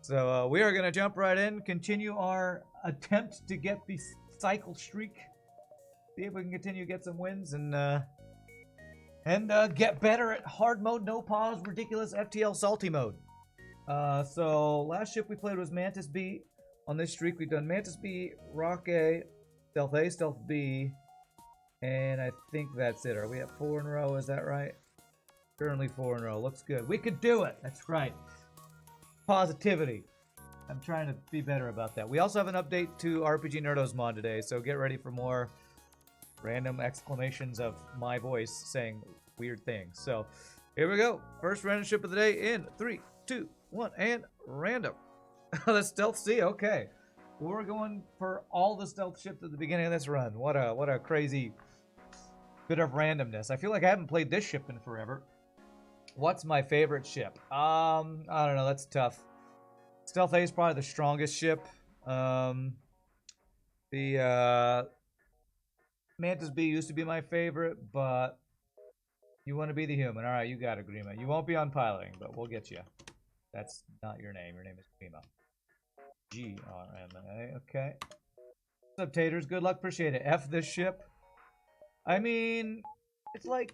So we are going to jump right in, continue our attempt to get the cycle streak. See if we can continue to get some wins and get better at hard mode, no pause, ridiculous FTL salty mode. So last ship we played was Mantis B. On this streak, we've done Mantis B, Rock A, Stealth B, and I think that's it. Are we at 4 in a row? Is that right? Currently 4 in a row. Looks good. We could do it. That's right. Positivity. I'm trying to be better about that. We also have an update to RPG Nerdos mod today, so get ready for more random exclamations of my voice saying weird things. So here we go. First random ship of the day in 3, 2, 1, and random. The Stealth C, okay. We're going for all the stealth ships at the beginning of this run. What a crazy bit of randomness. I feel like I haven't played this ship in forever. What's my favorite ship? I don't know. That's tough. Stealth A is probably the strongest ship. The Mantis B used to be my favorite, but you want to be the human. All right, you got agreement. You won't be on piloting, but we'll get you. That's not your name. Your name is Primo. GRMA. Okay. What's up, Taters? Good luck. Appreciate it. F this ship. I mean, it's like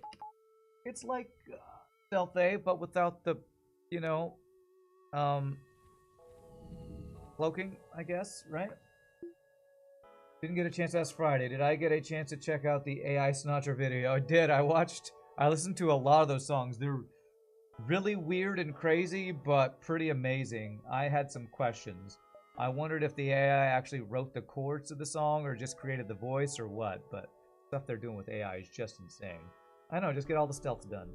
Stealth A, but without the, you know, cloaking, I guess, right? Didn't get a chance to ask Friday. Did I get a chance to check out the AI Sinatra video? I did. I listened to a lot of those songs. They're really weird and crazy, but pretty amazing. I had some questions. I wondered if the AI actually wrote the chords to the song or just created the voice or what, but stuff they're doing with AI is just insane. I know, just get all the stealths done.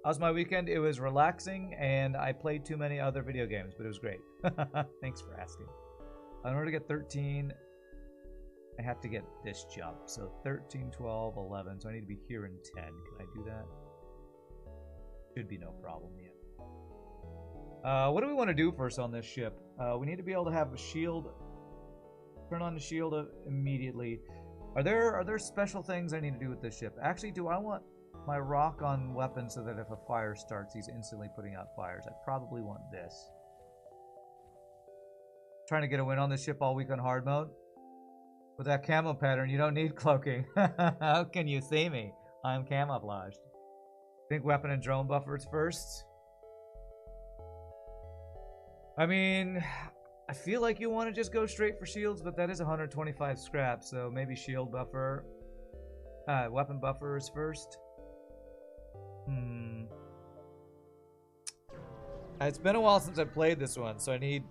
How's my weekend? It was relaxing, and I played too many other video games, but it was great. Thanks for asking. In order to get 13, I have to get this jump. So 13, 12, 11, so I need to be here in 10. Can I do that? Should be no problem yet. What do we want to do first on this ship? We need to be able to have a shield. Turn on the shield immediately. Are there special things I need to do with this ship? Actually, do I want my rock on weapon so that if a fire starts, he's instantly putting out fires? I probably want this. Trying to get a win on this ship all week on hard mode. With that camo pattern, you don't need cloaking. How can you see me? I'm camouflaged. Think weapon and drone buffers first. I mean, I feel like you want to just go straight for shields, but that is 125 scrap, so maybe shield buffer. Weapon buffers first. It's been a while since I played this one, so I need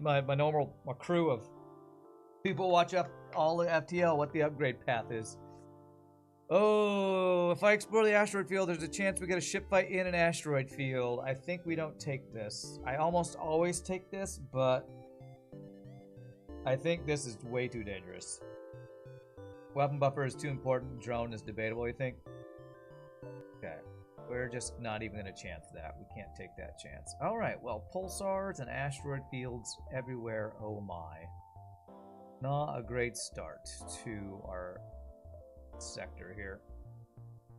my normal crew of people watch up all the FTL what the upgrade path is. Oh, if I explore the asteroid field, there's a chance we get a ship fight in an asteroid field. I think we don't take this. I almost always take this, but I think this is way too dangerous. Weapon buffer is too important. Drone is debatable, you think? Okay. We're just not even going to chance that. We can't take that chance. Alright, well, pulsars and asteroid fields everywhere. Oh my. Not a great start to our sector here.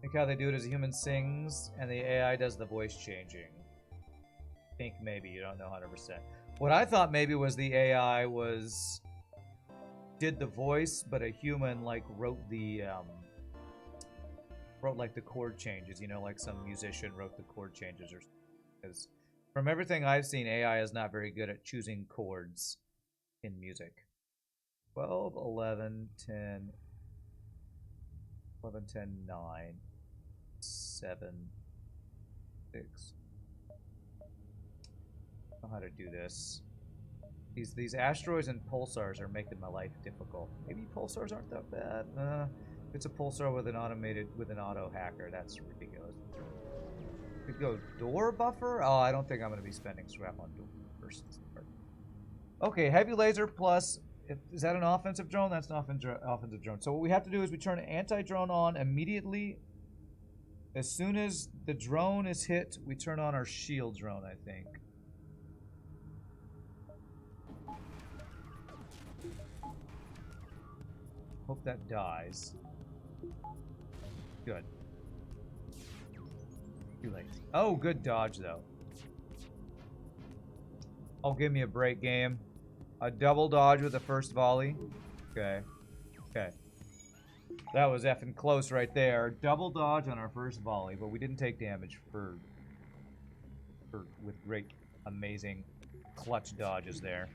Think how they do it as a human sings and the AI does the voice changing. Think maybe, you don't know 100%. What I thought maybe was the AI did the voice, but a human like wrote like the chord changes, you know, like some musician wrote the chord changes, or because from everything I've seen, AI is not very good at choosing chords in music. 12, 11, 10, 11, 10, 9, 7, 6. I don't know how to do this. These asteroids and pulsars are making my life difficult. Maybe pulsars aren't that bad. It's a pulsar with an auto hacker. That's ridiculous. Could go door buffer? Oh, I don't think I'm going to be spending scrap on door first. Okay, heavy laser plus. Is that an offensive drone? That's an offensive drone. So what we have to do is we turn anti-drone on immediately. As soon as the drone is hit, we turn on our shield drone, I think. Hope that dies. Good. Too late. Oh, good dodge, though. Oh, give me a break, game. A double dodge with the first volley. Okay. Okay. That was effing close right there. Double dodge on our first volley, but we didn't take damage with great, amazing clutch dodges there.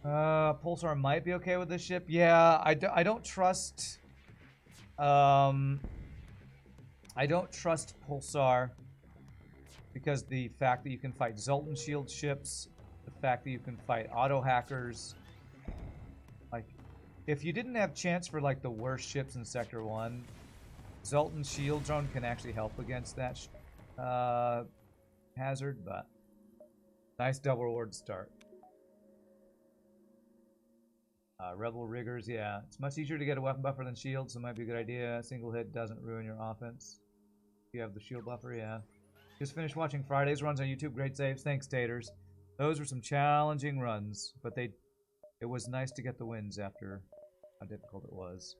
Pulsar might be okay with this ship. Yeah, I don't trust... I don't trust Pulsar because the fact that you can fight Zoltan shield ships, the fact that you can fight auto hackers. Like, if you didn't have chance for like the worst ships in Sector 1, Zoltan shield drone can actually help against that hazard, but nice double reward start. Rebel riggers, yeah. It's much easier to get a weapon buffer than shield, so it might be a good idea. A single hit doesn't ruin your offense. You have the shield buffer, yeah. Just finished watching Friday's runs on YouTube. Great saves. Thanks, Taters. Those were some challenging runs, but it was nice to get the wins after how difficult it was.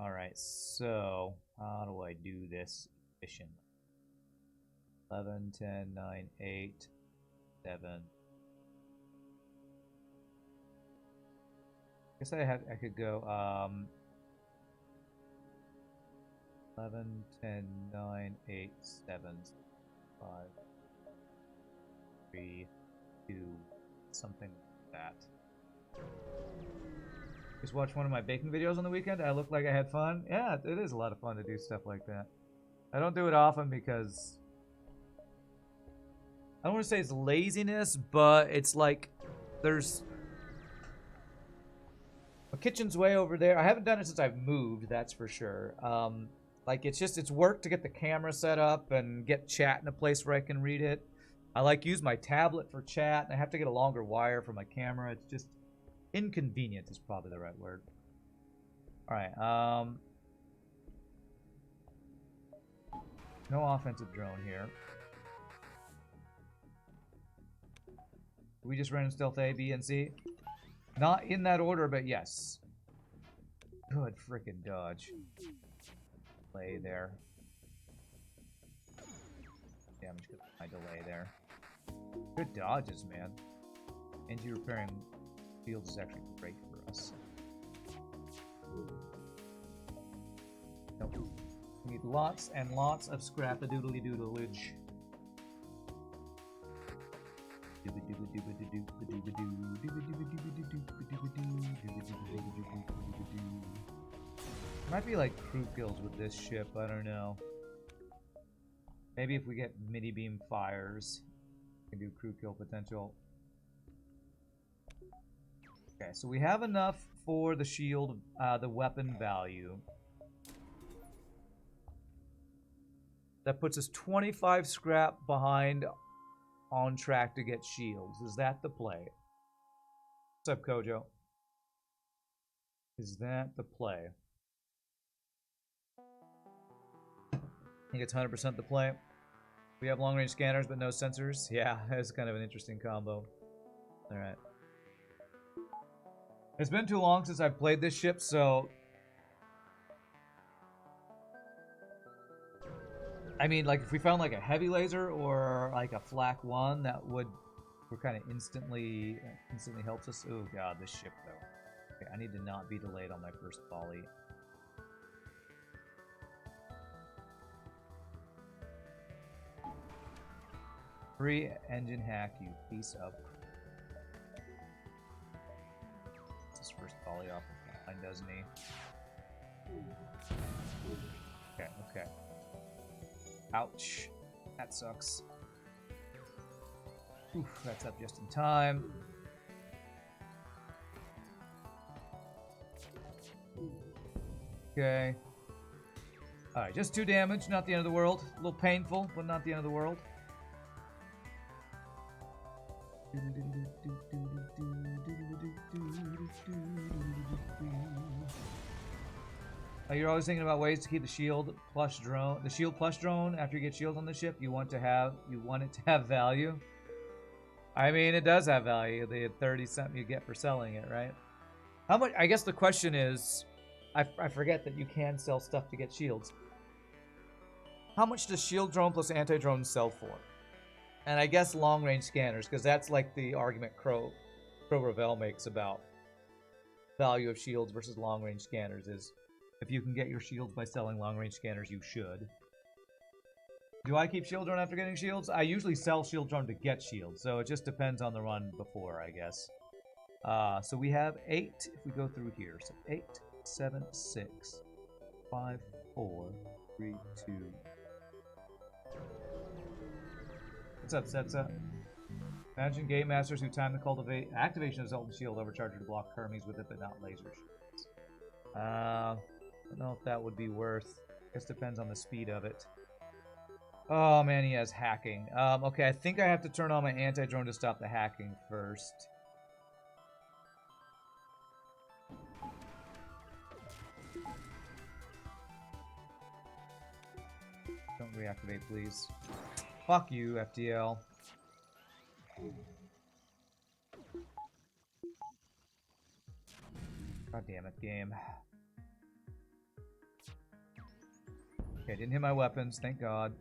Alright, so how do I do this mission? 11, 10, 9, 8, 7. I guess I could go 11, 10, 9, 8, 7, 5, 3, 2, something like that. Just watch one of my baking videos on the weekend. I look like I had fun. Yeah, it is a lot of fun to do stuff like that. I don't do it often because I don't want to say it's laziness, but it's like there's a kitchen's way over there. I haven't done it since I've moved, that's for sure. Like it's work to get the camera set up and get chat in a place where I can read it. I like use my tablet for chat, and I have to get a longer wire for my camera. It's just inconvenient is probably the right word. All right. No offensive drone here. We just ran stealth A, B, and C. Not in that order, but yes. Good freaking dodge. Delay there. Damage with my delay there. Good dodges, man. Anti-repairing fields is actually great for us. Nope. We need lots and lots of scrap-a-doodly-doodleage. Might be like crew kills with this ship, I don't know. Maybe if we get mini beam fires, we can do crew kill potential. Okay, so we have enough for the shield, the weapon value. That puts us 25 scrap behind on track to get shields. Is that the play? What's up, Kojo? Is that the play? I think it's 100% the play. We have long-range scanners but no sensors. Yeah, that's kind of an interesting combo. Alright. It's been too long since I've played this ship, so... I mean, like, if we found, like, a heavy laser or, like, a flak 1, that would kind of instantly helps us. Oh, God, this ship, though. Okay, I need to not be delayed on my first volley. Free engine hack, you piece of... It's his first volley off the line, doesn't he? Okay, okay. Ouch. That sucks. Oof, that's up just in time. Okay. Alright, just 2 damage, not the end of the world. A little painful, but not the end of the world. You're always thinking about ways to keep the shield plus drone. The shield plus drone, after you get shields on the ship, you want it to have value. I mean, it does have value. The 30 something you get for selling it, right? How much? I guess the question is, I forget that you can sell stuff to get shields. how much does shield drone plus anti-drone sell for? And I guess long-range scanners, because that's like the argument Crow Ravel makes about value of shields versus long-range scanners is if you can get your shields by selling long-range scanners, you should. Do I keep shield drone after getting shields? I usually sell shield drone to get shields, so it just depends on the run before, I guess. So we have 8 if we go through here. So 8, 7, 6, 5, 4, 3, 2. What's up, Setsa? Imagine game masters who time the activation of Zoltan Shield overcharger to block Hermes with it, but not laser shields. I don't know if that would be worth. I guess depends on the speed of it. Oh man, he has hacking. Okay, I think I have to turn on my anti-drone to stop the hacking first. Don't reactivate, please. Fuck you, FTL. God damn it, game. Okay, didn't hit my weapons, thank God.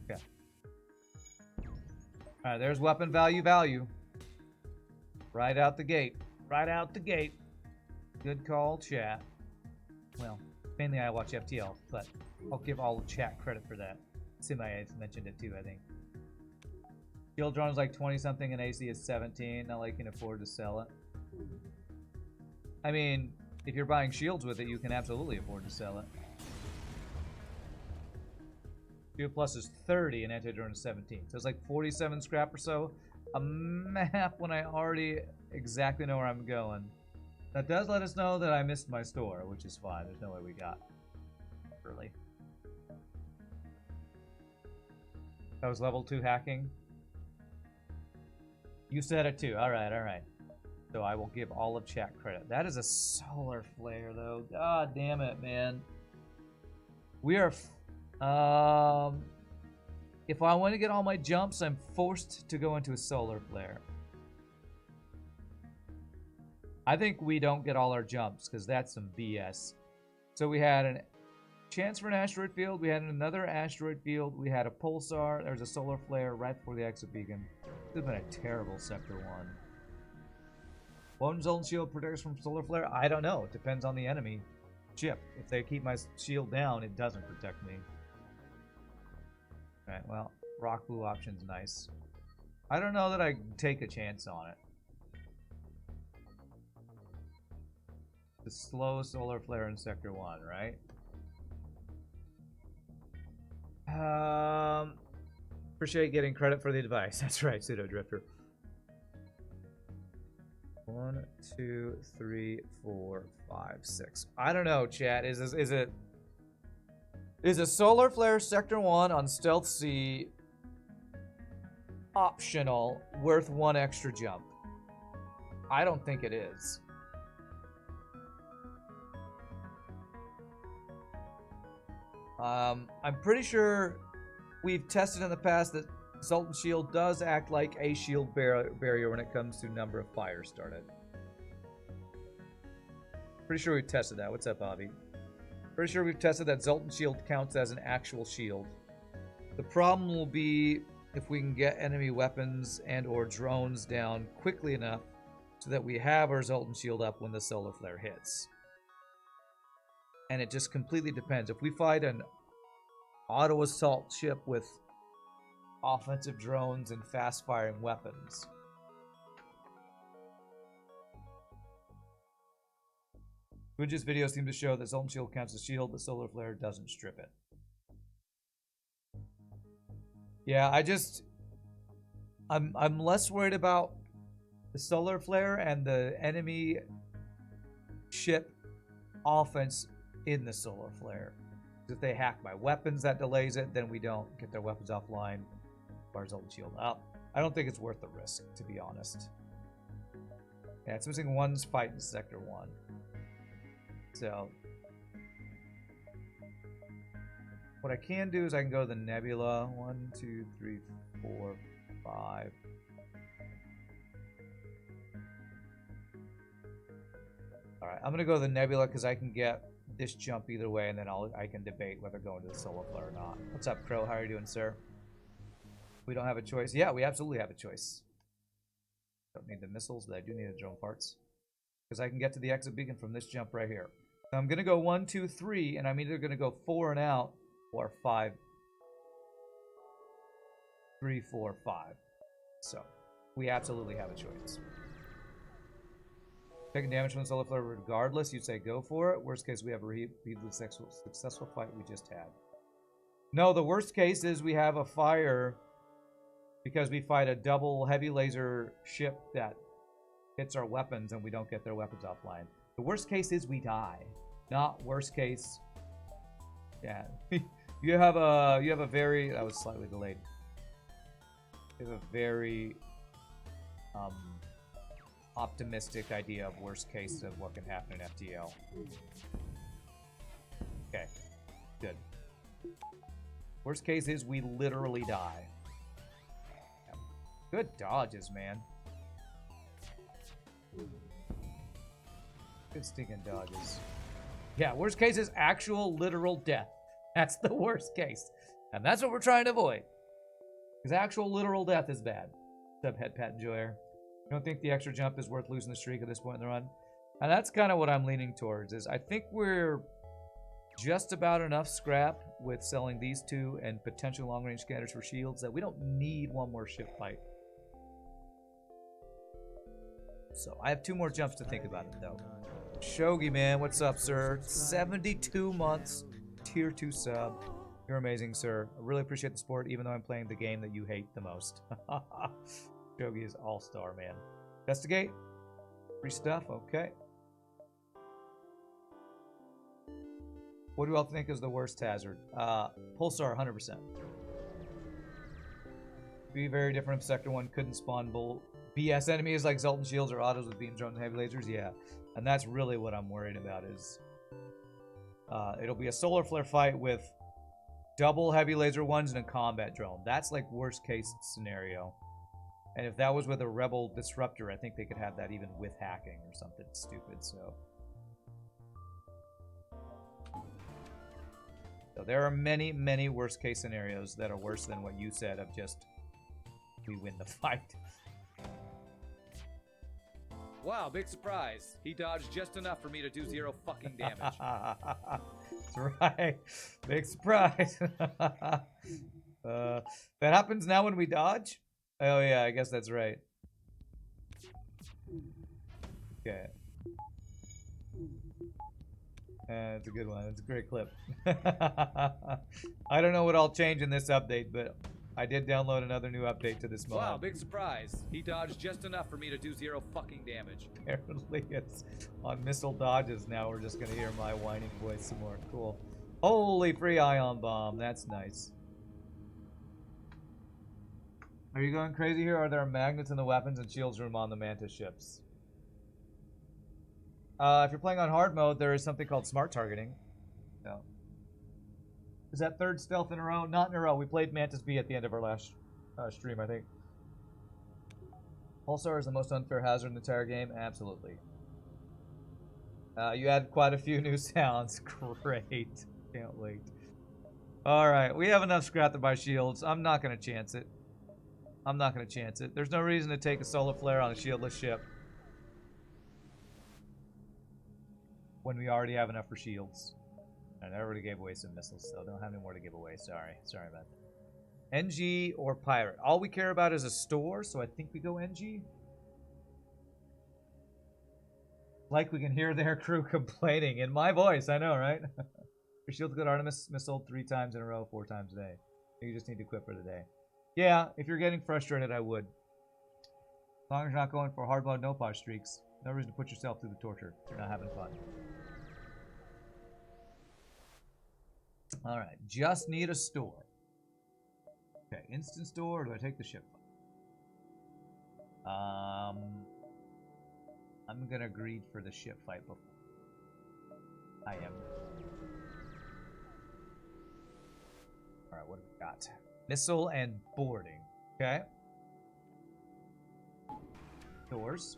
Okay. Alright, there's weapon value. Right out the gate. Right out the gate. Good call, chat. Well, mainly I watch FTL, but I'll give all of chat credit for that. Semi mentioned it too, I think. Shield drone is like 20 something and AC is 17. Not like you can afford to sell it. I mean, if you're buying shields with it, you can absolutely afford to sell it. Shield plus is 30 and anti-drone is 17. So it's like 47 scrap or so. A map when I already exactly know where I'm going. That does let us know that I missed my store, which is fine. There's no way we got early. That was level 2 hacking. You said it too. Alright, alright. So I will give all of chat credit. That is a solar flare, though. God damn it, man. We are... if I want to get all my jumps, I'm forced to go into a solar flare. I think we don't get all our jumps, because that's some BS. So we had a chance for an asteroid field, we had another asteroid field, we had a pulsar, there was a solar flare right before the exit beacon. This has been a terrible Sector 1. Won't Zoltan Shield protect us from solar flare? I don't know. It depends on the enemy ship. If they keep my shield down, it doesn't protect me. Alright, well, rock blue option's nice. I don't know that I take a chance on it. The slow solar flare in Sector 1, right? Appreciate getting credit for the advice. That's right, Pseudo Drifter. 1, 2, 3, 4, 5, 6. I don't know, chat. Is a solar flare Sector 1 on Stealth C optional worth 1 extra jump? I don't think it is. I'm pretty sure we've tested in the past that Zoltan Shield does act like a shield barrier when it comes to number of fires started. Pretty sure we've tested that. What's up, Bobby? Pretty sure we've tested that Zoltan Shield counts as an actual shield. The problem will be if we can get enemy weapons and or drones down quickly enough so that we have our Zoltan Shield up when the solar flare hits. And it just completely depends. If we fight an auto assault ship with offensive drones and fast firing weapons, Twitch's videos seem to show that Zoltan Shield counts as shield, but solar flare doesn't strip it. Yeah, I'm less worried about the solar flare and the enemy ship offense in the solar flare. If they hack my weapons, that delays it, then we don't get their weapons offline. Our Zoltan Shield up. I don't think it's worth the risk, to be honest. Yeah, it's missing one fight in Sector 1. So what I can do is I can go to the Nebula. 1, 2, 3, 4, 5. Alright, I'm gonna go to the Nebula because I can get this jump either way, and then I can debate whether going to the solar flare or not. What's up, Crow? How are you doing, sir? We don't have a choice. Yeah, we absolutely have a choice. Don't need the missiles, but I do need the drone parts. Because I can get to the exit beacon from this jump right here. So I'm going to go 1, 2, 3, and I'm either going to go 4 and out, or 5. 3, 4, 5. So, we absolutely have a choice. Taking damage from the solar flare regardless, you'd say go for it. Worst case, we have a repeatedly successful fight we just had. No, the worst case is we have a fire because we fight a double heavy laser ship that hits our weapons and we don't get their weapons offline. The worst case is we die. Not worst case. Yeah. you have a very, that was slightly delayed. You have a very optimistic idea of worst case of what can happen in FTL. Okay. Good. Worst case is we literally die. Good dodges, man. Good stinking dodges. Yeah, worst case is actual literal death. That's the worst case. And that's what we're trying to avoid. Because actual literal death is bad. What's up, Head Pat Enjoyer? I don't think the extra jump is worth losing the streak at this point in the run. And that's kind of what I'm leaning towards. Is I think we're just about enough scrap with selling these two and potential long-range scanners for shields that we don't need one more ship fight. So I have 2 more jumps to think about it, though. Shogi, man, what's up, sir? 72 months, tier 2 sub. You're amazing, sir. I really appreciate the support, even though I'm playing the game that you hate the most. Shogi is all-star, man. Investigate. Free stuff, okay. What do you all think is the worst hazard? Pulsar, 100%. Be very different if Sector 1 couldn't spawn BS enemies like Zoltan shields or autos with beam drones and heavy lasers. Yeah, and that's really what I'm worried about is it'll be a solar flare fight with double heavy laser ones and a combat drone. That's like worst case scenario. And if that was with a rebel disruptor, I think they could have that even with hacking or something stupid. So there are many, many worst case scenarios that are worse than what you said of just we win the fight. Wow, big surprise. He dodged just enough for me to do 0 fucking damage. That's right. Big surprise. That happens now when we dodge? Oh yeah, I guess that's right. Okay. It's a good one. It's a great clip. I don't know what I'll change in this update, but I did download another new update to this mod. Wow, big surprise. He dodged just enough for me to do 0 fucking damage. Apparently it's on missile dodges now. We're just going to hear my whining voice some more. Cool. Holy free ion bomb. That's nice. Are you going crazy here? Are there magnets in the weapons and shields room on the Mantis ships? If you're playing on hard mode, there is something called smart targeting. No. Is that 3rd stealth in a row? Not in a row. We played Mantis B at the end of our last stream, I think. Pulsar is the most unfair hazard in the entire game? Absolutely. You added quite a few new sounds. Great. Can't wait. Alright, we have enough scrap to buy shields. I'm not going to chance it. I'm not going to chance it. There's no reason to take a solar flare on a shieldless ship when we already have enough for shields. And I already gave away some missiles, so I don't have any more to give away. Sorry. Sorry about that. NG or pirate. All we care about is a store, so I think we go NG. Like we can hear their crew complaining in my voice. I know, right? Your shield's good Artemis missile 3 times in a row, 4 times a day. You just need to equip for the day. Yeah, if you're getting frustrated, I would. As long as you're not going for hard mode no pause streaks. No reason to put yourself through the torture. You're not having fun. Alright, just need a store. Okay, instant store, or do I take the ship? I'm gonna greed for the ship fight before. I am. Alright, what do we got? Missile and boarding. Okay. Doors.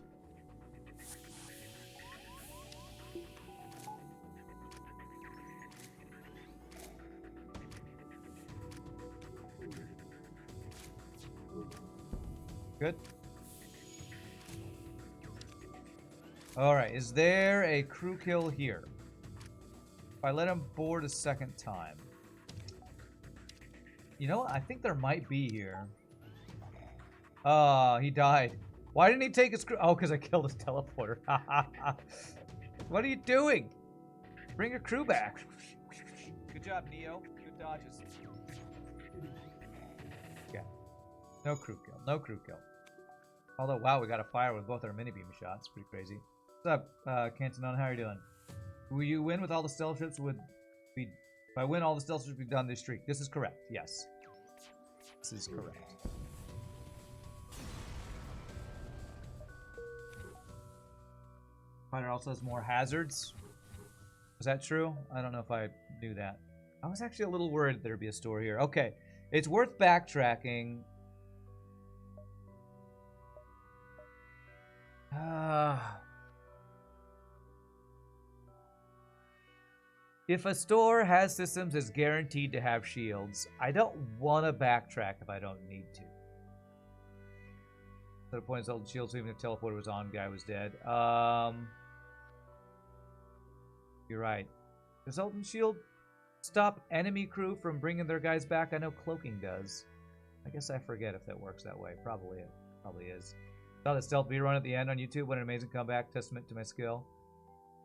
Good. Alright, is there a crew kill here? If I let him board a second time. You know what? I think there might be here. He died. Why didn't he take his crew? Oh, because I killed his teleporter. What are you doing? Bring your crew back. Good job, Neo. Good dodges. Yeah. No crew kill. No crew kill. Although, wow, we got a fire with both our mini beam shots. Pretty crazy. What's up, Cantonon? How are you doing? Will you win with all the stealth ships? If I win all the stealth ships, we've done this streak. This is correct. Yes. This is correct. Fighter also has more hazards. Was that true? I don't know if I knew that. I was actually a little worried there'd be a store here. Okay. It's worth backtracking. If a store has systems, it's guaranteed to have shields. I don't want to backtrack if I don't need to. To the point, old shields, even if the teleporter was on, guy was dead. You're right. Does Ultimate Shield stop enemy crew from bringing their guys back? I know cloaking does. I guess I forget if that works that way. Probably is. Saw the stealth B run at the end on YouTube. What an amazing comeback. Testament to my skill.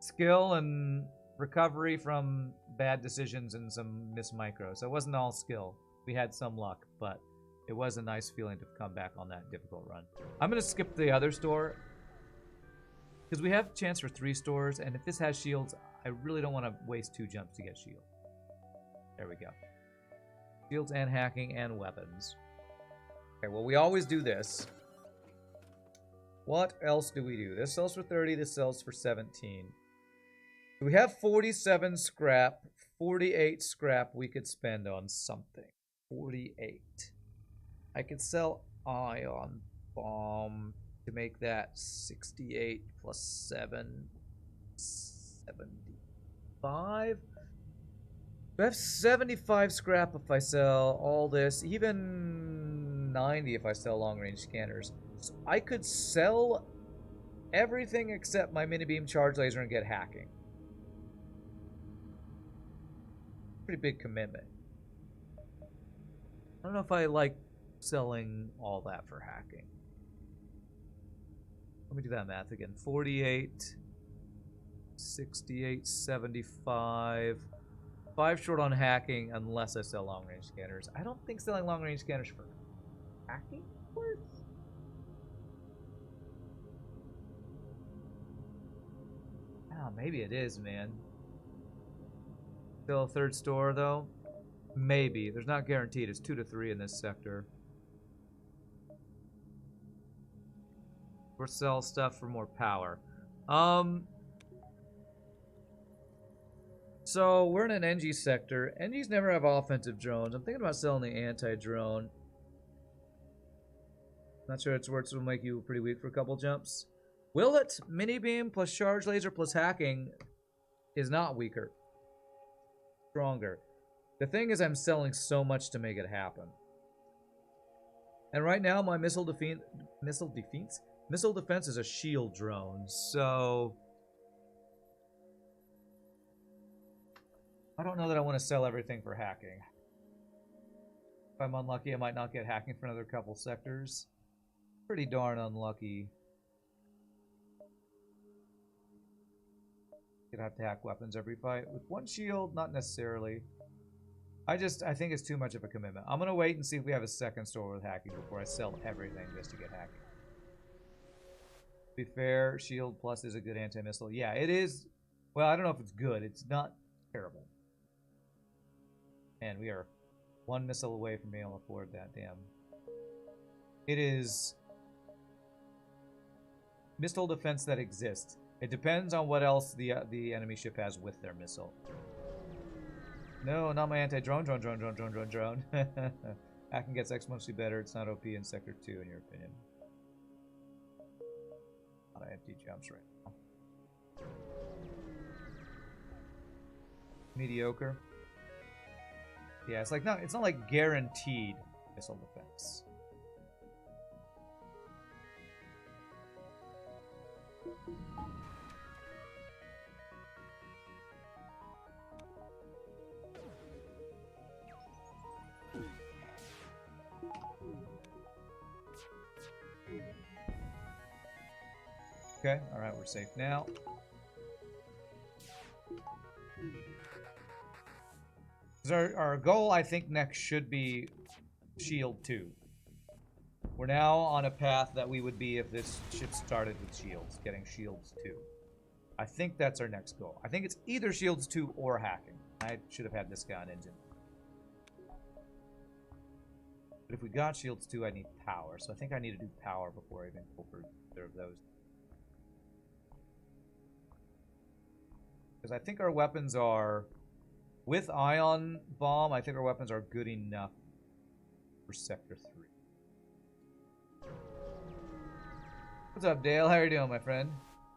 Skill and recovery from bad decisions and some missed micros. So it wasn't all skill. We had some luck, but it was a nice feeling to come back on that difficult run. I'm going to skip the other store because we have a chance for 3 stores, and if this has shields, I really don't want to waste 2 jumps to get shield. There we go. Shields and hacking and weapons. Okay, well, we always do this. What else do we do? This sells for 30, this sells for 17. We have 47 scrap, 48 scrap we could spend on something. 48. I could sell ion bomb to make that 68 plus 7, 75. I have 75 scrap if I sell all this, even 90 if I sell long-range scanners. So I could sell everything except my mini-beam charge laser and get hacking. Pretty big commitment. I don't know if I like selling all that for hacking. Let me do that math again. 48, 68, 75. 5 short on hacking unless I sell long-range scanners. I don't think selling long-range scanners for hacking works. Oh, maybe it is, man. Still a 3rd store, though? Maybe. There's not guaranteed. It's 2 to 3 in this sector. Or sell stuff for more power. So, we're in an NG sector. NGs never have offensive drones. I'm thinking about selling the anti-drone. Not sure its worth will make you pretty weak for a couple jumps. Will it? Mini-beam plus charge laser plus hacking is not weaker. Stronger. The thing is, I'm selling so much to make it happen. And right now, my missile defense is a shield drone, so I don't know that I want to sell everything for hacking. If I'm unlucky, I might not get hacking for another couple sectors. Pretty darn unlucky. You'd have to hack weapons every fight. With 1 shield, not necessarily. I think it's too much of a commitment. I'm going to wait and see if we have a second store with hacking before I sell everything just to get hacking. To be fair, shield plus is a good anti-missile. Yeah, it is. Well, I don't know if it's good. It's not terrible. And we are 1 missile away from being able to afford that, damn. It is missile defense that exists. It depends on what else the enemy ship has with their missile. No, not my anti-drone, drone. Hacking gets exponentially better. It's not OP in Sector 2, in your opinion. A lot of empty jumps right now. Mediocre. Yeah, it's not like guaranteed missile defense. Okay, alright, we're safe now. 'Cause our goal, I think, next should be Shield 2. We're now on a path that we would be if this ship started with shields, getting Shields 2. I think that's our next goal. I think it's either Shields 2 or hacking. I should have had this guy on engine. But if we got Shields 2, I need power. So I think I need to do power before I even go for either of those. Because I think our weapons are... With Ion Bomb, I think our weapons are good enough for Sector 3. What's up, Dale? How are you doing, my friend?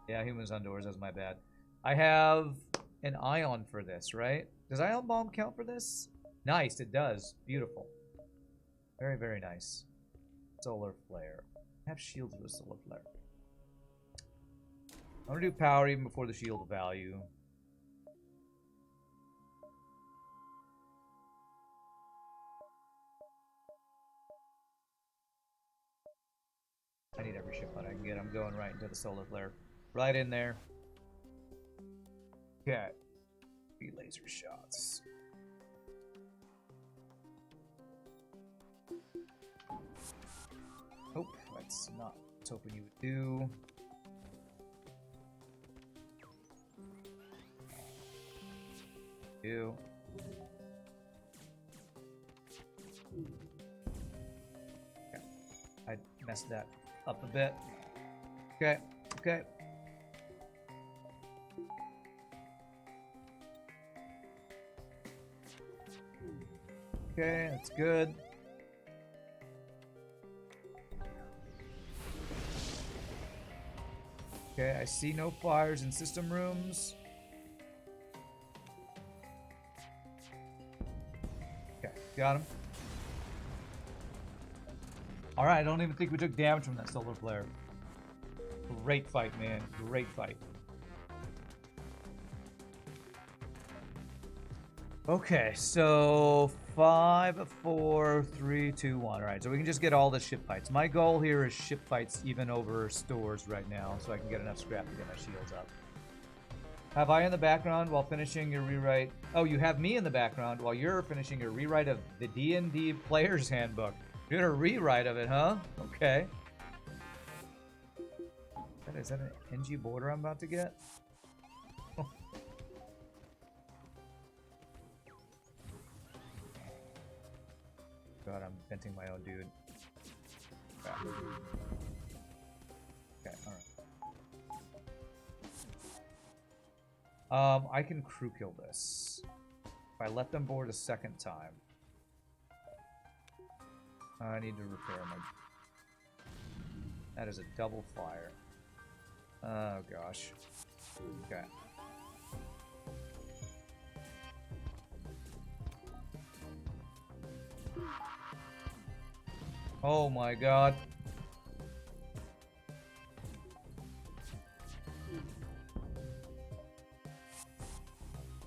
Yeah, humans on doors. That's my bad. I have an Ion for this, right? Does Ion Bomb count for this? Nice, it does. Beautiful. Very, very nice. Solar Flare. I have shields with a Solar Flare. I'm going to do power even before the shield value. I need every ship that I can get. I'm going right into the Solar Flare. Right in there. Okay. 3 laser shots. Nope, that's not what I was hoping you would do. Okay. I messed that up a bit. Okay, okay. Okay, that's good. Okay, I see no fires in system rooms. Okay, got him. Alright, I don't even think we took damage from that solar flare. Great fight, man. Great fight. Okay, so 5, 4, 3, 2, 1. Alright, so we can just get all the ship fights. My goal here is ship fights even over stores right now, so I can get enough scrap to get my shields up. Have I in the background while finishing your rewrite? Oh, you have me in the background while you're finishing your rewrite of the D&D Player's Handbook. You're doing a rewrite of it, huh? Okay. Is that an NG border I'm about to get? God, I'm venting my own dude. Okay, alright. I can crew kill this. If I let them board a second time. I need to repair my... That is a double fire. Oh gosh. Okay. Oh my god.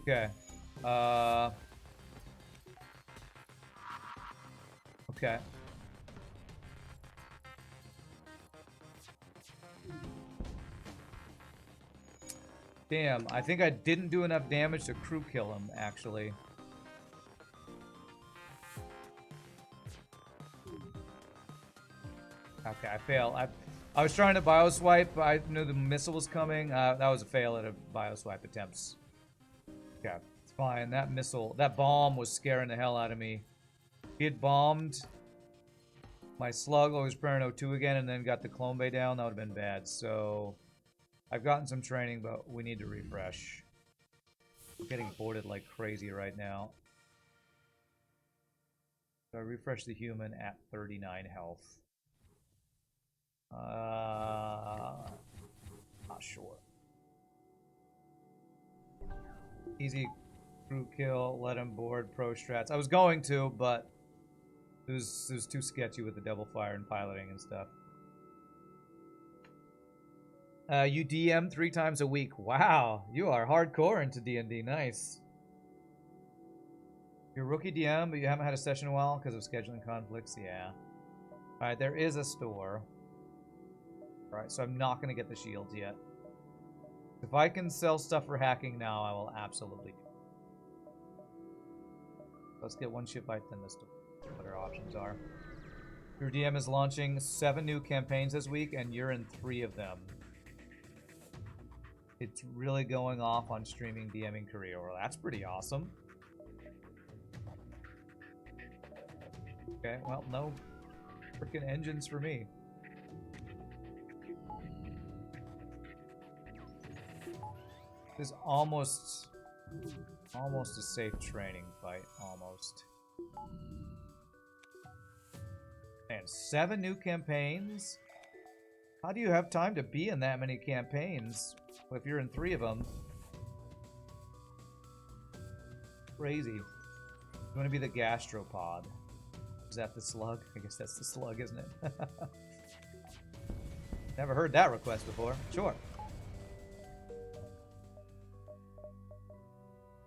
Okay. Okay. Damn, I think I didn't do enough damage to crew kill him, actually. Okay, I failed. I was trying to bioswipe, but I knew the missile was coming. That was a fail at a bioswipe attempts. Okay, it's fine. That missile, that bomb was scaring the hell out of me. He had bombed my slug, I was preparing O2 again, and then got the clone bay down. That would have been bad. So I've gotten some training, but we need to refresh. I'm getting boarded like crazy right now. So I refresh the human at 39 health. Not sure. Easy crew kill, let him board, pro strats. I was going to, but it was too sketchy with the double fire and piloting and stuff. You DM 3 times a week. Wow, you are hardcore into D&D. Nice. You're a rookie DM, but you haven't had a session in a while because of scheduling conflicts. Yeah. Alright, there is a store. Alright, so I'm not going to get the shields yet. If I can sell stuff for hacking now, I will absolutely do it. Let's get one ship by then as to what our options are. Your DM is launching 7 new campaigns this week, and you're in 3 of them. It's really going off on streaming DMing career. Well, that's pretty awesome. Okay, well, no freaking engines for me. This is almost a safe training fight, almost. And 7 new campaigns? How do you have time to be in that many campaigns if you're in 3 of them? Crazy. You want to be the gastropod. Is that the slug? I guess that's the slug, isn't it? Never heard that request before. Sure.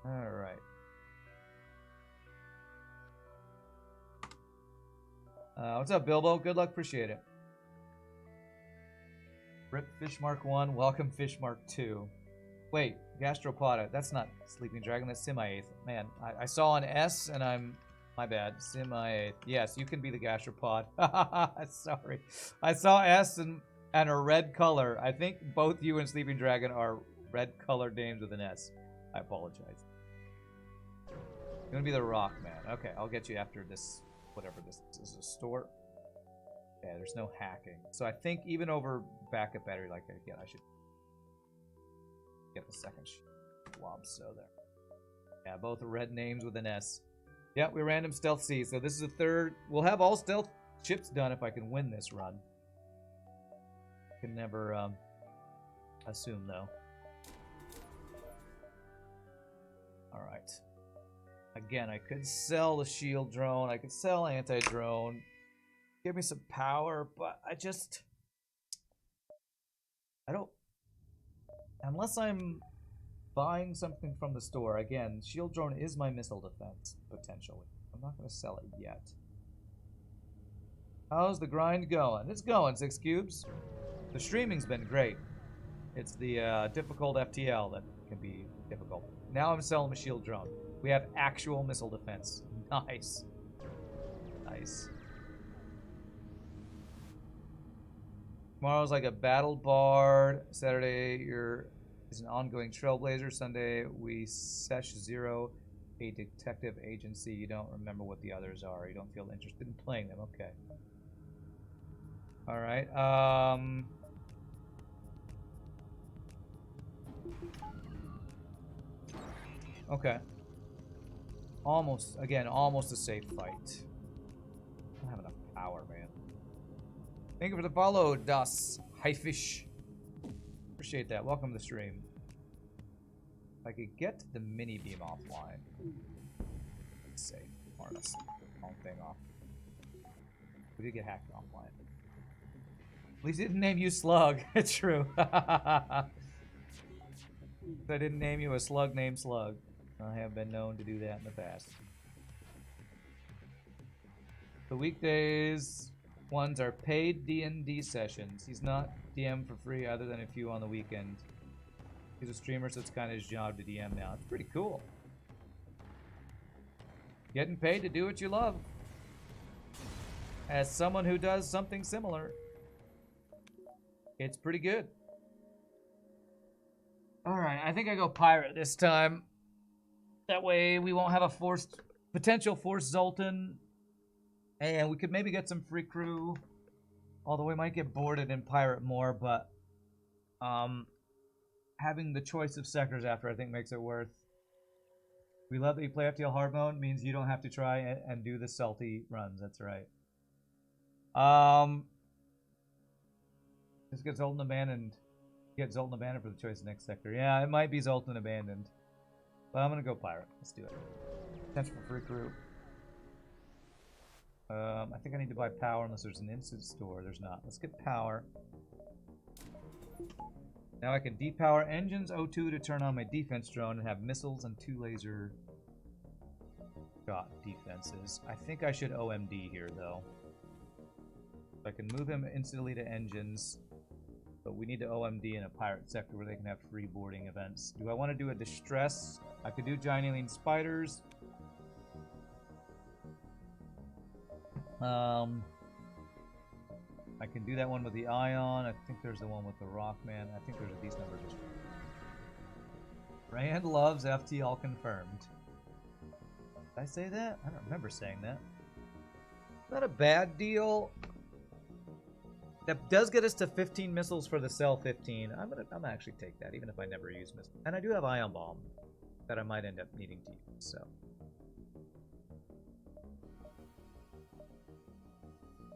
Alright. What's up, Bilbo? Good luck, appreciate it. Rip Fish Mark 1, welcome Fish Mark 2. Wait, Gastropoda, that's not Sleeping Dragon, that's Simi-8th. Man, I saw an S and I'm... My bad, Simi-8th. Yes, you can be the Gastropod. Sorry. I saw S and a red color. I think both you and Sleeping Dragon are red colored names with an S. I apologize. You're gonna be the Rock Man. Okay, I'll get you after this, whatever this is, a store. Yeah, there's no hacking. So I think even over backup battery like that, again, I should get the second Blob so there. Yeah, both red names with an S. Yeah, we random stealth C, so this is a third. We'll have all stealth chips done if I can win this run. Can never assume though. Alright. Again, I could sell the shield drone, I could sell anti-drone. Give me some power, but I don't... Unless I'm buying something from the store, again, shield drone is my missile defense, potentially. I'm not going to sell it yet. How's the grind going? It's going, 6 cubes. The streaming's been great. It's the difficult FTL that can be difficult. Now I'm selling a shield drone. We have actual missile defense. Nice. Nice. Tomorrow's like a battle bard. Saturday is an ongoing trailblazer. Sunday we sesh 0, a detective agency. You don't remember what the others are. You don't feel interested in playing them. Okay. All right. Okay. Almost a safe fight. I don't have enough power, man. Thank you for the follow, Das Haifish. Appreciate that. Welcome to the stream. If I could get the mini beam offline. Let's say, harness the wrong thing off. We did get hacked offline. At least it didn't name you Slug. It's true. I didn't name you a slug named Slug. I have been known to do that in the past. The weekdays ones are paid D&D sessions. He's not DM for free other than a few on the weekend. He's a streamer, so it's kind of his job to DM now. It's pretty cool. Getting paid to do what you love. As someone who does something similar, it's pretty good. Alright, I think I go pirate this time. That way we won't have a potential forced Zoltan. And we could maybe get some free crew. Although we might get boarded and pirate more, but having the choice of sectors after I think makes it worth. We love that you play FTL Hard mode. Means you don't have to try and do the salty runs. That's right. Just get Zoltan abandoned. Get Zoltan abandoned for the choice of next sector. Yeah, it might be Zoltan abandoned. But I'm gonna go pirate. Let's do it. Potential for free crew. I think I need to buy power unless there's an instant store. There's not. Let's get power. Now I can depower engines O2 to turn on my defense drone and have missiles and 2 laser shot defenses. I think I should OMD here though. I can move him instantly to engines. But we need to OMD in a pirate sector where they can have free boarding events. Do I want to do a distress? I could do giant alien spiders. I can do that one with the Ion. I think there's the one with the Rockman. I think there's a decent number of just. Rand loves FTL confirmed. Did I say that? I don't remember saying that. Not a bad deal. That does get us to 15 missiles for the Cell 15. I'm gonna actually take that, even if I never use missiles. And I do have Ion Bomb that I might end up needing to use, so.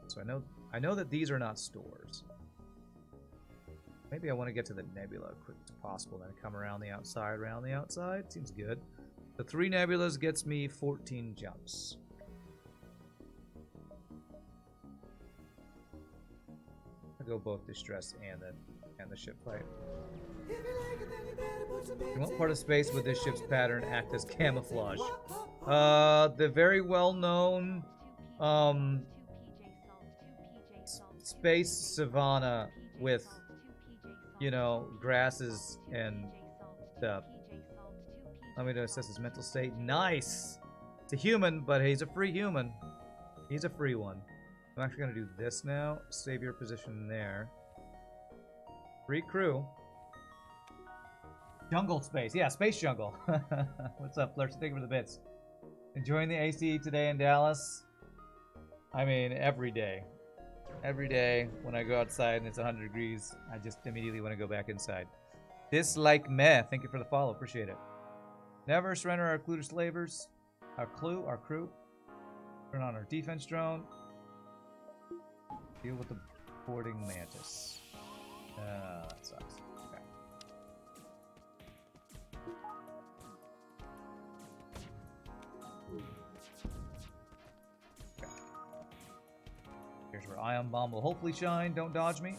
So I know that these are not stores. Maybe I want to get to the nebula as quick as possible, then come around the outside. Seems good. The 3 nebulas gets me 14 jumps. I'll go both distress and the ship fight. In what part of space would this ship's pattern act as camouflage? The very well-known space savanna with, you know, grasses and stuff. Let me assess his mental state. Nice! It's a human, but he's a free human. He's a free one. I'm actually going to do this now. Save your position there. Free crew. Jungle space. Yeah, space jungle. What's up, Flirts? Thank you for the bits. Enjoying the AC today in Dallas? I mean, every day. Every day when I go outside and it's 100 degrees, I just immediately want to go back inside. Dislike meh. Thank you for the follow. Appreciate it. Never surrender our crew to slavers. Our crew. Turn on our defense drone. Deal with the boarding mantis. That sucks. Okay. Okay. Here's where Ion Bomb will hopefully shine. Don't dodge me.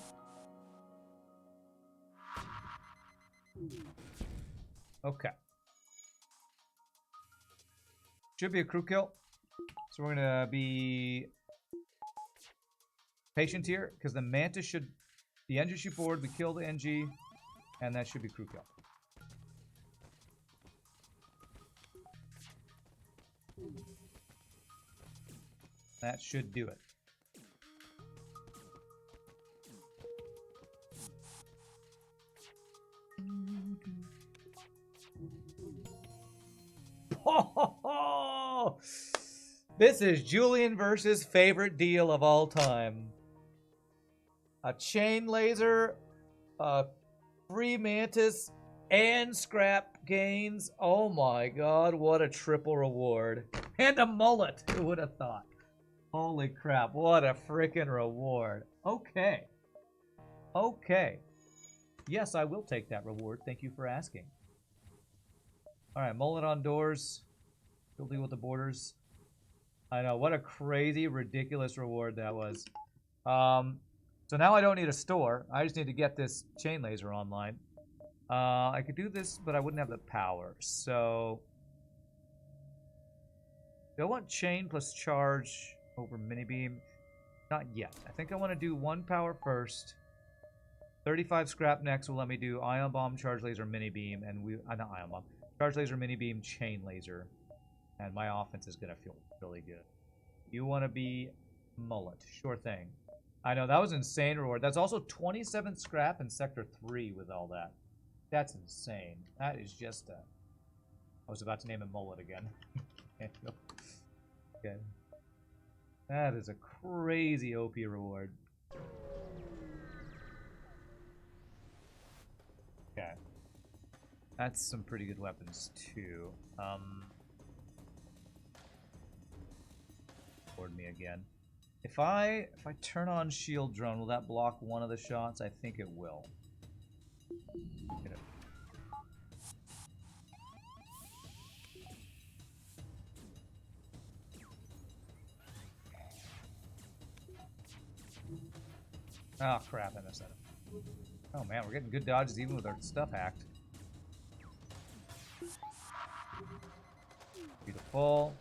Okay. Should be a crew kill. So we're gonna be patient here, because the mantis should, the engine should board, we kill the NG, and that should be crew kill. That should do it. This is Julian versus favorite deal of all time. A chain laser, a free mantis, and scrap gains. Oh my god, what a triple reward. And a mullet. Who would have thought? Holy crap, what a freaking reward. Okay. Okay. Yes, I will take that reward. Thank you for asking. Alright, mullet on doors. We'll deal with the borders. I know, what a crazy, ridiculous reward that was. So now I don't need a store. I just need to get this chain laser online. I could do this, but I wouldn't have the power. So do I want chain plus charge over mini beam? Not yet. I think I want to do 1 power first. 35 scrap next will let me do ion bomb, charge laser, mini beam, and not ion bomb. Charge laser, mini beam, chain laser. And my offense is going to feel really good. You want to be mullet. Sure thing. I know, that was insane reward. That's also 27 scrap in Sector 3 with all that. That's insane. That is just a... I was about to name a mullet again. Okay. That is a crazy OP reward. Okay. That's some pretty good weapons, too. Board me again. If I turn on shield drone, will that block one of the shots? I think it will. Get it. Oh crap, I missed that. Oh man, we're getting good dodges even with our stuff hacked. Beautiful.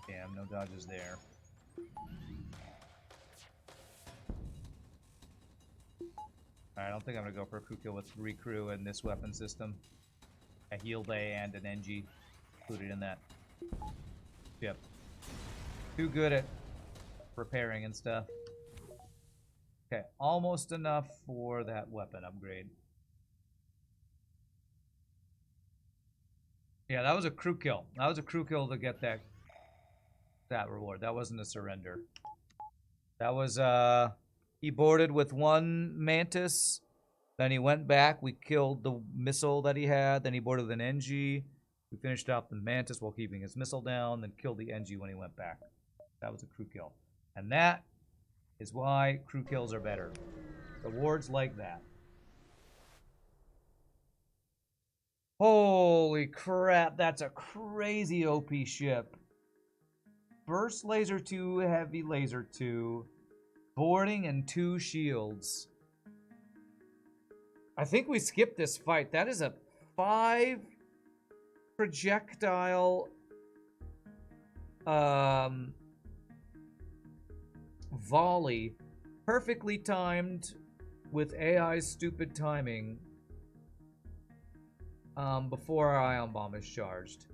Damn, no dodges there. Alright, I don't think I'm gonna go for a crew kill with 3 crew and this weapon system. A heal bay and an NG included in that. Yep. Too good at repairing and stuff. Okay, almost enough for that weapon upgrade. Yeah, that was a crew kill. That was a crew kill to get that reward. That wasn't a surrender. That was he boarded with 1 mantis, then he went back, we killed the missile that he had, then he boarded with an NG. We finished off the mantis while keeping his missile down, then killed the NG when he went back. That was a crew kill. And that is why crew kills are better. Rewards like that. Holy crap, that's a crazy OP ship. Burst laser 2, heavy laser 2, boarding and 2 shields. I think we skipped this fight. That is a 5 projectile volley, perfectly timed with AI's stupid timing before our ion bomb is charged.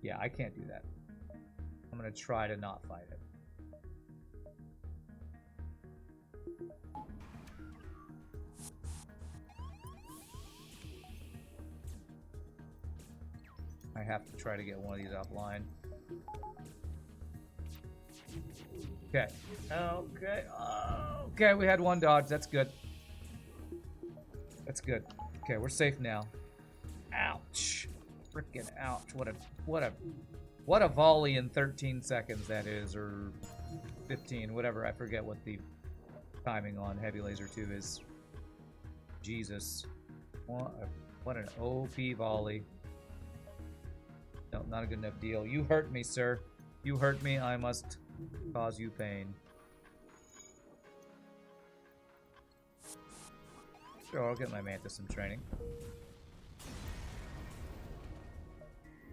Yeah, I can't do that. I'm gonna try to not fight it. I have to try to get one of these offline. Okay. Okay. Okay, we had 1 dodge. That's good. That's good. Okay, we're safe now. Ouch. Freaking ouch. What a volley in 13 seconds that is, or 15, whatever. I forget what the timing on Heavy Laser 2 is. Jesus. What an OP volley. No, not a good enough deal. You hurt me, sir. You hurt me. I must cause you pain. Sure, I'll get my Mantis some training.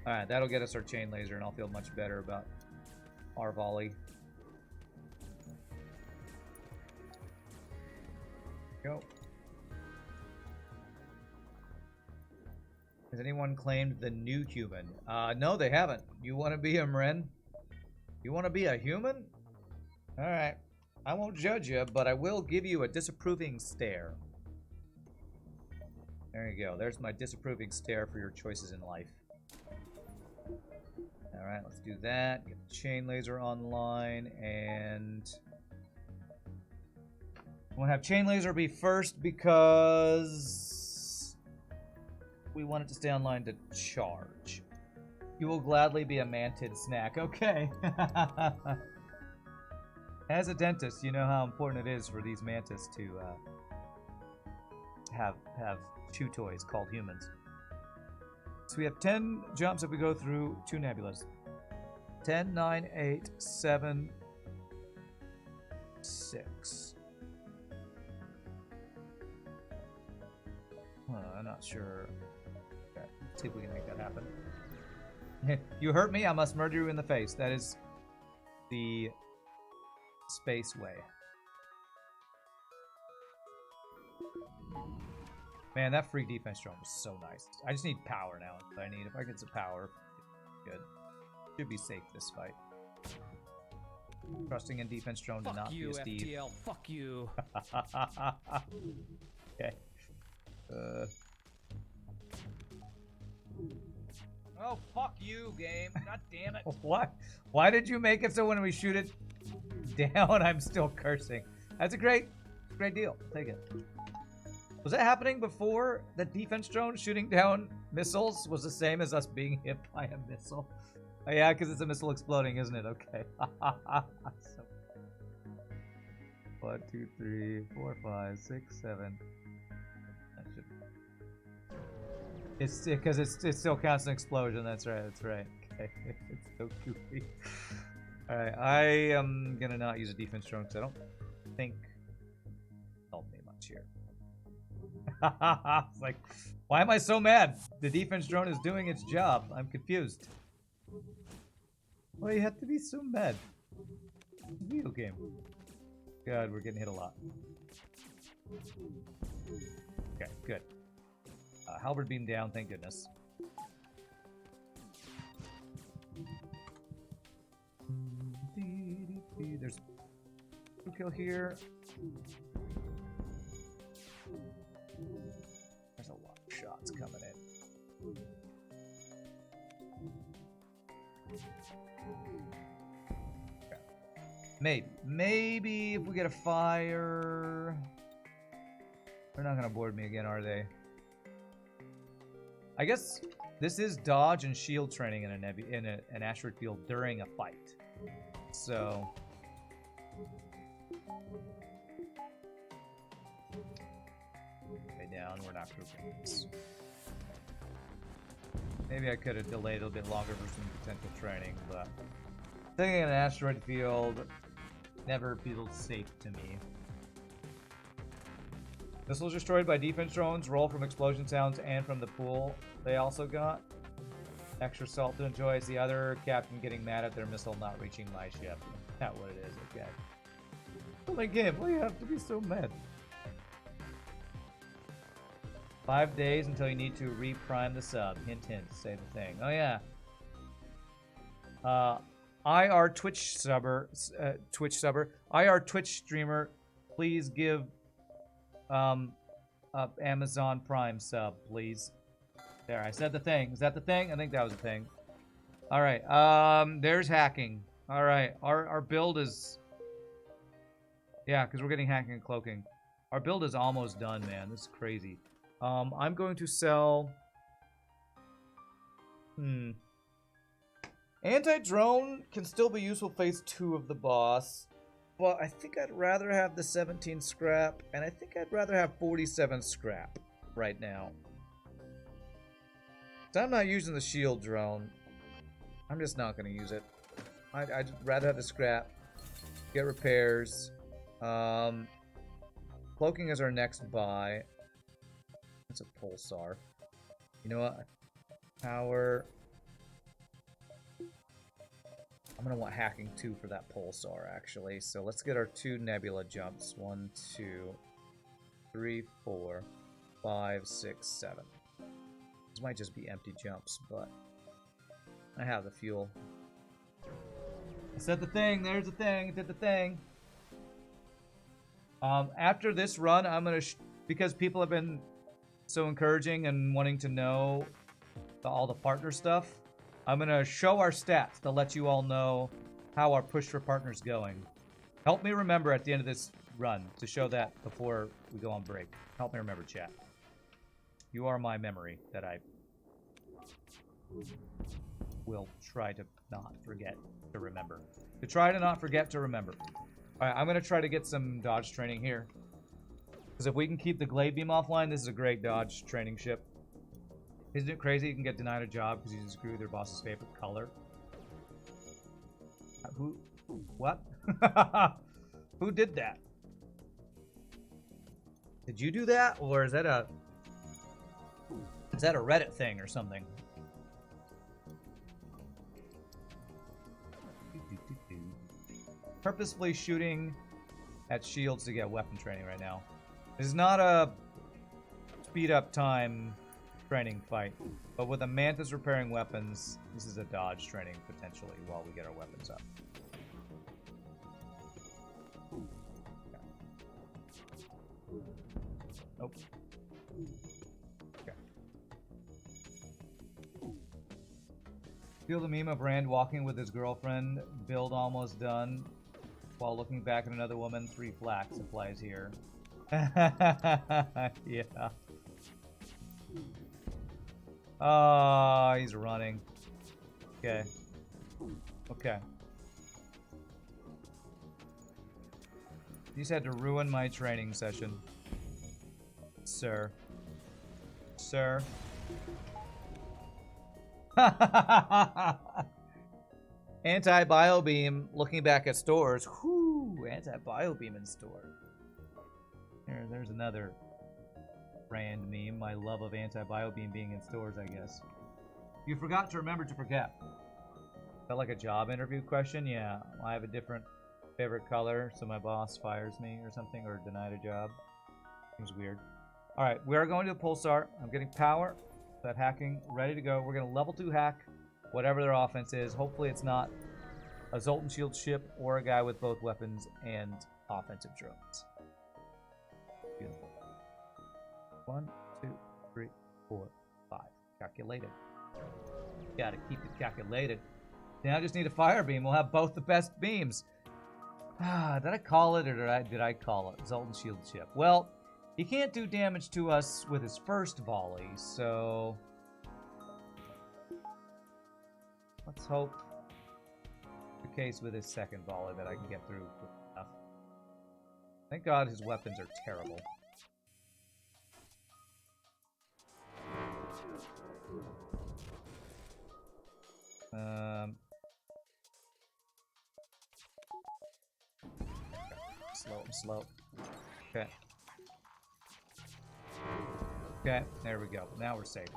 Alright, that'll get us our chain laser, and I'll feel much better about our volley. Go. Has anyone claimed the new human? No, they haven't. You want to be him, Ren? You want to be a human? Alright. I won't judge you, but I will give you a disapproving stare. There you go. There's my disapproving stare for your choices in life. Alright, let's do that. Get the chain laser online, and I'm gonna have chain laser be first because we want it to stay online to charge. You will gladly be a manted snack. Okay. As a dentist, you know how important it is for these mantis to have chew toys called humans. So we have 10 jumps if we go through 2 nebulas. 10, 9, 8, 7, 6. I'm not sure. Okay, let's see if we can make that happen. You hurt me, I must murder you in the face. That is the space way. Man, that free defense drone was so nice. I just need power now. I need, if I get some power, good. Should be safe this fight. Trusting in defense drone to not be a Steve. FTL, fuck you. Okay. Oh, fuck you, game. God damn it. What? Why did you make it so when we shoot it down, I'm still cursing? That's a great deal. Take it. Was that happening before the defense drone shooting down missiles was the same as us being hit by a missile? Oh, yeah, because it's a missile exploding, isn't it? Okay. So, 1, 2, 3, 4, 5, 6, 7. That should... It's because it still counts an explosion. That's right. That's right. Okay. It's so goofy. All right, I am gonna not use a defense drone because I don't think help me much here. It's like, why am I so mad? The defense drone is doing its job. I'm confused. Why do you have to be so mad? It's a video game. God, we're getting hit a lot. Okay, good. Halberd beam down, thank goodness. There's a kill here. There's a lot of shots coming in. Okay. Maybe if we get a fire... They're not gonna board me again, are they? I guess this is dodge and shield training in an asteroid field during a fight. So... down, we're not grouping this. Maybe I could have delayed a bit longer for some potential training, but thinking an asteroid field never feels safe to me. Missiles destroyed by defense drones, roll from explosion sounds and from the pool. They also got extra salt to enjoy. Is the other captain getting mad at their missile not reaching my ship? That's what it is, okay. Oh my game, why do you have to be so mad? 5 days until you need to reprime the sub. Hint, hint. Say the thing. Oh yeah. IR Twitch subber, IR Twitch streamer, please give Amazon Prime sub, please. There, I said the thing. Is that the thing? I think that was the thing. All right. There's hacking. All right. Our build is. Yeah, because we're getting hacking and cloaking. Our build is almost done, man. This is crazy. I'm going to sell... Anti-drone can still be useful phase 2 of the boss, but I think I'd rather have the 17 scrap, and I think I'd rather have 47 scrap right now. So I'm not using the shield drone. I'm just not going to use it. I'd rather have the scrap, get repairs. Cloaking is our next buy. It's a pulsar. You know what? Power. I'm gonna want hacking 2 for that pulsar, actually. So let's get our 2 nebula jumps. 1, 2, 3, 4, 5, 6, 7. These might just be empty jumps, but I have the fuel. I said the thing. There's the thing. Did the thing. After this run, I'm gonna because people have been so encouraging and wanting to know all the partner stuff. I'm gonna show our stats to let you all know how our push for partners going. Help me remember at the end of this run to show that before we go on break. Help me remember, chat. You are my memory that I will try to not forget to remember. To try to not forget to remember. All right, I'm gonna try to get some dodge training here. Because if we can keep the Glade Beam offline, this is a great dodge training ship. Isn't it crazy you can get denied a job because you just screw their boss's favorite color? Who? What? Who did that? Did you do that? Or is that a Reddit thing or something? Purposefully shooting at shields to get weapon training right now. This is not a speed up time training fight, but with the Mantis repairing weapons, this is a dodge training potentially while we get our weapons up. Okay. Nope. Okay. Feel the meme of Rand walking with his girlfriend, build almost done, while looking back at another woman, 3 flax applies here. Yeah. Oh, he's running. Okay. Okay. You just had to ruin my training session. Sir. Sir. Anti-biobeam, looking back at stores. Whoo, anti-biobeam in store. There's another brand meme. My love of anti-biobeam being in stores, I guess. You forgot to remember to forget. Is that like a job interview question? Yeah, I have a different favorite color, so my boss fires me or something, or denied a job. Seems weird. Alright, we are going to the Pulsar. I'm getting power. That hacking ready to go. We're going to level 2 hack whatever their offense is. Hopefully it's not a Zoltan Shield ship or a guy with both weapons and offensive drones. Beautiful. 1, 2, 3, 4, 5. Calculated. Gotta keep it calculated. Now I just need a fire beam. We'll have both the best beams. Did I call it or did I call it? Zoltan Shield ship. Well, he can't do damage to us with his first volley, so let's hope the case with his second volley that I can get through quick enough. Thank God his weapons are terrible. Slow. Okay. Okay, there we go. Now we're safe.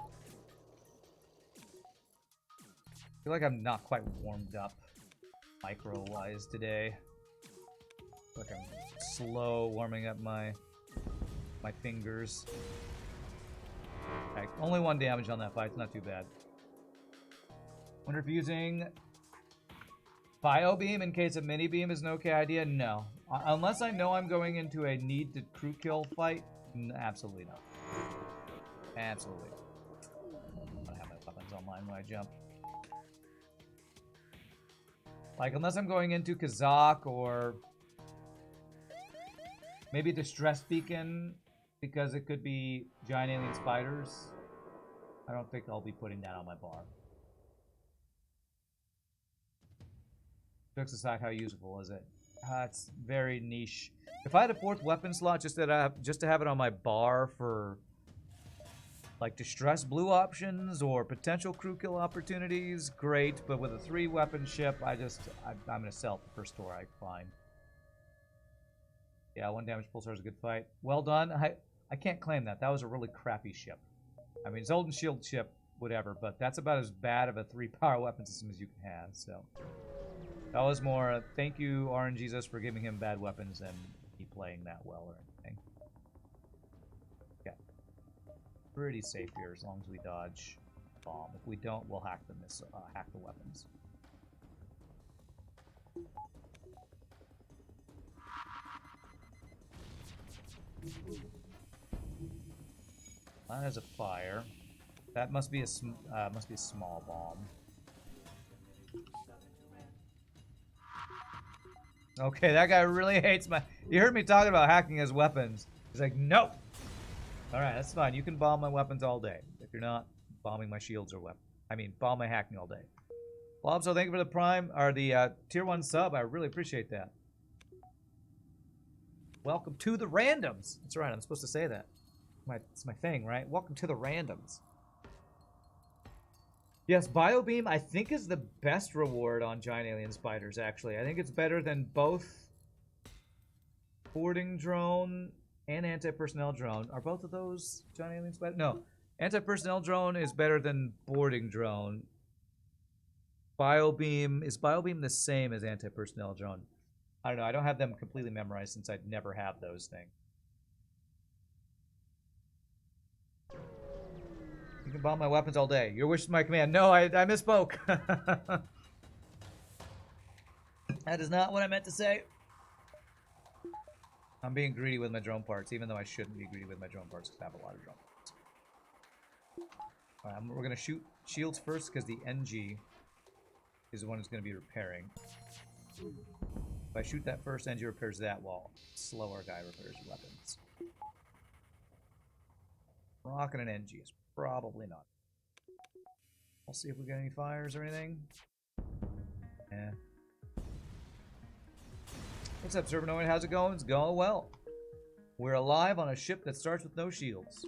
I feel like I'm not quite warmed up micro-wise today. I feel like I'm slow warming up my fingers. Okay, only 1 damage on that fight. It's not too bad. Wonder if using Bio Beam in case of Mini Beam is an okay idea? No. Unless I know I'm going into a need to crew kill fight, absolutely not. Absolutely. I'm gonna have my weapons online when I jump. Like, unless I'm going into Kazakh or maybe Distress Beacon, because it could be giant alien spiders, I don't think I'll be putting that on my bar. Jokes aside, how useful is it? It's very niche. If I had a 4th weapon slot just to have it on my bar for like distress blue options or potential crew kill opportunities, great. But with a 3 weapon ship, I'm gonna sell it the first store I find. Yeah, 1 damage pulsar is a good fight. Well done. I can't claim that. That was a really crappy ship. I mean, Zoltan Shield ship, whatever, but that's about as bad of a 3 power weapon system as you can have. So that was more thank you RNGesus for giving him bad weapons and he playing that well or anything. Okay. Pretty safe here as long as we dodge bomb. If we don't, we'll hack the hack the weapons. That has a fire. That must be a small bomb. Okay, that guy really hates my... You heard me talking about hacking his weapons. He's like, nope. Alright, that's fine. You can bomb my weapons all day. If you're not bombing my shields or weapons. I mean, bomb my hacking all day. Bob, so thank you for the prime, or the tier 1 sub. I really appreciate that. Welcome to the randoms. That's right, I'm supposed to say that. It's my thing, right? Welcome to the randoms. Yes, Biobeam, I think, is the best reward on giant alien spiders, actually. I think it's better than both boarding drone and anti-personnel drone. Are both of those giant alien spiders? No. Anti-personnel drone is better than boarding drone. Biobeam, is Biobeam the same as anti-personnel drone? I don't know. I don't have them completely memorized since I'd never have those things. You can bomb my weapons all day. Your wish is my command. No, I misspoke. That is not what I meant to say. I'm being greedy with my drone parts, even though I shouldn't be greedy with my drone parts because I have a lot of drone parts. Alright, we're going to shoot shields first because the NG is the one who's going to be repairing. If I shoot that first, NG repairs that while slower guy repairs weapons. Rocket and NG is probably not. We'll see if we get any fires or anything. Yeah. What's up, Servanoid? How's it going? It's going well. We're alive on a ship that starts with no shields.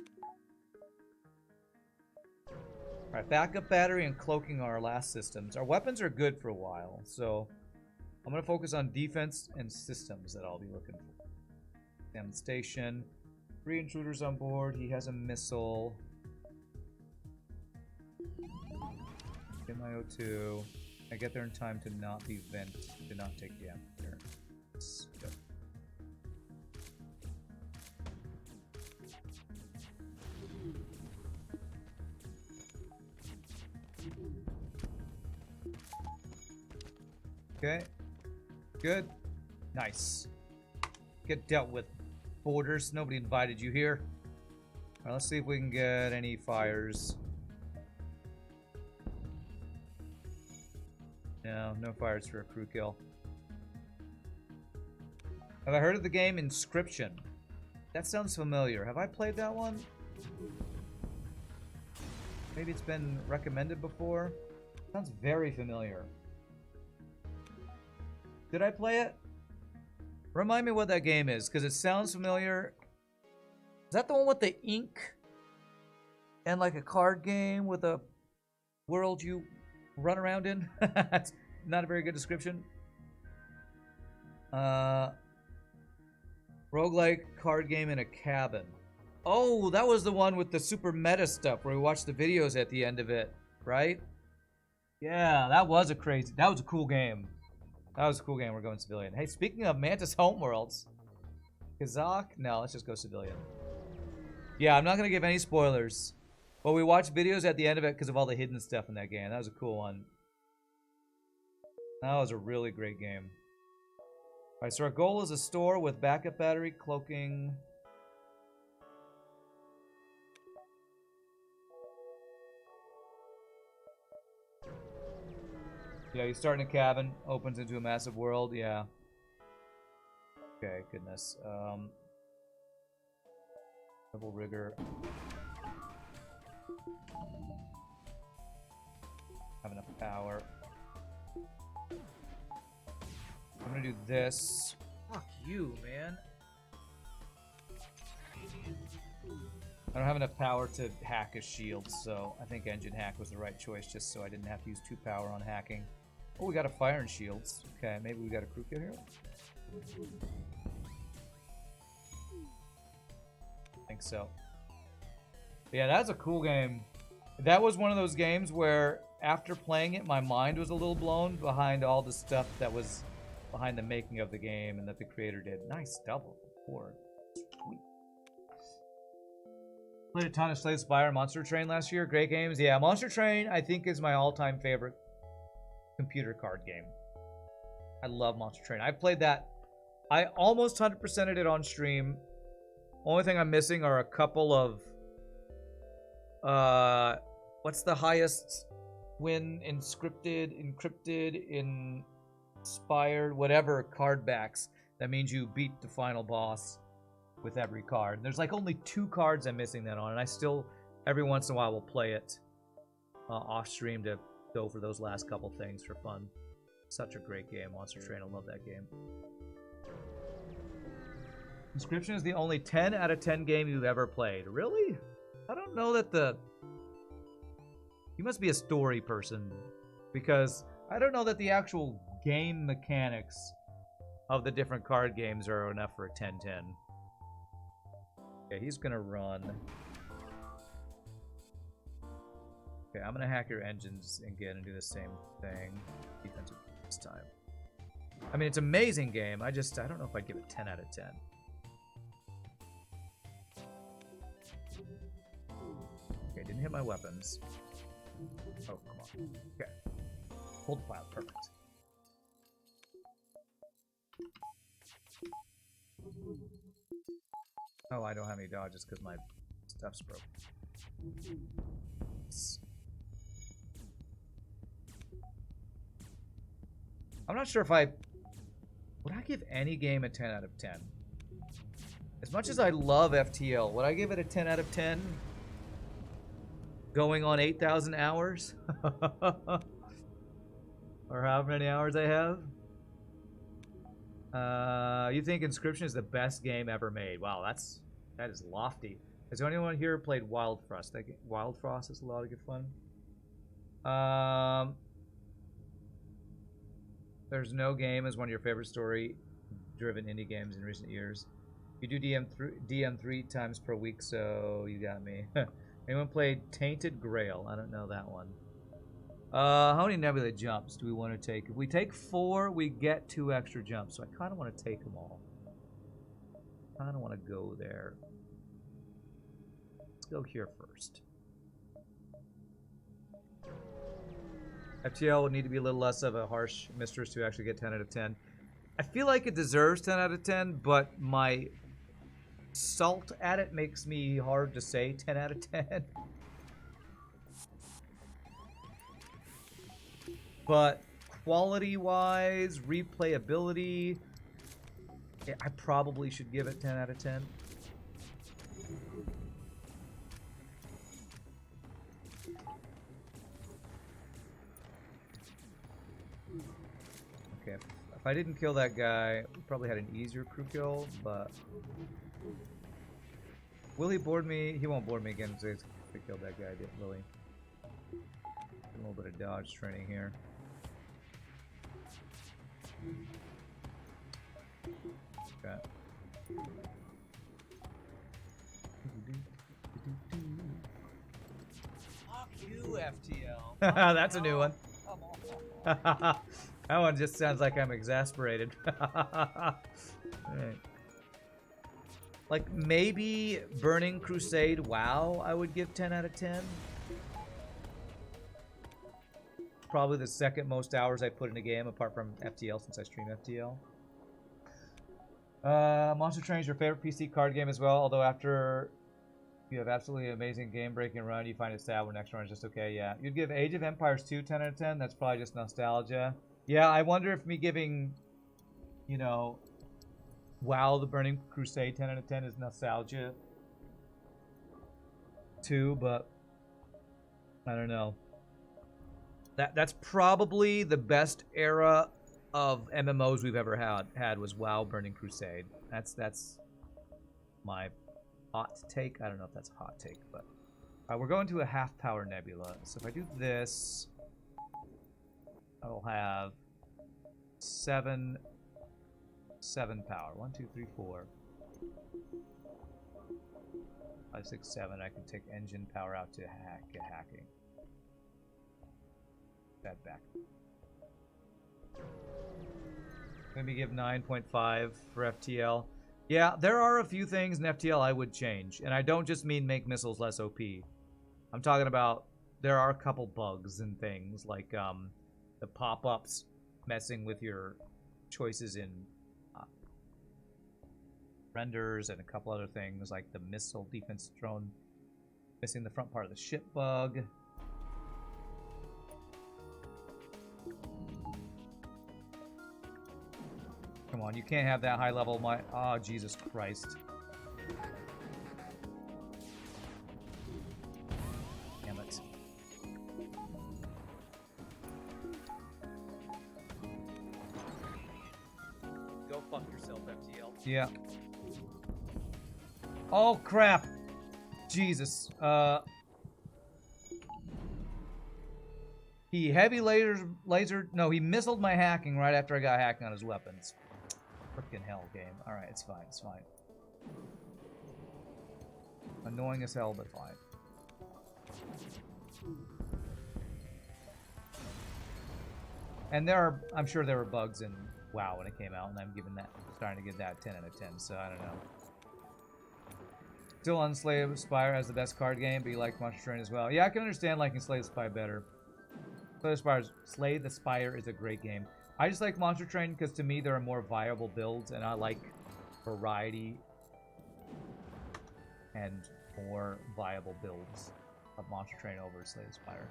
Alright, backup battery and cloaking are our last systems. Our weapons are good for a while, so I'm going to focus on defense and systems that I'll be looking for. Examine the station. 3 intruders on board. He has a missile. Get my O2. I get there in time to not be vent, to not take damage here. Let's go. Okay. Good. Nice. Get dealt with, borders. Nobody invited you here. Alright, let's see if we can get any fires. No, no fires for a crew kill. Have I heard of the game Inscription? That sounds familiar. Have I played that one? Maybe it's been recommended before? Sounds very familiar. Did I play it? Remind me what that game is, because it sounds familiar. Is that the one with the ink? And like a card game with a world you run around in? That's not a very good description. Roguelike card game in a cabin. Oh, that was the one with the super meta stuff where we watched the videos at the end of it, right? Yeah, that was a cool game. That was a cool game. We're going civilian. Hey, speaking of Mantis Homeworlds, Kazakh? No, let's just go civilian. Yeah, I'm not going to give any spoilers. But we watched videos at the end of it because of all the hidden stuff in that game. That was a cool one. That was a really great game. Alright, so our goal is a store with backup battery, cloaking. Yeah, you start in a cabin, opens into a massive world, yeah. Okay, goodness. Double rigger. Have enough power. I'm gonna do this. Fuck you, man. I don't have enough power to hack his shields, so I think engine hack was the right choice, just so I didn't have to use 2 power on hacking. Oh, we got a fire and shields. Okay, maybe we got a crew kit here? I think so. But yeah, that's a cool game. That was one of those games where, after playing it, my mind was a little blown behind all the stuff that was behind the making of the game and that the creator did. Nice double. Forward. Sweet. Played a ton of Slay the Spire and Monster Train last year. Great games. Yeah, Monster Train, I think, is my all-time favorite computer card game. I love Monster Train. I've played that. I almost 100%ed it on stream. Only thing I'm missing are a couple of... what's the highest win? Encrypted, inspired, whatever card backs. That means you beat the final boss with every card. There's like only 2 cards I'm missing that on, and I still, every once in a while, will play it off stream to go for those last couple things for fun. Such a great game, Monster Train. I love that game. Inscription is the only 10 out of 10 game you've ever played. Really? I don't know that the... You must be a story person, because I don't know that the actual game mechanics of the different card games are enough for a 10-10. Okay, he's gonna run. Okay, I'm gonna hack your engines again and do the same thing. Defensive this time. I mean, it's an amazing game. I don't know if I'd give it 10 out of 10. Okay, didn't hit my weapons. Oh, come on. Okay. Hold the plow. Perfect. Oh, I don't have any dodges because my stuff's broke. I'm not sure if would I give any game a 10 out of 10? As much as I love FTL, would I give it a 10 out of 10? Going on 8,000 hours? Or however many hours I have? You think Inscription is the best game ever made? Wow, that is lofty. Has anyone here played Wild Frost? Wild Frost is a lot of good fun. There's no game as one of your favorite story-driven indie games in recent years. You do DM 3 times per week, so you got me. Anyone played Tainted Grail? I don't know that one. How many nebula jumps do we want to take? If we take 4, we get 2 extra jumps, so I kind of want to take them all. I kind of want to go there. Let's go here first. FTL would need to be a little less of a harsh mistress to actually get 10 out of 10. I feel like it deserves 10 out of 10, but my salt at it makes me hard to say 10 out of 10. But quality-wise, replayability, I probably should give it 10 out of 10. Okay, if I didn't kill that guy, we probably had an easier crew kill, but... Will he board me? He won't board me again since I killed that guy, didn't really. A little bit of dodge training here. Okay. Fuck you, FTL. That's a new one. That one just sounds like I'm exasperated. Right. Like maybe Burning Crusade WoW I would give 10 out of 10. Probably the second most hours I put in a game apart from FTL since I stream FTL. Monster Train is your favorite PC card game as well, although after you have absolutely amazing game-breaking run, you find it sad when next run is just okay. Yeah, you'd give Age of Empires 2 10 out of 10. That's probably just nostalgia. Yeah, I wonder if me giving, you know, WoW the Burning Crusade 10 out of 10 is nostalgia too, but I don't know. That's probably the best era of MMOs we've ever had was WoW Burning Crusade. That's my hot take. I don't know if that's a hot take, but we're going to a half power nebula. So if I do this, I'll have 7 power. 1, 2, 3, 4, 5, 6, 7. I can take engine power out to get hacking. That back. Maybe give 9.5 for FTL. Yeah, there are a few things in FTL I would change, and I don't just mean make missiles less OP. I'm talking about there are a couple bugs and things like the pop-ups messing with your choices in renders and a couple other things like the missile defense drone missing the front part of the ship bug. Come on, you can't have that high level. Oh, Jesus Christ. Damn it. Go fuck yourself, FTL. Yeah. Oh, crap. Jesus. He heavy laser. No, he missiled my hacking right after I got hacking on his weapons. Frickin' hell, game. Alright, it's fine, it's fine. Annoying as hell, but fine. And I'm sure there were bugs in WoW when it came out, and I'm starting to give that 10 out of 10, so I don't know. Still on Slay the Spire as the best card game, but you like Monster Train as well. Yeah, I can understand liking Slay the Spire better. Slay the Spire is a great game. I just like Monster Train because to me there are more viable builds, and I like variety and more viable builds of Monster Train over Slay the Spire.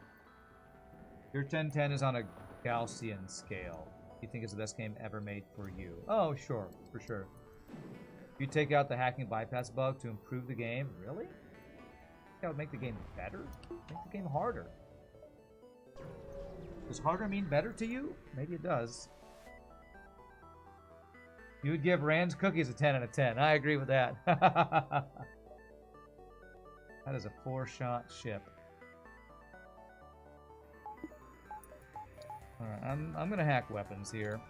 Your 1010 is on a Gaussian scale. You think it's the best game ever made for you? Oh, sure, for sure. You take out the hacking bypass bug to improve the game? Really? That would make the game better? Make the game harder. Does harder mean better to you? Maybe it does. You would give Rand's Cookies a 10 out of 10. I agree with that. That is a 4-shot ship. Alright, I'm gonna hack weapons here.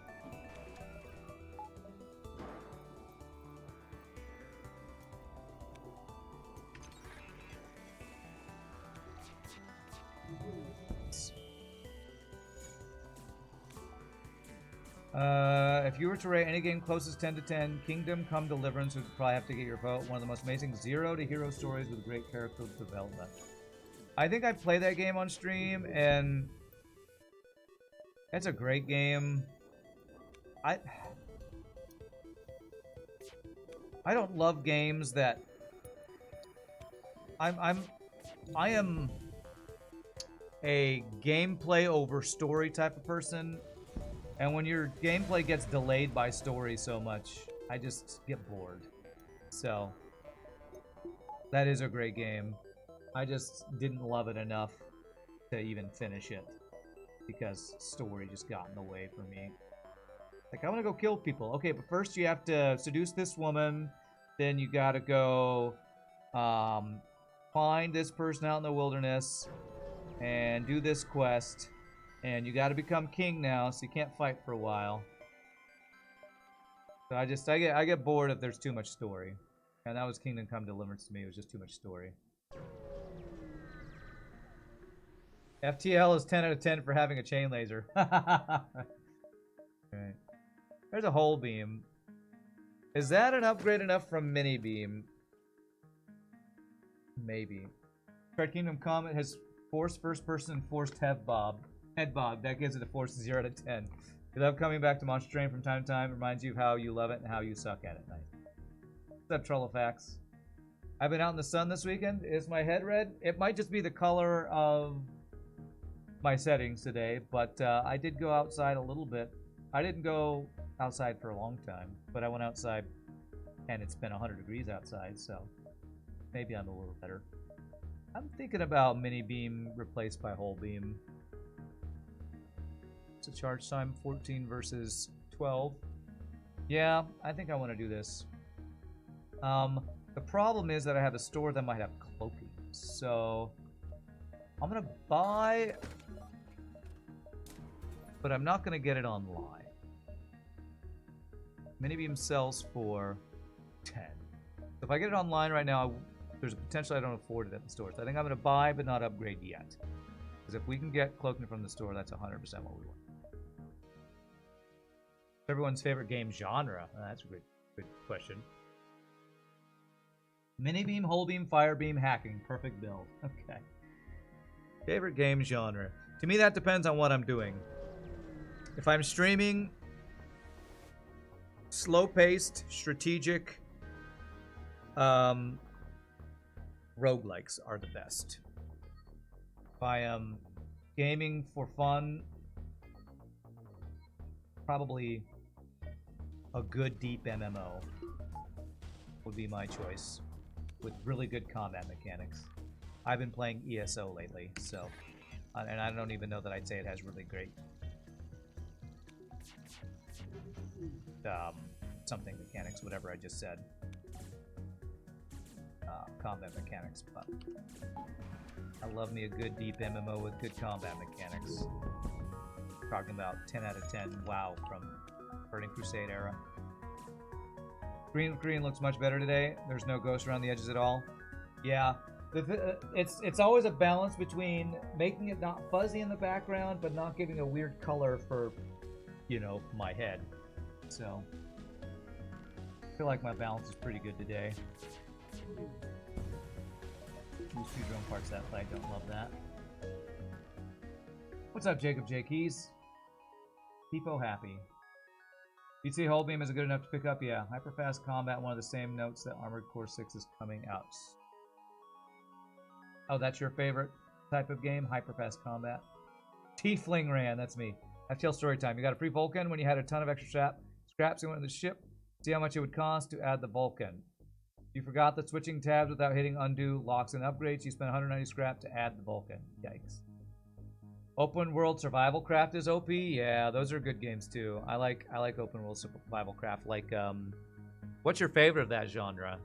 If you were to rate any game closest 10 to 10, Kingdom Come Deliverance would probably have to get your vote. One of the most amazing zero to hero stories with great character development. I think I played that game on stream, and It's a great game. I don't love games that I am a gameplay over story type of person, and when your gameplay gets delayed by story so much, I just get bored. So that is a great game. I just didn't love it enough to even finish it because story just got in the way for me. Like, I want to go kill people. Okay, but first you have to seduce this woman. Then you gotta go find this person out in the wilderness and do this quest. And you gotta become king now, so you can't fight for a while. So I get bored if there's too much story. And that was Kingdom Come Deliverance to me. It was just too much story. FTL is 10 out of 10 for having a chain laser. Right. There's a whole beam. Is that an upgrade enough from mini beam? Maybe. Tried Kingdom Come. It has forced first person and forced head bob. That gives it a force 0 out of 10. You love coming back to Monster Train from time to time. Reminds you of how you love it and how you suck at it. Nice. What's up, Trollofax? I've been out in the sun this weekend. Is my head red? It might just be the color of my settings today, but I did go outside a little bit. I didn't go outside for a long time, but I went outside and it's been 100 degrees outside, so maybe I'm a little better. I'm thinking about mini beam replaced by whole beam. It's a charge time 14 versus 12. Yeah, I think I want to do this. The problem is that I have a store that might have cloaking, so I'm gonna buy, but I'm not gonna get it online. Minibeam sells for 10. If I get it online right now, there's a potential I don't afford it at the store. So I think I'm gonna buy, but not upgrade yet. Because if we can get cloaking from the store, that's 100% what we want. Everyone's favorite game genre? That's a good question. Mini beam, whole beam, fire beam, hacking. Perfect build. Okay. Favorite game genre. To me, that depends on what I'm doing. If I'm streaming, slow-paced, strategic, roguelikes are the best. If I am gaming for fun, probably a good deep MMO would be my choice, with really good combat mechanics. I've been playing ESO lately, so, and I don't even know that I'd say it has really great something mechanics, whatever I just said. Combat mechanics, but I love me a good deep MMO with good combat mechanics. Talking about 10 out of 10 WoW from Burning Crusade era. Green looks much better today. There's no ghost around the edges at all. Yeah, it's always a balance between making it not fuzzy in the background, but not giving a weird color for, you know, my head. So I feel like my balance is pretty good today. These two drone parts that I don't love that. What's up, Jacob J. Keys? People happy. You'd say Whole Beam is good enough to pick up? Yeah. Hyperfast Combat, one of the same notes that Armored Core 6 is coming out. Oh, that's your favorite type of game? Hyperfast Combat? Tiefling Ran, that's me. FTL story time. You got a free Vulcan when you had a ton of extra scraps you went to the ship. See how much it would cost to add the Vulcan. You forgot that switching tabs without hitting undo locks and upgrades. You spent 190 scrap to add the Vulcan. Yikes. Open world survival craft is OP. Yeah, those are good games too. I like open world survival craft. Like, what's your favorite of that genre?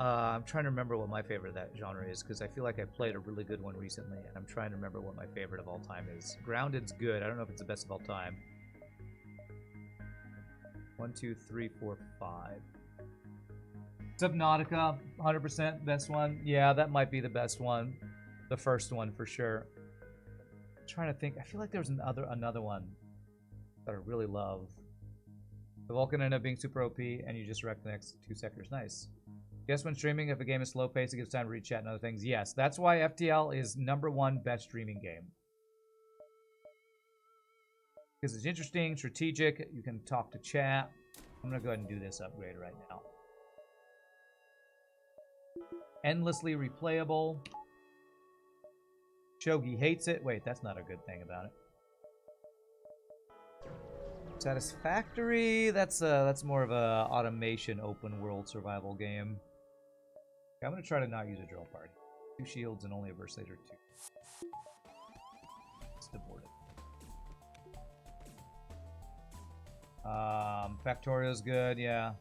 I'm trying to remember what my favorite of that genre is, because I feel like I played a really good one recently, and I'm trying to remember what my favorite of all time is. Grounded's good. I don't know if it's the best of all time. 1, 2, 3, 4, 5. Subnautica, 100% best one. Yeah, that might be the best one. The first one for sure. I'm trying to think. I feel like there was another one that I really love. The Vulcan ended up being super OP, and you just wrecked the next 2 sectors. Nice. Guess when streaming, if a game is slow paced, it gives time to read chat and other things. Yes, that's why FTL is #1 best streaming game. Because it's interesting, strategic, you can talk to chat. I'm going to go ahead and do this upgrade right now. Endlessly replayable. Shogi hates it. Wait, that's not a good thing about it. Satisfactory. That's more of a automation open world survival game. Okay, I'm gonna try to not use a drill party. 2 shields and only a versator 2. Let's abort it. Factorial's good, yeah.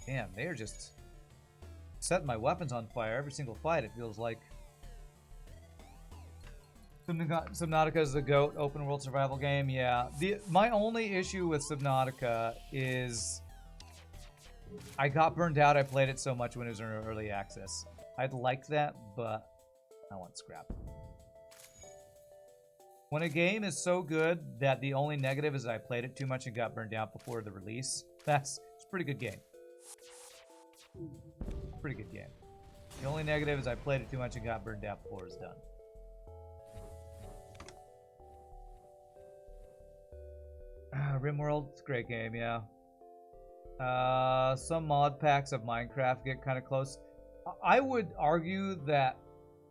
Damn, they're just setting my weapons on fire every single fight, it feels like. Subnautica is the GOAT open world survival game, yeah. My only issue with Subnautica is I got burned out. I played it so much when it was in early access. I'd like that, but I want scrap. When a game is so good that the only negative is I played it too much and got burned out before the release, it's a pretty good game. Pretty good game. The only negative is I played it too much and got burned out before it was done. RimWorld, it's a great game, yeah. Some mod packs of Minecraft get kind of close. I would argue that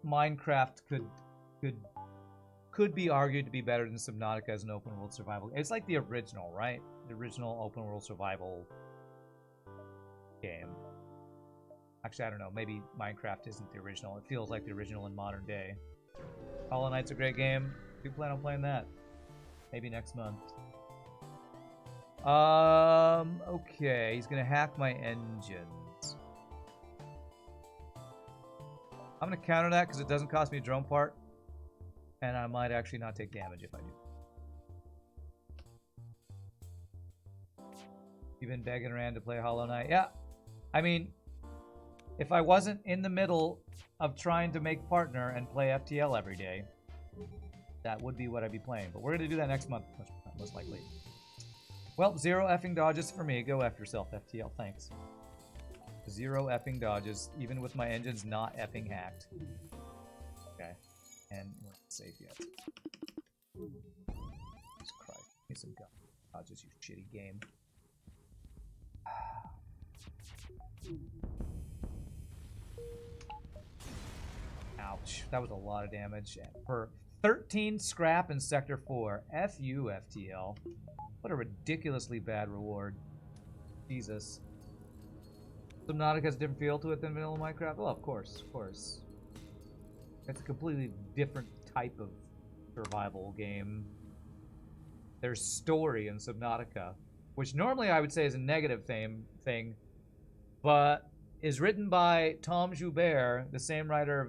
Minecraft could be argued to be better than Subnautica as an open world survival. It's like the original, right? The original open world survival game. Actually, I don't know. Maybe Minecraft isn't the original. It feels like the original in modern day. Hollow Knight's a great game. Do plan on playing that? Maybe next month. Okay. He's gonna hack my engines. I'm gonna counter that because it doesn't cost me a drone part. And I might actually not take damage if I do. You've been begging around to play Hollow Knight. Yeah. I mean, if I wasn't in the middle of trying to make partner and play FTL every day, that would be what I'd be playing. But we're going to do that next month, most likely. Well, 0 effing dodges for me. Go F yourself, FTL. Thanks. 0 effing dodges, even with my engines not effing hacked. Okay. And we're not safe yet. Jesus Christ. Give me some dodges, you shitty game. Ouch. That was a lot of damage. For 13 scrap in Sector 4. F you, FTL. What a ridiculously bad reward. Jesus. Subnautica has a different feel to it than vanilla Minecraft? Well, of course, of course. It's a completely different type of survival game. There's story in Subnautica, which normally I would say is a negative thing, but is written by Tom Joubert, the same writer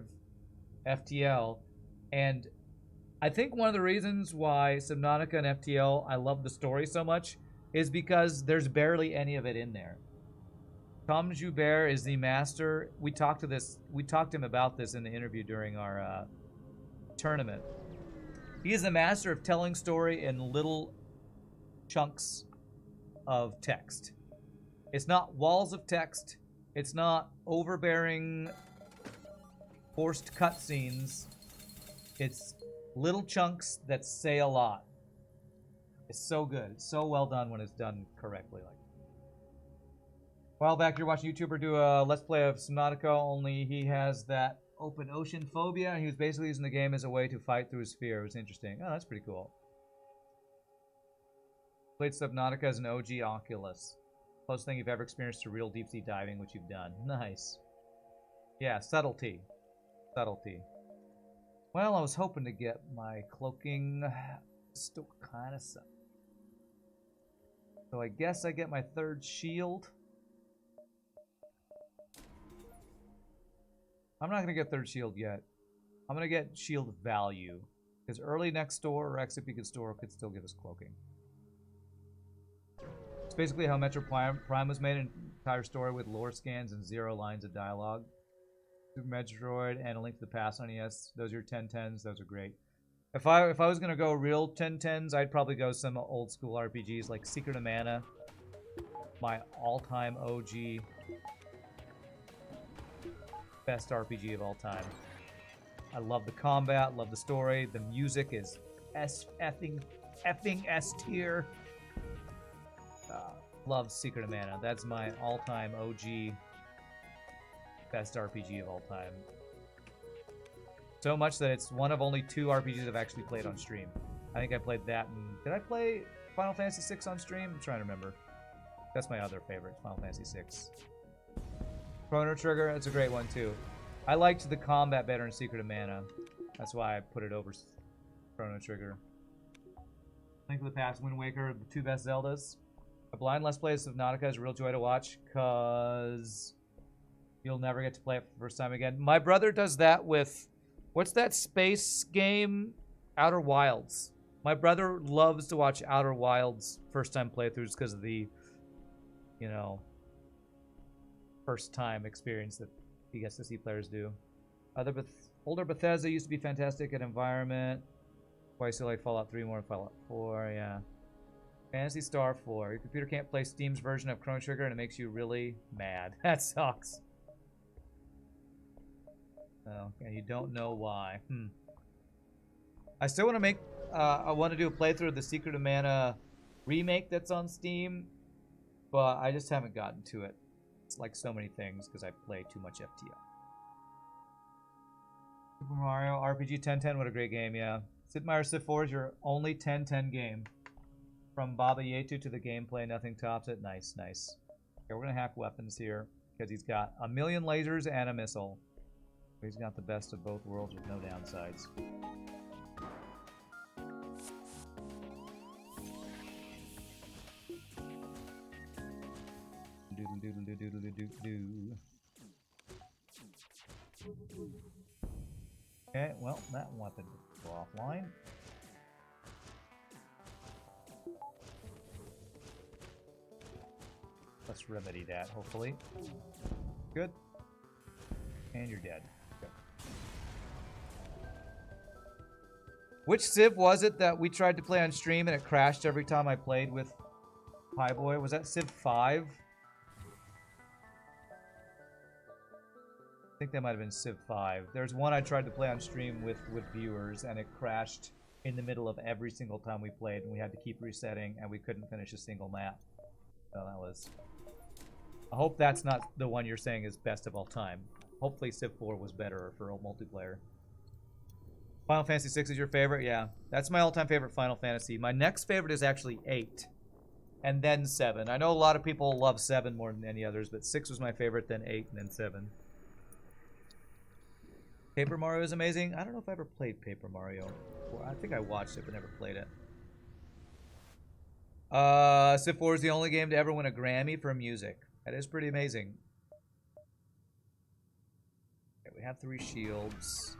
of FTL, and I think one of the reasons why Subnautica and FTL, I love the story so much, is because there's barely any of it in there. Tom Joubert is the master. We talked to him about this in the interview during our tournament. He is the master of telling story in little chunks of text. It's not walls of text. It's not overbearing, forced cutscenes. It's little chunks that say a lot. It's so good. It's so well done when it's done correctly. Like a while back, you're watching a YouTuber do a Let's Play of Subnautica, only he has that open ocean phobia, and he was basically using the game as a way to fight through his fear. It was interesting. Oh, that's pretty cool. Played Subnautica as an OG Oculus. Closest thing you've ever experienced to real deep sea diving, which you've done. Nice. Yeah, subtlety. Subtlety. Well, I was hoping to get my cloaking. Still kind of sucks. So I guess I get my 3rd shield. I'm not going to get 3rd shield yet. I'm going to get shield value. Because early next store or exit beacon store could still give us cloaking. It's basically how Metro Prime was made, an entire story with lore scans and 0 lines of dialogue. Super Metroid and A Link to the Past on ES. Those are your 1010s. Those are great. If I was gonna go real 10-10s, I'd probably go some old school RPGs like Secret of Mana, my all-time OG best RPG of all time. I love the combat, love the story. The music is effing S tier. Love Secret of Mana. That's my all-time OG best RPG of all time. So much that it's one of only 2 RPGs I've actually played on stream. I think I played that and... Did I play Final Fantasy VI on stream? I'm trying to remember. That's my other favorite, Final Fantasy VI. Chrono Trigger, that's a great one too. I liked the combat better in Secret of Mana. That's why I put it over Chrono Trigger. Link to the Past, Wind Waker, the 2 best Zeldas. A blind Let's Play of Subnautica is a real joy to watch, because you'll never get to play it for the first time again. My brother does that with... What's that space game? Outer Wilds. My brother loves to watch Outer Wilds first-time playthroughs because of the, you know, first-time experience that he gets to see players do. Older Bethesda used to be fantastic at environment. Why still like Fallout 3 more than Fallout 4? Yeah. Phantasy Star 4. Your computer can't play Steam's version of Chrono Trigger and it makes you really mad. That sucks. Oh, and you don't know why. I still want to make... I want to do a playthrough of the Secret of Mana remake that's on Steam, but I just haven't gotten to it. It's like so many things because I play too much FTL. Super Mario RPG 1010, what a great game, yeah. Sid Meier's Civ 4 is your only 1010 game. From Baba Yetu to the gameplay, nothing tops it. Nice, nice. Okay, we're going to hack weapons here because he's got a million lasers and a missile. He's got the best of both worlds with no downsides. Doodle doodle doodle doodle doo. Okay, well, that weapon will go offline. Let's remedy that, hopefully. Good. And you're dead. Good. Which Civ was it that we tried to play on stream and it crashed every time I played with Highboy? Was that Civ 5? I think that might have been Civ 5. There's one I tried to play on stream with viewers and it crashed in the middle of every single time we played and we had to keep resetting and we couldn't finish a single map. So that was... I hope that's not the one you're saying is best of all time. Hopefully Civ 4 was better for multiplayer. Final Fantasy 6 is your favorite? Yeah. That's my all-time favorite Final Fantasy. My next favorite is actually 8. And then 7. I know a lot of people love 7 more than any others, but 6 was my favorite, then 8, and then 7. Paper Mario is amazing. I don't know if I ever played Paper Mario. I think I watched it, but never played it. Civ 4 is the only game to ever win a Grammy for music. That is pretty amazing. Okay, we have 3 shields.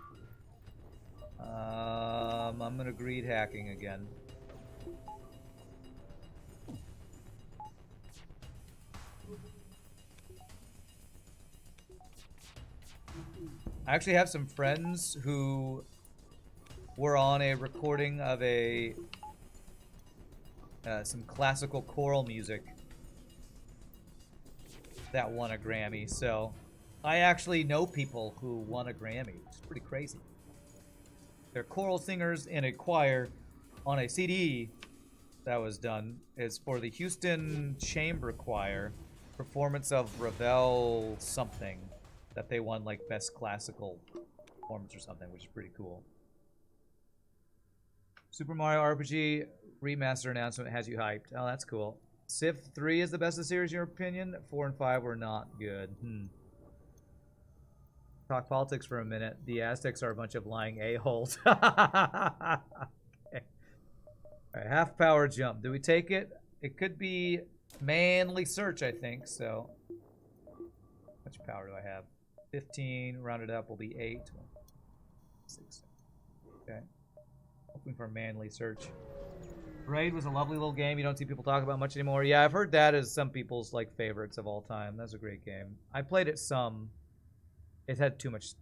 I'm gonna greed hacking again. I actually have some friends who were on a recording of a some classical choral music that won a Grammy. So I actually know people who won a Grammy, which is pretty crazy. They're choral singers in a choir on a CD that was done. It's for the Houston Chamber Choir performance of Ravel something that they won like best classical performance or something, which is pretty cool. Super Mario RPG remaster announcement has you hyped. Oh, that's cool. Civ 3 is the best of the series, in your opinion? 4 and 5 were not good. Talk politics for a minute. The Aztecs are a bunch of lying a-holes. Okay. All right, half power jump. Do we take it? It could be manly search, I think. So, how much power do I have? 15. Rounded up will be 8. 6. Okay. Hoping for manly search. Raid was a lovely little game you don't see people talk about much anymore. Yeah, I've heard that as some people's like favorites of all time. That's a great game. I played it some. It had too much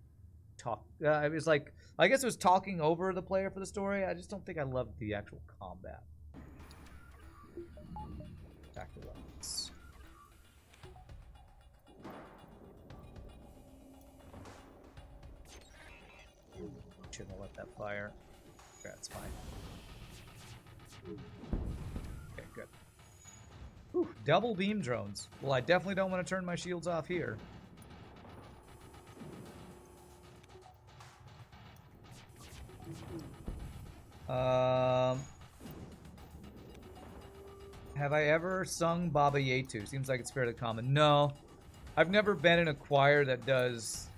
talk. It was like, I guess it was talking over the player for the story. I just don't think I loved the actual combat. Back to weapons. Shouldn't have let that fire. That's fine. Okay, good. Whew, double beam drones. Well, I definitely don't want to turn my shields off here. Have I ever sung Baba Yetu? Seems like it's fairly common. No. I've never been in a choir that does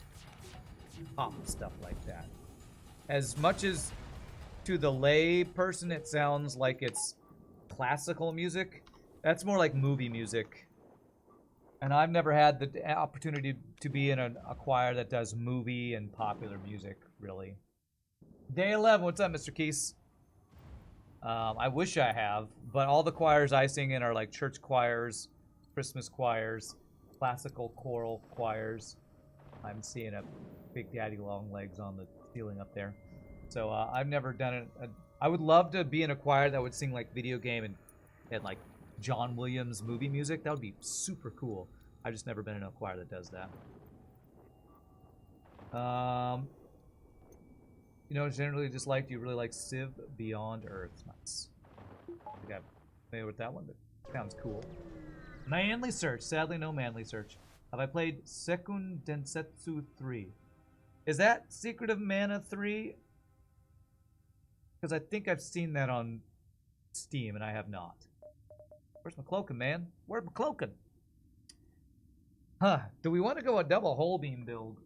pop stuff like that. As much as to the lay person it sounds like it's classical music, that's more like movie music. And I've never had the opportunity to be in a choir that does movie and popular music, really. Day 11, what's up, Mr. Keese? I wish I have, but all the choirs I sing in are like church choirs, Christmas choirs, classical choral choirs. I'm seeing a Big Daddy Long Legs on the ceiling up there. So I've never done it. I would love to be in a choir that would sing like video game and like John Williams movie music. That would be super cool. I've just never been in a choir that does that. You know, generally disliked, you really like Civ Beyond Earth. Nice. I think I'm familiar with that one, but sounds cool. Manly Search. Sadly, no Manly Search. Have I played Sekun Densetsu 3? Is that Secret of Mana 3? Because I think I've seen that on Steam, and I have not. Where's McCloakin, man? Where's McCloakin? Huh. Do we want to go a double hull beam build?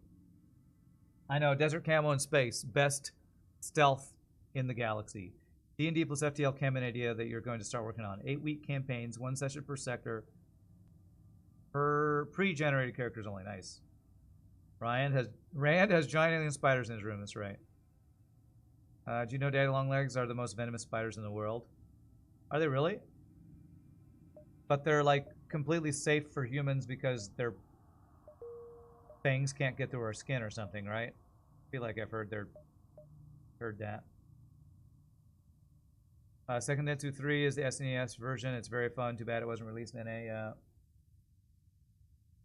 I know, Desert Camo in space. Best stealth in the galaxy. D&D plus FTL came an idea that you're going to start working on. 8-week campaigns, 1 session per sector. Per pre-generated characters only. Nice. Rand has giant alien spiders in his room. That's right. Do you know Daddy Longlegs are the most venomous spiders in the world? Are they really? But they're like completely safe for humans because their fangs can't get through our skin or something, right? I feel like I've heard that. Second Densetsu 3 is the SNES version. It's very fun. Too bad it wasn't released in NA.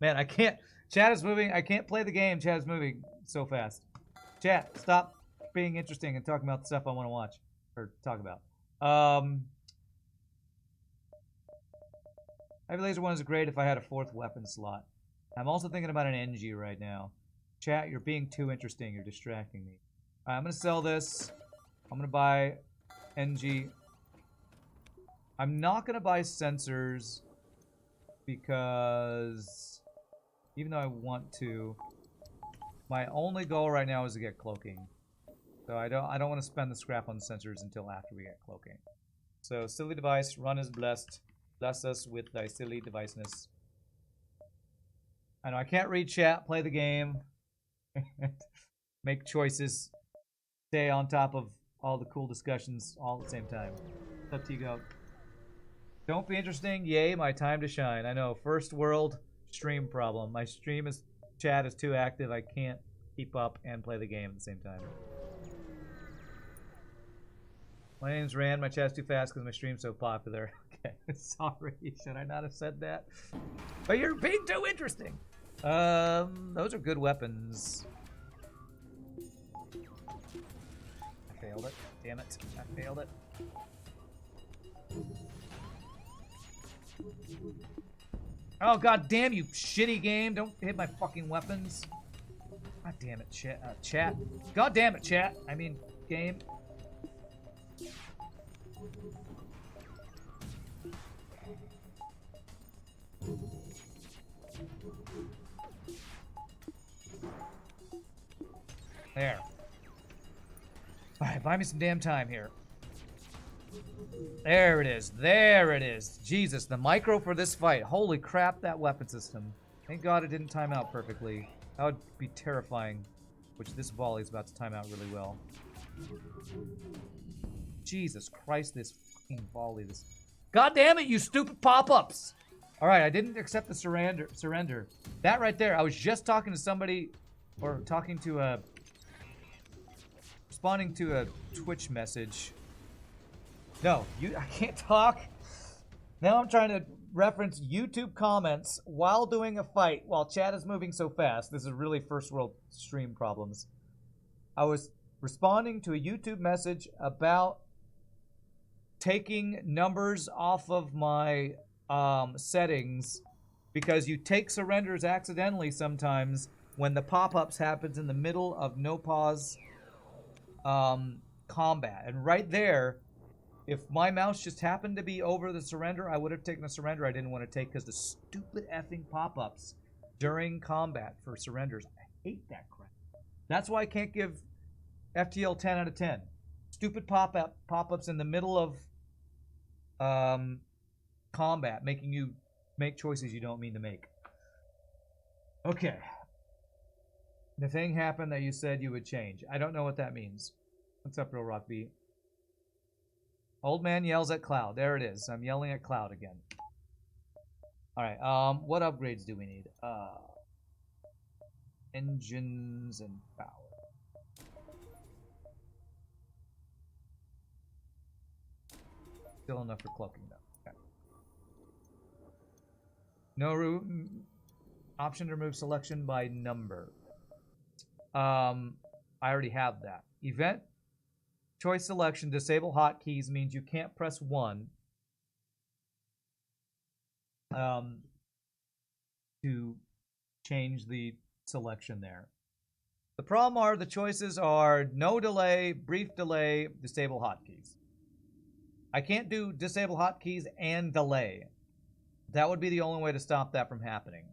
Man, I can't. Chat is moving. I can't play the game. Chat is moving so fast. Chat, stop being interesting and talking about the stuff I want to watch or talk about. Heavy Laser 1 is great if I had a 4th weapon slot. I'm also thinking about an NG right now. Chat, you're being too interesting. You're distracting me. I'm going to sell this. I'm going to buy NG. I'm not going to buy sensors because even though I want to, my only goal right now is to get cloaking. So I don't want to spend the scrap on sensors until after we get cloaking. So silly device, run is blessed. Bless us with thy silly deviceness. I know I can't read chat, play the game, make choices, stay on top of all the cool discussions all at the same time. It's up to you, go. Don't be interesting. Yay, my time to shine. I know, first world stream problem. My chat is too active. I can't keep up and play the game at the same time. My name's Rand. My chat's too fast because my stream's so popular. Okay, sorry. Should I not have said that? But you're being too interesting. Those are good weapons. I failed it. Damn it. I failed it. Oh, god damn you, shitty game. Don't hit my fucking weapons. God damn it, chat. God damn it, chat. I mean, game. There. Alright, buy me some damn time here. There it is. There it is. Jesus, the micro for this fight. Holy crap, that weapon system. Thank God it didn't time out perfectly. That would be terrifying. Which this volley is about to time out really well. Jesus Christ, this fucking volley. This. God damn it, you stupid pop-ups! Alright, I didn't accept the surrender. That right there, I was just talking to somebody, or talking to responding to a Twitch message. No, I can't talk. Now I'm trying to reference YouTube comments while doing a fight while chat is moving so fast. This is really first world stream problems. I was responding to a YouTube message about taking numbers off of my settings because you take surrenders accidentally sometimes when the pop-ups happens in the middle of no pause combat. And right there, if my mouse just happened to be over the surrender, I would have taken a surrender I didn't want to take because the stupid effing pop-ups during combat for surrenders. I hate that crap. That's why I can't give FTL 10 out of 10. Stupid pop-ups in the middle of combat, making you make choices you don't mean to make. Okay. The thing happened that you said you would change. I don't know what that means. What's up, Real Rock B? Old man yells at Cloud. There it is. I'm yelling at Cloud again. Alright, what upgrades do we need? Engines and power. Still enough for cloaking, though. Okay. No option to remove selection by number. I already have that. Event choice selection, disable hotkeys means you can't press 1 to change the selection there. The problem are the choices are no delay, brief delay, disable hotkeys. I can't do disable hotkeys and delay. That would be the only way to stop that from happening.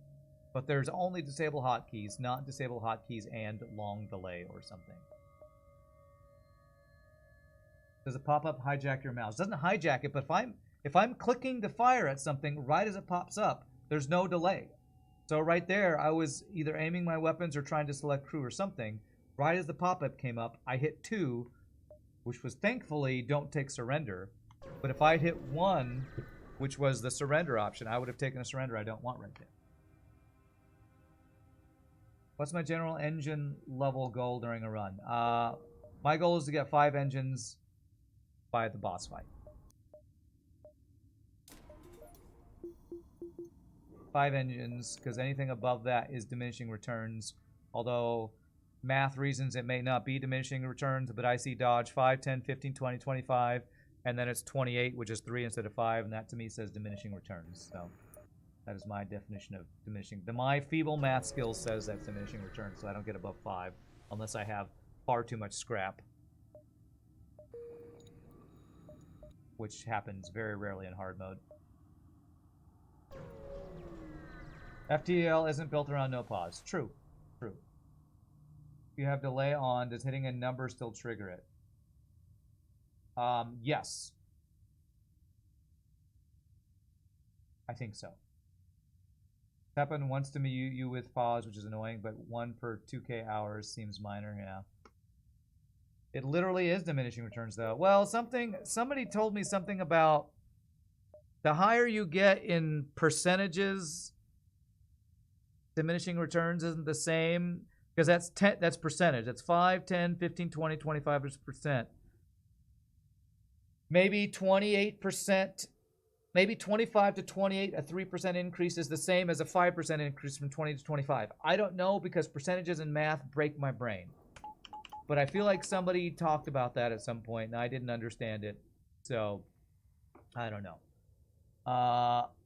But there's only disable hotkeys, not disable hotkeys and long delay or something. Does a pop-up hijack your mouse? It doesn't hijack it, but if I'm clicking to fire at something right as it pops up, there's no delay. So right there, I was either aiming my weapons or trying to select crew or something. Right as the pop-up came up, I hit 2, which was thankfully don't take surrender. But if I hit 1, which was the surrender option, I would have taken a surrender I don't want right there. What's my general engine level goal during a run? My goal is to get 5 engines by the boss fight. 5 engines, because anything above that is diminishing returns. Although, math reasons it may not be diminishing returns, but I see dodge 5, 10, 15, 20, 25, and then it's 28, which is 3 instead of 5, and that to me says diminishing returns. So that is my definition of diminishing. My feeble math skills says that's diminishing returns, so I don't get above 5 unless I have far too much scrap, which happens very rarely in hard mode. FTL isn't built around no pause. True. True. If you have delay on, does hitting a number still trigger it? Yes. I think so. Pepin wants to mute you with pause, which is annoying, but 1 per 2k hours seems minor, yeah. It literally is diminishing returns, though. Well, somebody told me something about the higher you get in percentages, diminishing returns isn't the same, because that's percentage. That's 5, 10, 15, 20, 25%. Maybe 28%, maybe 25 to 28, a 3% increase is the same as a 5% increase from 20 to 25. I don't know because percentages in math break my brain. But I feel like somebody talked about that at some point, and I didn't understand it. So, I don't know.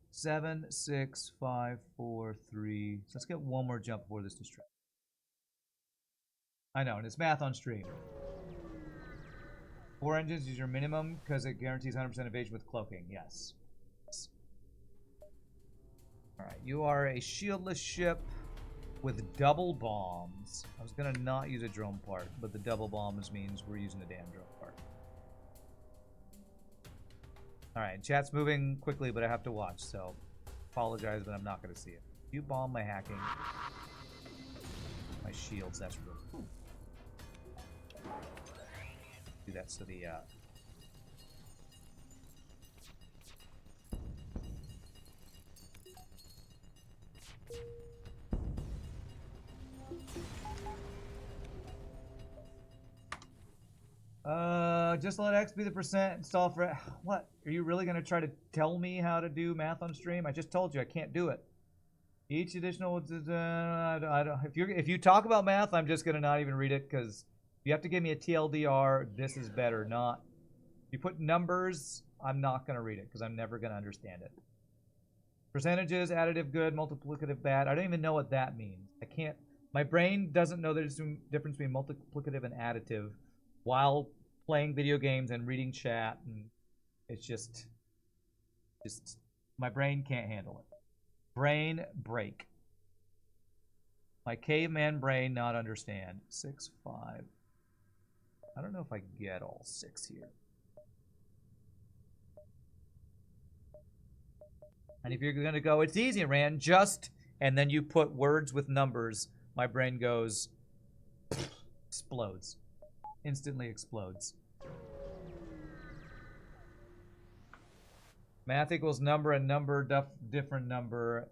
7, 6, 5, 4, 3. So let's get one more jump before this distracts. I know, and it's math on stream. 4 engines is your minimum because it guarantees 100% evasion with cloaking. Yes. Alright, you are a shieldless ship with double bombs. I was going to not use a drone part, but the double bombs means we're using the damn drone part. Alright, chat's moving quickly, but I have to watch, so apologize, but I'm not going to see it. You bomb my hacking. My shields, that's real cool. Do that so the just let X be the percent install for what? Are you really gonna try to tell me how to do math on stream? I just told you I can't do it. Each additional, I don't. If you talk about math, I'm just gonna not even read it because you have to give me a TLDR. This is better. Not. If you put numbers, I'm not gonna read it because I'm never gonna understand it. Percentages, additive good, multiplicative bad. I don't even know what that means. I can't. My brain doesn't know the difference between multiplicative and additive while playing video games and reading chat, and it's just my brain can't handle it. Brain break. My caveman brain not understand. 6, 5. I don't know if I get all 6 here. And if you're gonna go, it's easy, Rand, just, and then you put words with numbers, my brain goes, explodes. Instantly explodes. Math equals number and number different number.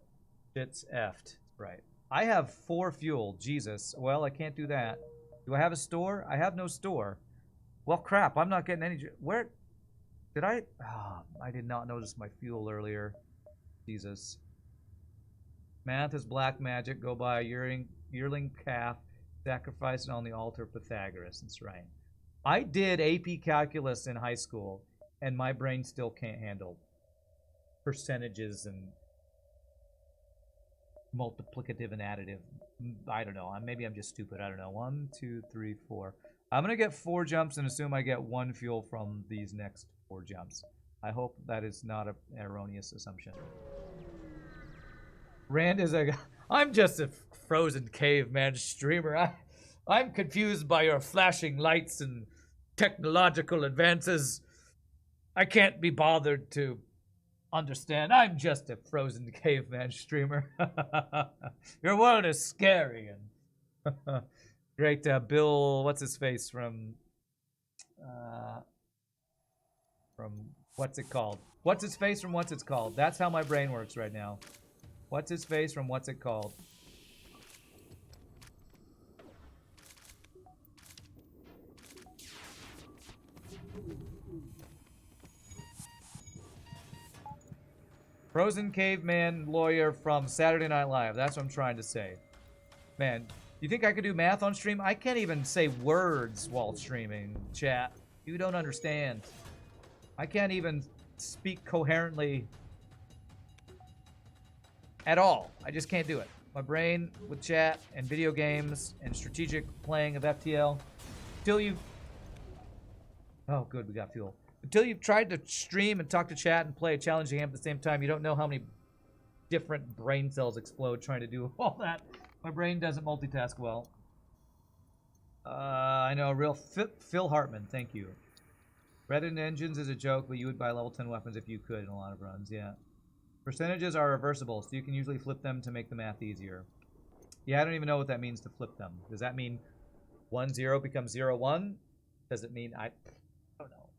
It's effed. Right. I have 4 fuel. Jesus. Well, I can't do that. Do I have a store? I have no store. Well, crap. I'm not getting any. Where did I? Oh, I did not notice my fuel earlier. Jesus. Math is black magic. Go by a yearling calf. Sacrifice it on the altar of Pythagoras. That's right. I did AP calculus in high school, and my brain still can't handle percentages and multiplicative and additive. I don't know. Maybe I'm just stupid. I don't know. 1, 2, 3, 4. I'm going to get 4 jumps and assume I get 1 fuel from these next 4 jumps. I hope that is not an erroneous assumption. Rand is a... I'm just a frozen caveman streamer. I'm confused by your flashing lights and technological advances. I can't be bothered to understand. I'm just a frozen caveman streamer. Your world is scary. And great, Bill, what's his face from what's it called? What's his face from what's it's called? That's how my brain works right now. What's his face from what's it called? Frozen caveman lawyer from Saturday Night Live. That's what I'm trying to say. Man, you think I could do math on stream? I can't even say words while streaming, chat. You don't understand. I can't even speak coherently at all. I just can't do it. My brain with chat and video games and strategic playing of FTL. Until you... Oh, good, we got fuel. Until you've tried to stream and talk to chat and play a challenging game at the same time, you don't know how many different brain cells explode trying to do all that. My brain doesn't multitask well. I know, real Phil Hartman, thank you. Reddit engines is a joke, but you would buy level 10 weapons if you could in a lot of runs, yeah. Percentages are reversible, so you can usually flip them to make the math easier. Yeah, I don't even know what that means to flip them. Does that mean 1, 0 becomes 0, 1? Does it mean I don't know.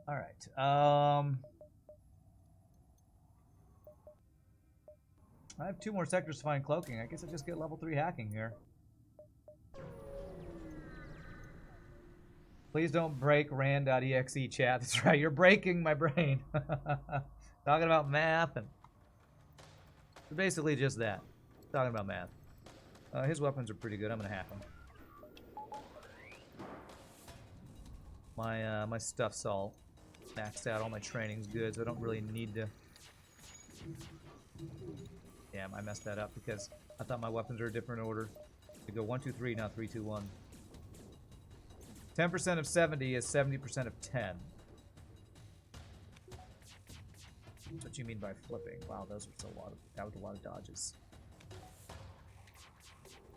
Alright, I have 2 more sectors to find cloaking. I guess I just get level 3 hacking here. Please don't break Rand.exe chat. That's right, you're breaking my brain. Talking about math and... basically just that. Talking about math. His weapons are pretty good. I'm gonna hack them. My stuff's all maxed out. All my training's good, so I don't really need to... Damn, I messed that up because I thought my weapons were a different order. They go 1, 2, 3, not 3, 2, 1. 10% of 70 is 70% of 10. That's what you mean by flipping. Wow, that was a lot of dodges.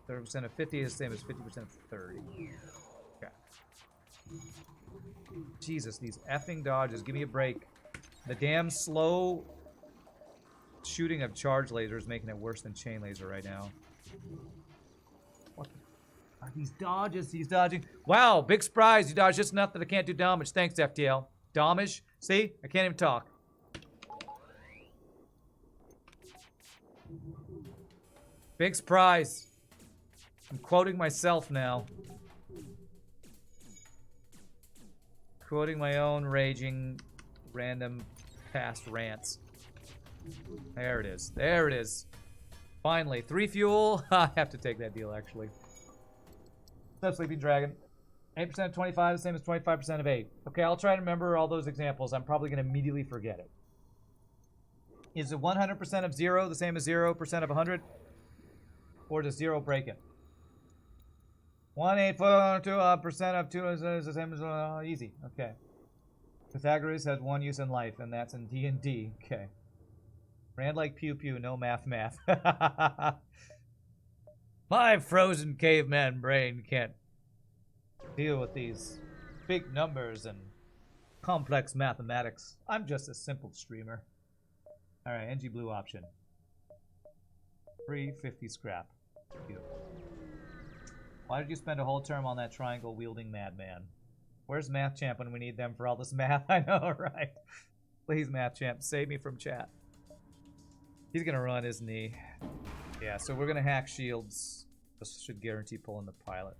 30% of 50 is the same as 50% of 30. Okay. Jesus, these effing dodges. Give me a break. The damn slow shooting of charge lasers is making it worse than chain laser right now. What are these dodges? He's dodging. Wow, big surprise. You dodged just enough that I can't do damage. Thanks, FTL. Damage? See? I can't even talk. Big surprise. I'm quoting myself now. quoting my own raging random past rants. There it is. There it is. Finally, 3 fuel. I have to take that deal, actually. Step Sleeping Dragon. 8% of 25, the same as 25% of 8. Okay, I'll try to remember all those examples. I'm probably going to immediately forget it. Is it 100% of 0 the same as 0% of 100? Or does 0 break it? 1/8% of 2 is the same as easy. Okay. Pythagoras has one use in life, and that's in D&D. Okay. Rand like pew pew, no math. My frozen caveman brain can't deal with these big numbers and complex mathematics. I'm just a simple streamer. Alright, NG blue option. Free 50 scrap. Beautiful. Why did you spend a whole term on that triangle wielding madman? Where's Math Champ when we need them for all this math? I know, right? Please, Math Champ, save me from chat. He's gonna run, isn't he? Yeah, so we're gonna hack shields. This should guarantee pulling the pilot.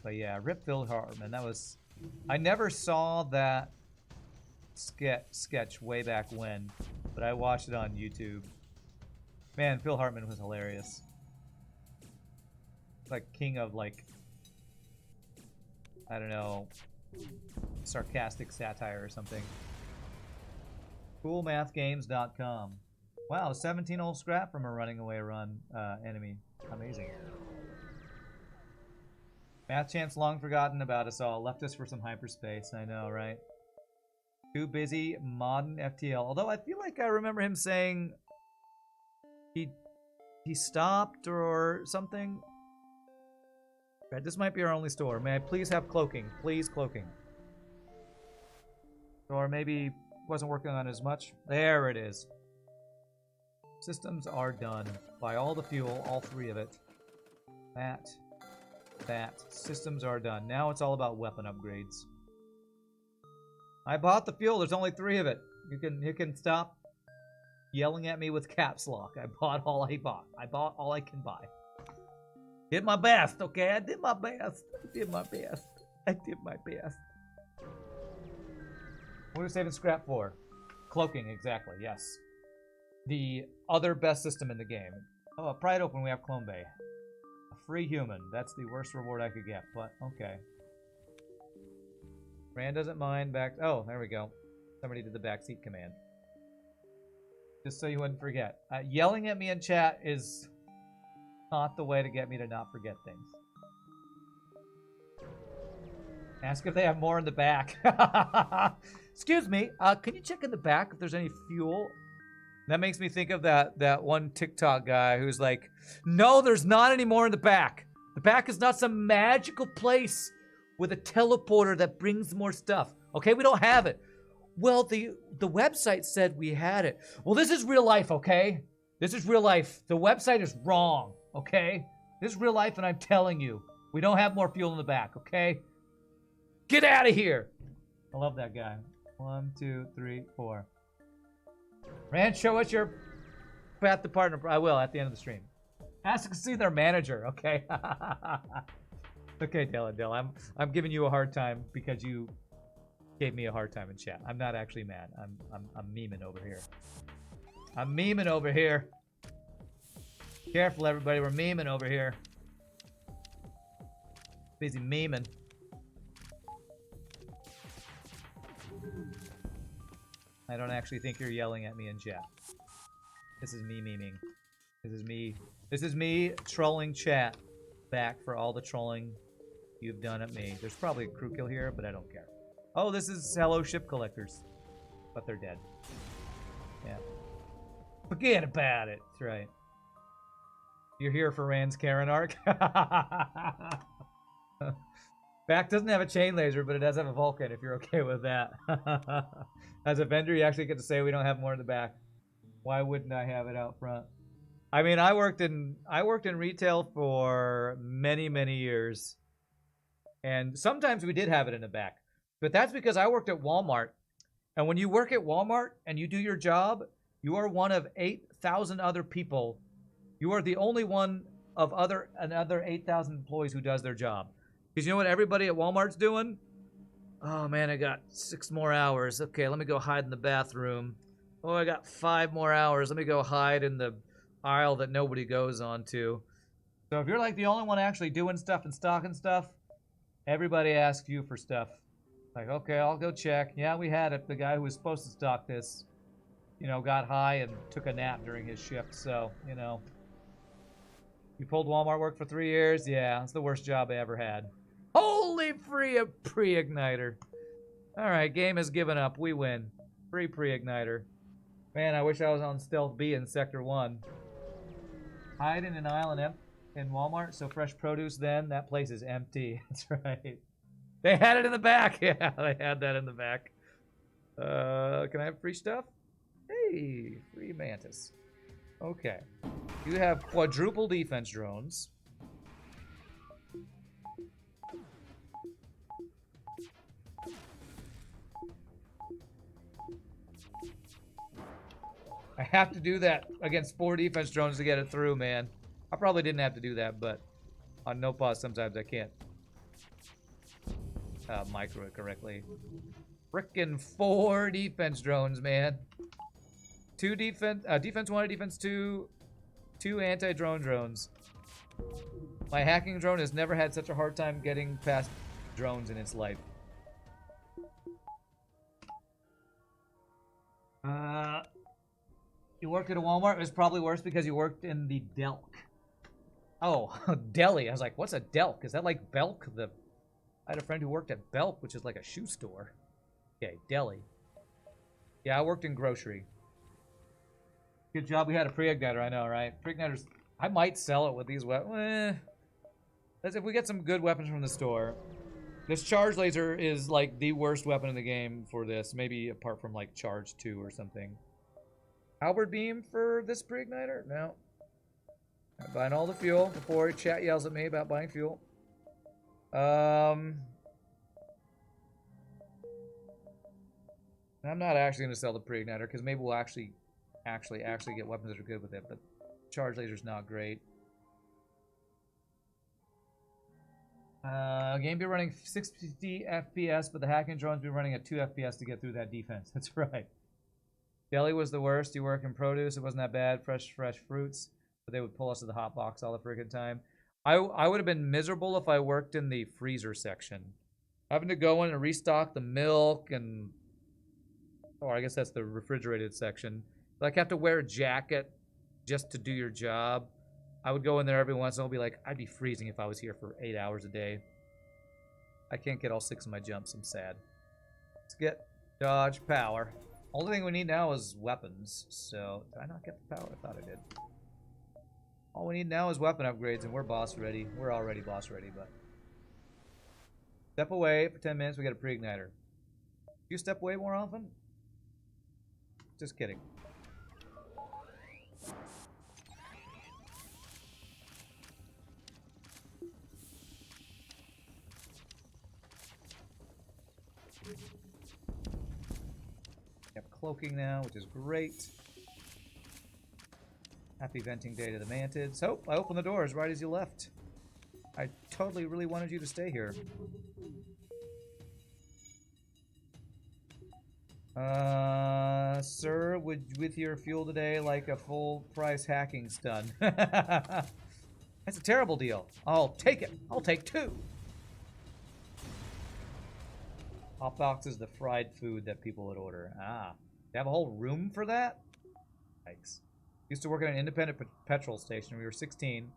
But yeah, rip Phil Hartman. That was... I never saw that sketch way back when, but I watched it on YouTube. Man, Phil Hartman was hilarious. Like king of, like, I don't know, sarcastic satire or something. Coolmathgames.com. Wow, 17 old scrap from a running away run enemy. Amazing. Math Champ's long forgotten about us all. Left us for some hyperspace. I know, right? Too busy modding FTL. Although I feel like I remember him saying he stopped or something. Right, this might be our only store. May I please have cloaking? Please, cloaking. Or maybe wasn't working on as much. There it is. Systems are done. Buy all the fuel, all 3 of it. That. Systems are done. Now it's all about weapon upgrades. I bought the fuel. There's only 3 of it. You can stop yelling at me with caps lock. I bought all I bought. I bought all I can buy. Did my best, okay? I did my best. I did my best. What are we saving scrap for? Cloaking, exactly, yes. The other best system in the game. Oh, pry it open, we have Clone Bay. A free human. That's the worst reward I could get, but okay. Rand doesn't mind back... Oh, there we go. Somebody did the backseat command. Just so you wouldn't forget. Yelling at me in chat is not the way to get me to not forget things. Ask if they have more in the back. Excuse me, can you check in the back if there's any fuel? That makes me think of that one TikTok guy who's like, no, there's not any more in the back. The back is not some magical place with a teleporter that brings more stuff. Okay, we don't have it. Well, the website said we had it. Well, this is real life, okay? This is real life. The website is wrong, okay? This is real life, and I'm telling you, we don't have more fuel in the back, okay? Get out of here! I love that guy. 1, 2, 3, 4. Rand, show us your path to partner. I will at the end of the stream. Ask to see their manager, okay? Okay, Dell, I'm giving you a hard time because you gave me a hard time in chat. I'm not actually mad. I'm memeing over here. I'm memeing over here. Careful, everybody. We're memeing over here. Busy memeing. I don't actually think you're yelling at me in chat. This is me memeing. This is me trolling chat back for all the trolling you've done at me. There's probably a crew kill here, but I don't care. Oh, this is hello ship collectors. But they're dead. Yeah. Forget about it. That's right. You're here for Rand's Karen arc? Back doesn't have a chain laser, but it does have a Vulcan, if you're okay with that. As a vendor, you actually get to say we don't have more in the back. Why wouldn't I have it out front? I mean, I worked in retail for many, many years. And sometimes we did have it in the back. But that's because I worked at Walmart. And when you work at Walmart and you do your job, You are one of 8,000 other people. You are the only one of another 8,000 employees who does their job. Because you know what everybody at Walmart's doing? Oh man, I got 6 more hours. Okay, let me go hide in the bathroom. Oh, I got 5 more hours. Let me go hide in the aisle that nobody goes onto. So if you're like the only one actually doing stuff and stocking stuff, everybody asks you for stuff. Like, okay, I'll go check. Yeah, we had it. The guy who was supposed to stock this, got high and took a nap during his shift. So, you pulled Walmart work for 3 years? Yeah, it's the worst job I ever had. Holy free a pre-igniter. Alright, game has given up. We win. Free pre-igniter. Man, I wish I was on Stealth B in Sector 1. Hide in an aisle in Walmart, so fresh produce then, that place is empty. That's right. They had it in the back. Yeah, they had that in the back. Can I have free stuff? Hey, free mantis. Okay. You have quadruple defense drones. I have to do that against 4 defense drones to get it through, man. I probably didn't have to do that, but on no pause sometimes I can't micro it correctly. Frickin' 4 defense drones, man. 2 defense 1, defense 2, 2 anti-drone drones. My hacking drone has never had such a hard time getting past drones in its life. You worked at a Walmart? It was probably worse because you worked in the Delk. Oh, deli. I was like, what's a Delk? Is that like Belk? I had a friend who worked at Belk, which is like a shoe store. Okay, deli. Yeah, I worked in grocery. Good job we had a pre-igniter, I know, right? Pre-igniters, I might sell it with these weapons. That's if we get some good weapons from the store. This charge laser is like the worst weapon in the game for this. Maybe apart from like charge 2 or something. Halberd beam for this pre-igniter? No. I'm buying all the fuel before chat yells at me about buying fuel. I'm not actually going to sell the pre-igniter because maybe we'll actually get weapons that are good with it, but charge laser's not great. Game be running 60 FPS, but the hacking drones be running at 2 FPS to get through that defense. That's right. Deli was the worst. You work in produce, it wasn't that bad. Fresh fruits, but they would pull us to the hot box all the freaking time. I would have been miserable if I worked in the freezer section. Having to go in and restock the milk and... Oh, I guess that's the refrigerated section. Like, have to wear a jacket just to do your job. I would go in there every once in a while and be like, I'd be freezing if I was here for 8 hours a day. I can't get all 6 of my jumps. I'm sad. Let's get dodge power. Only thing we need now is weapons. So, did I not get the power? I thought I did. All we need now is weapon upgrades, and we're boss ready. We're already boss ready, but... Step away for 10 minutes, we get a pre-igniter. You step away more often? Just kidding. We have cloaking now, which is great. Happy venting day to the mantids. Oh, I opened the doors right as you left. I totally really wanted you to stay here. Sir, with your fuel today, like a full price hacking stun. That's a terrible deal. I'll take it. I'll take 2. Hot box is the fried food that people would order. Ah, they have a whole room for that? Yikes. Used to work at an independent petrol station. We were 16.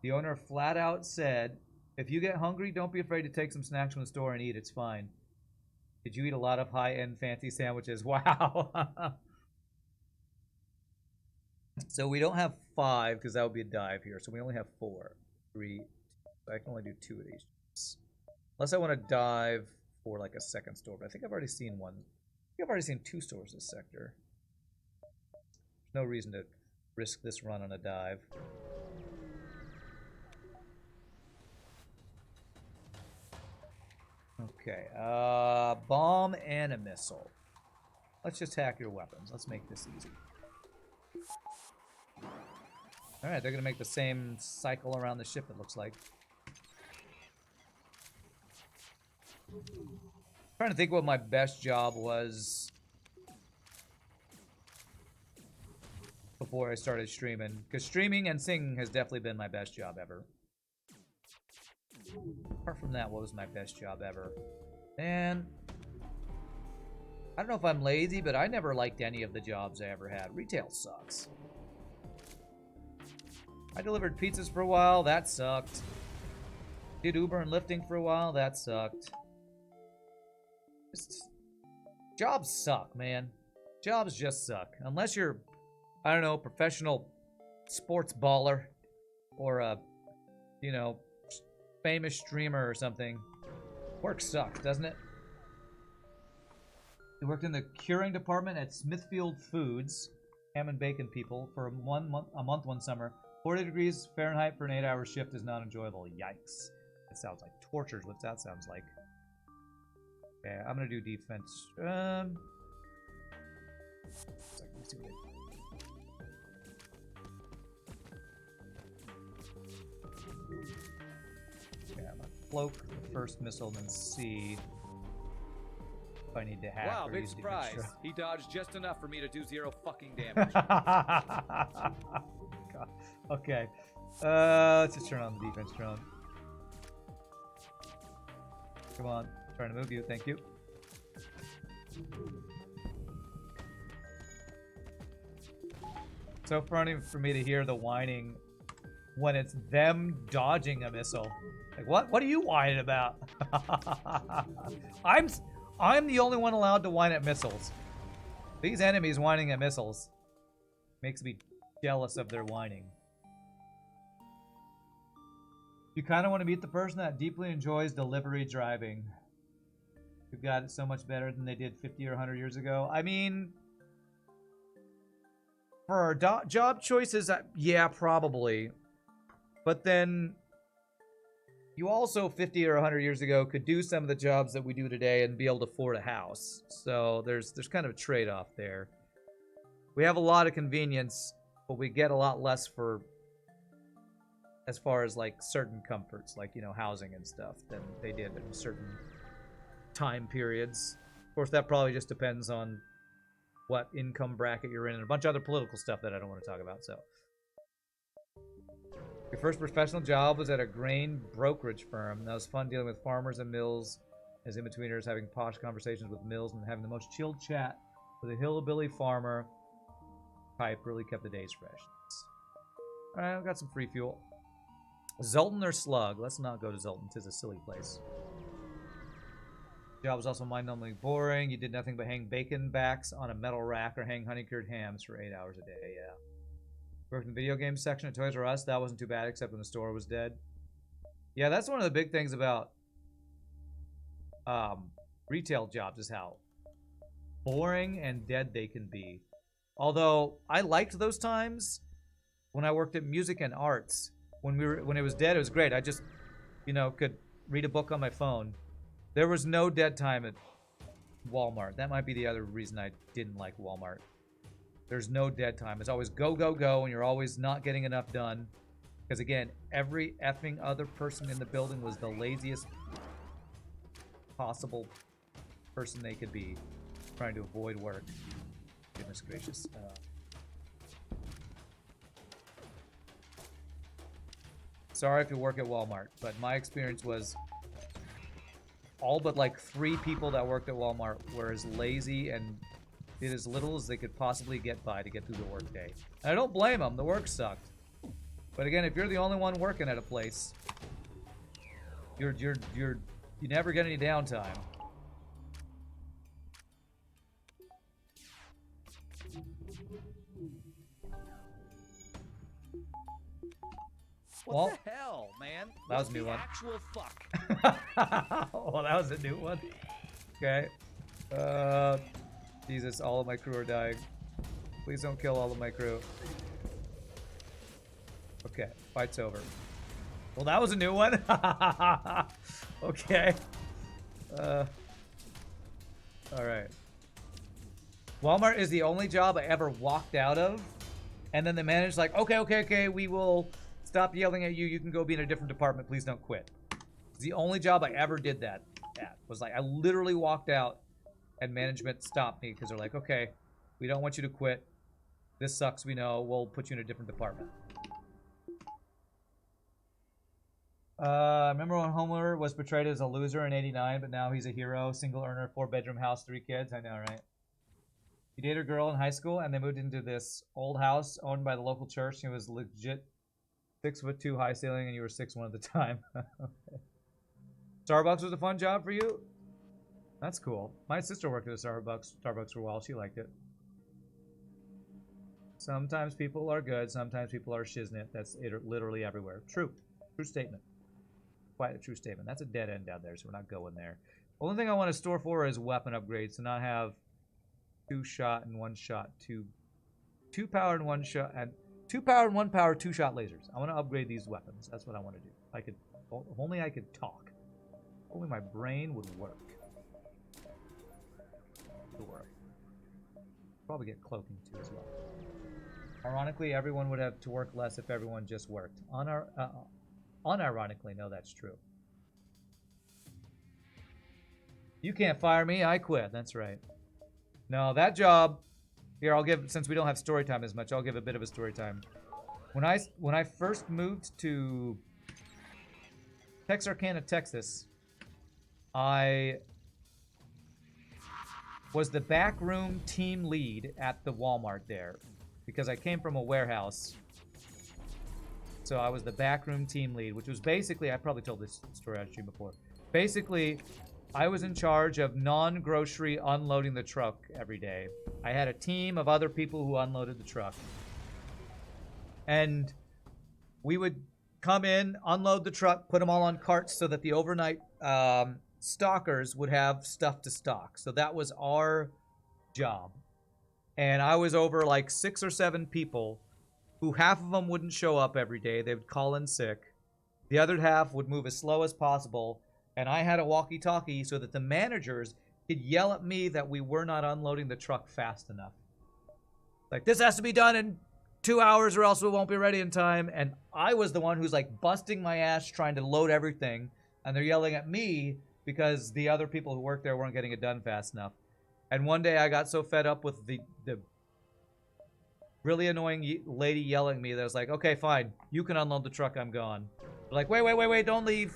The owner flat out said, if you get hungry, don't be afraid to take some snacks from the store and eat. It's fine. Did you eat a lot of high-end fancy sandwiches? Wow. So we don't have 5 because that would be a dive here. So we only have 4. 3. I can only do 2 of these. Unless I want to dive for like a second store. But I think I've already seen one. I think I've already seen 2 stores this sector. There's no reason to risk this run on a dive. Okay, bomb and a missile. Let's just hack your weapons. Let's make this easy. Alright, they're gonna make the same cycle around the ship, it looks like. Trying to think what my best job was before I started streaming. Because streaming and singing has definitely been my best job ever. Apart from that, what was my best job ever? Man, I don't know if I'm lazy, but I never liked any of the jobs I ever had. Retail sucks. I delivered pizzas for a while, that sucked. Did Uber and lifting for a while, that sucked. Just, jobs suck, man. Jobs just suck. Unless you're, I don't know, professional sports baller or a, you know, famous streamer or something. Work sucks, doesn't it? I worked in the curing department at Smithfield Foods, ham and bacon people, for a month one summer. 40 degrees Fahrenheit for an 8-hour shift is not enjoyable. Yikes. That sounds like torture is what that sounds like. Okay, I'm gonna do defense. Let me see what okay, I'm gonna cloak the first missile, then see if I need to hack. Wow, or big use surprise. defense. He dodged just enough for me to do 0 fucking damage. God. Okay. Let's just turn on the defense drone. Come on. Trying to move you. Thank you. So funny for me to hear the whining when it's them dodging a missile. Like, what are you whining about? I'm the only one allowed to whine at missiles. These enemies whining at missiles makes me jealous of their whining. You kind of want to meet the person that deeply enjoys delivery driving. Who got it so much better than they did 50 or 100 years ago. I mean, for our job choices, yeah, probably. But then you also 50 or 100 years ago could do some of the jobs that we do today and be able to afford a house. So there's kind of a trade-off there. We have a lot of convenience, but we get a lot less for as far as like certain comforts, like, you know, housing and stuff, than they did in certain time periods. Of course, that probably just depends on what income bracket you're in and a bunch of other political stuff that I don't want to talk about. So your first professional job was at a grain brokerage firm. That was fun dealing with farmers and mills as in-betweeners, having posh conversations with mills and having the most chilled chat with a hillbilly farmer type really kept the days fresh. All right, I've got some free fuel. Zoltan or Slug? Let's not go to Zoltan. Tis a silly place. Job was also mind-numbingly boring. You did nothing but hang bacon backs on a metal rack or hang honey-cured hams for 8 hours a day. Yeah. Worked in the video game section at Toys R Us. That wasn't too bad, except when the store was dead. Yeah, that's one of the big things about retail jobs is how boring and dead they can be. Although I liked those times when I worked at music and arts. When it was dead, it was great. I just, you know, could read a book on my phone. There was no dead time at Walmart. That might be the other reason I didn't like Walmart. There's no dead time. It's always go, go, go, and you're always not getting enough done. Because again, every effing other person in the building was the laziest possible person they could be, trying to avoid work. Goodness gracious. Sorry if you work at Walmart, but my experience was all but like 3 people that worked at Walmart were as lazy and did as little as they could possibly get by to get through the workday. And I don't blame them. The work sucked. But again, if you're the only one working at a place, you never get any downtime. What the hell, man? That was a new one. Actual fuck. Oh, that was a new one. Okay. Jesus, all of my crew are dying. Please don't kill all of my crew. Okay, fight's over. Well, that was a new one. Okay. Alright. Walmart is the only job I ever walked out of And then the manager's like, okay, we will stop yelling at you. You can go be in a different department. Please don't quit. It's the only job I ever did that at. Was like, I literally walked out and management stopped me because they're like, okay, we don't want you to quit. This sucks, we know. We'll put you in a different department. Remember when Homer was portrayed as a loser in '89, but now he's a hero, single earner, 4-bedroom house, 3 kids? I know, right? You dated a girl in high school, and they moved into this old house owned by the local church. She was legit 6'2" high ceiling, and you were 6'1" at the time. Okay. Starbucks was a fun job for you? That's cool. My sister worked at a Starbucks for a while. She liked it. Sometimes people are good. Sometimes people are shiznit. That's literally everywhere. True. True statement. Quite a true statement. That's a dead end down there, so we're not going there. The only thing I want to store for is weapon upgrades to not have 2-shot and 1-shot, 2 power and 1 shot, and 2 power and 1 power 2-shot lasers. I want to upgrade these weapons. That's what I want to do. If only I could talk. If only my brain would work. Probably get cloaking too as well. Ironically, everyone would have to work less if everyone just worked. Unironically, no, that's true. You can't fire me, I quit. That's right. No, that job. Here, I'll give, since we don't have story time as much, I'll give a bit of a story time. When I first moved to Texarkana, Texas, I was the backroom team lead at the Walmart there because I came from a warehouse. So I was the backroom team lead, which was basically, I probably told this story on stream before. Basically, I was in charge of non-grocery unloading the truck every day. I had a team of other people who unloaded the truck. And we would come in, unload the truck, put them all on carts so that the overnight stockers would have stuff to stock. So that was our job. And I was over like 6 or 7 people who half of them wouldn't show up every day. They would call in sick. The other half would move as slow as possible. And I had a walkie-talkie so that the managers could yell at me that we were not unloading the truck fast enough. Like, this has to be done in 2 hours or else we won't be ready in time. And I was the one who's like busting my ass trying to load everything. And they're yelling at me because the other people who worked there weren't getting it done fast enough. And one day I got so fed up with the really annoying lady yelling at me that I was like, okay, fine. You can unload the truck. I'm gone. They're like, wait, don't leave.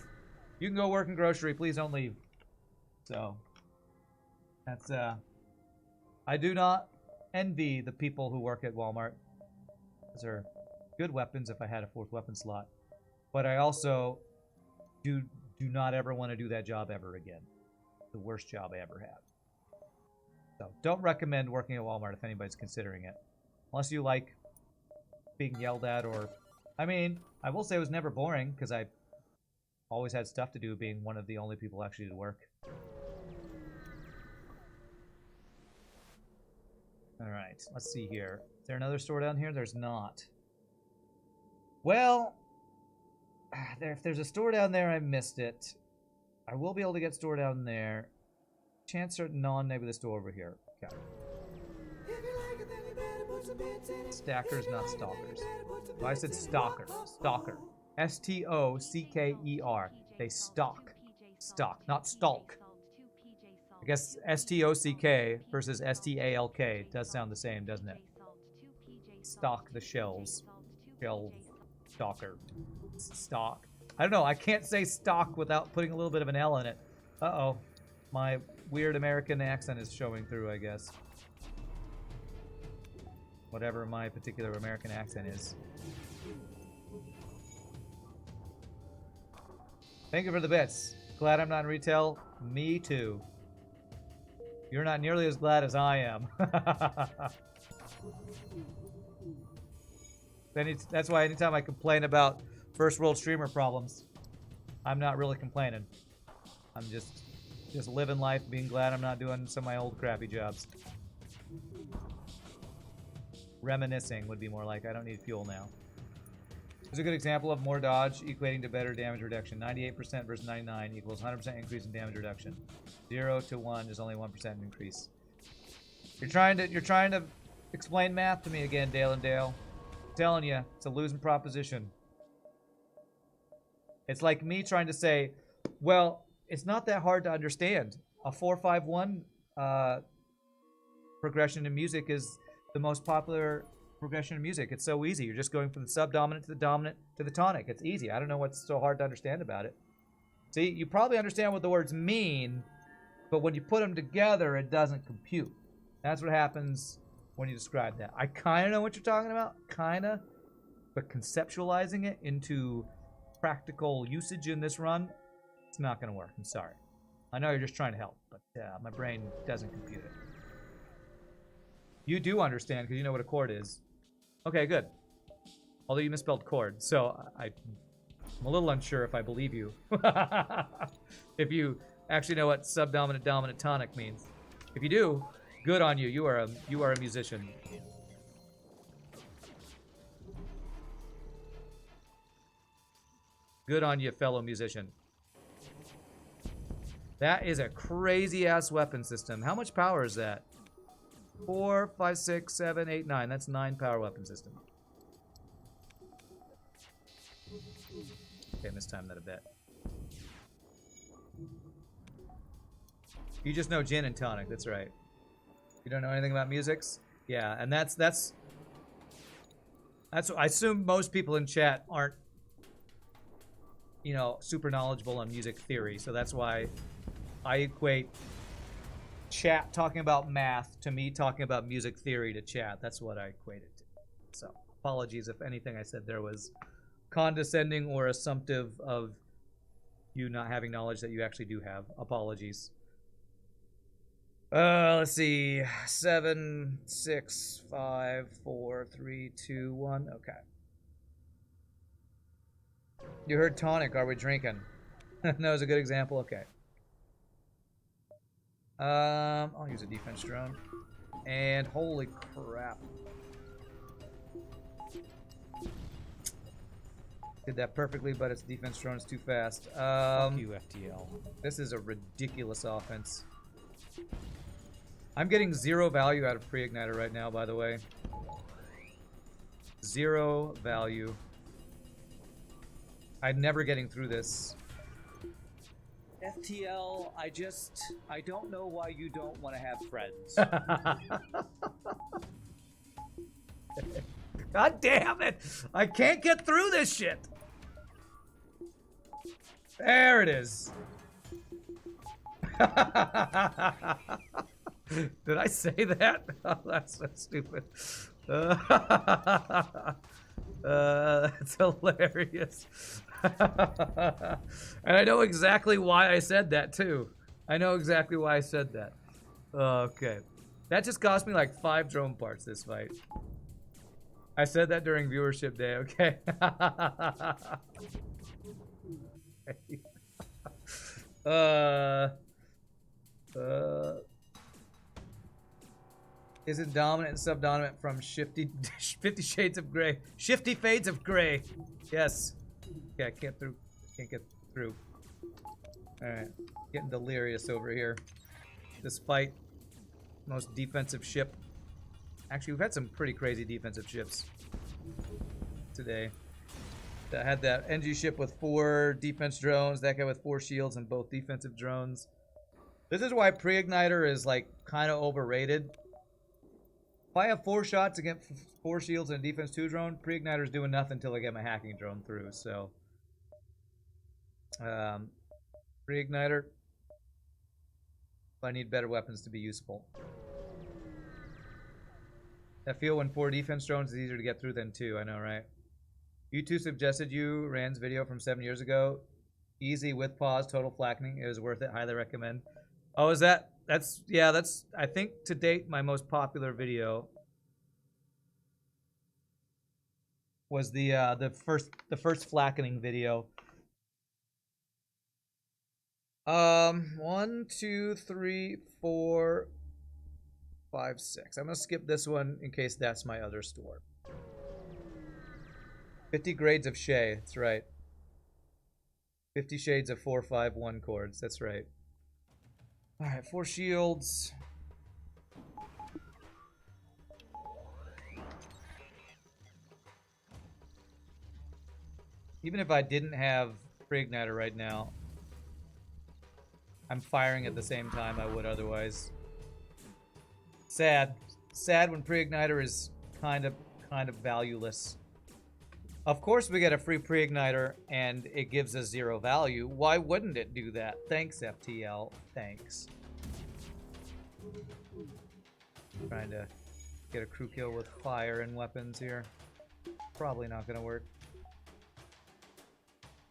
You can go work in grocery. Please don't leave. So, that's, I do not envy the people who work at Walmart. Those are good weapons if I had a 4th weapon slot. But I also do not ever want to do that job ever again. The worst job I ever had. So, don't recommend working at Walmart if anybody's considering it. Unless you like being yelled at or... I mean, I will say it was never boring because I always had stuff to do being one of the only people actually to work. Alright, let's see here. Is there another store down here? There's not. Well, if there's a store down there, I missed it. I will be able to get store down there. Chance certain non-nebulous store over here. Okay. Stackers, not stalkers. Oh, I said stalker. Stalker. S-T-O-C-K-E-R. They stalk. Stalk, not stalk. I guess S-T-O-C-K versus S-T-A-L-K does sound the same, doesn't it? Stalk the shelves. Shelf. Stalker. Stalk. I don't know. I can't say stock without putting a little bit of an L in it. Uh-oh. My weird American accent is showing through, I guess. Whatever my particular American accent is. Thank you for the bits. Glad I'm not in retail. Me too. You're not nearly as glad as I am. That's why anytime I complain about first world streamer problems, I'm not really complaining. I'm just living life, being glad I'm not doing some of my old crappy jobs. Reminiscing would be more like, I don't need fuel now. Here's a good example of more dodge equating to better damage reduction. 98% versus 99 equals 100% increase in damage reduction. 0 to 1 is only 1% increase. You're trying to explain math to me again, Dale and Dale. Telling you, it's a losing proposition. It's like me trying to say, well, it's not that hard to understand. A 4-5-1 progression in music is the most popular progression in music. It's so easy. You're just going from the subdominant to the dominant to the tonic. It's easy. I don't know what's so hard to understand about it. See, you probably understand what the words mean, but when you put them together, it doesn't compute. That's what happens when you describe that. I kind of know what you're talking about, kind of, but conceptualizing it into practical usage in this run, it's not going to work. I'm sorry. I know you're just trying to help, but my brain doesn't compute it. You do understand because you know what a chord is. Okay, good. Although you misspelled chord, so I'm a little unsure if I believe you. If you actually know what subdominant dominant tonic means. If you do, good on you. You are a musician. Good on you, fellow musician. That is a crazy ass weapon system. How much power is that? 4, 5, 6, 7, 8, 9. That's 9 power weapon system. Okay, mistimed that a bit. You just know gin and tonic, that's right. You don't know anything about musics? Yeah, and that's I assume most people in chat aren't, you know, super knowledgeable on music theory, so that's why I equate chat talking about math to me talking about music theory to chat. That's what I equated to. So, apologies if anything I said there was condescending or assumptive of you not having knowledge that you actually do have. Apologies. Let's see. 7, 6, 5, 4, 3, 2, 1. Okay. You heard tonic. Are we drinking? No, it's a good example. Okay. I'll use a defense drone. And holy crap. Did that perfectly, but its defense drone is too fast. Fuck you, FTL. This is a ridiculous offense. I'm getting 0 value out of pre-igniter right now, by the way. 0 value. I'm never getting through this. FTL, I don't know why you don't want to have friends. God damn it! I can't get through this shit! There it is. Did I say that? Oh, that's so stupid. That's hilarious. And I know exactly why I said that, too. I know exactly why I said that. Okay. That just cost me like 5 drone parts this fight. I said that during viewership day, okay? Is it dominant and subdominant from 50 Shades of Grey? Shifty Fades of Grey. Yes. Okay, I can't get through. Alright. Getting delirious over here. This fight. Most defensive ship. Actually, we've had some pretty crazy defensive ships today. I had that NG ship with 4 defense drones, that guy with 4 shields and both defensive drones. This is why pre-igniter is like kind of overrated. If I have 4 shots against 4 shields and a defense 2 drone, pre-igniter is doing nothing until I get my hacking drone through. So, pre-igniter. I need better weapons to be useful. I feel when 4 defense drones is easier to get through than 2. I know, right? YouTube suggested you Rand's video from 7 years ago. Easy with pause, total flackening. It was worth it. Highly recommend. Oh, is that? That's I think to date my most popular video was the first flackening video. 1, 2, 3, 4, 5, 6. I'm gonna skip this one in case that's my other store. 50 grades of Shay, that's right. 50 shades of 4-5-1 chords, that's right. Alright, 4 shields. Even if I didn't have pre-igniter right now, I'm firing at the same time I would otherwise. Sad. Sad when pre-igniter is kind of valueless. Of course we get a free pre-igniter and it gives us 0 value. Why wouldn't it do that? Thanks, FTL. Thanks. Trying to get a crew kill with fire and weapons here. Probably not gonna work.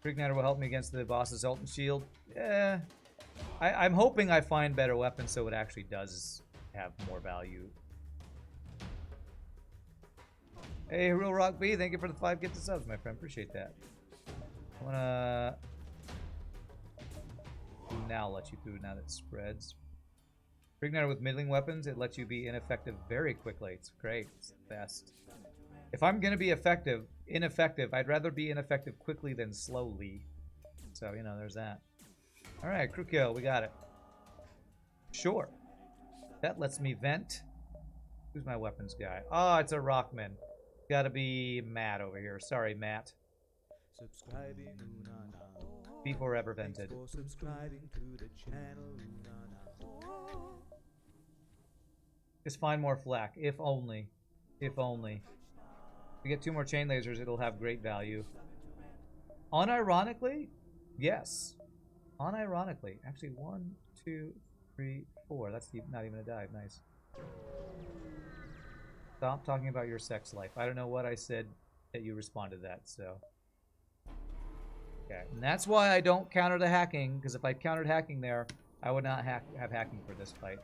Pre-igniter will help me against the boss's ult and shield. Yeah. I'm hoping I find better weapons so it actually does have more value. Hey, Real Rock B, thank you for the 5 gifted subs, my friend. Appreciate that. I wanna now let you through now that it spreads. Pre-igniter with middling weapons, it lets you be ineffective very quickly. It's great. It's the best. If I'm gonna be ineffective, I'd rather be ineffective quickly than slowly. So, you know, there's that. Alright, crew kill, we got it. Sure. That lets me vent. Who's my weapons guy? Oh, it's a Rockman. Gotta be Matt over here. Sorry, Matt. Be forever vented. Just find more flak. If only. If only. If we get 2 more chain lasers, it'll have great value. Unironically? Yes. Unironically. Actually, 1, 2, 3, 4. That's not even a dive. Nice. Stop talking about your sex life. I don't know what I said that you responded to that, so. Okay. And that's why I don't counter the hacking, because if I countered hacking there, I would not have hacking for this fight.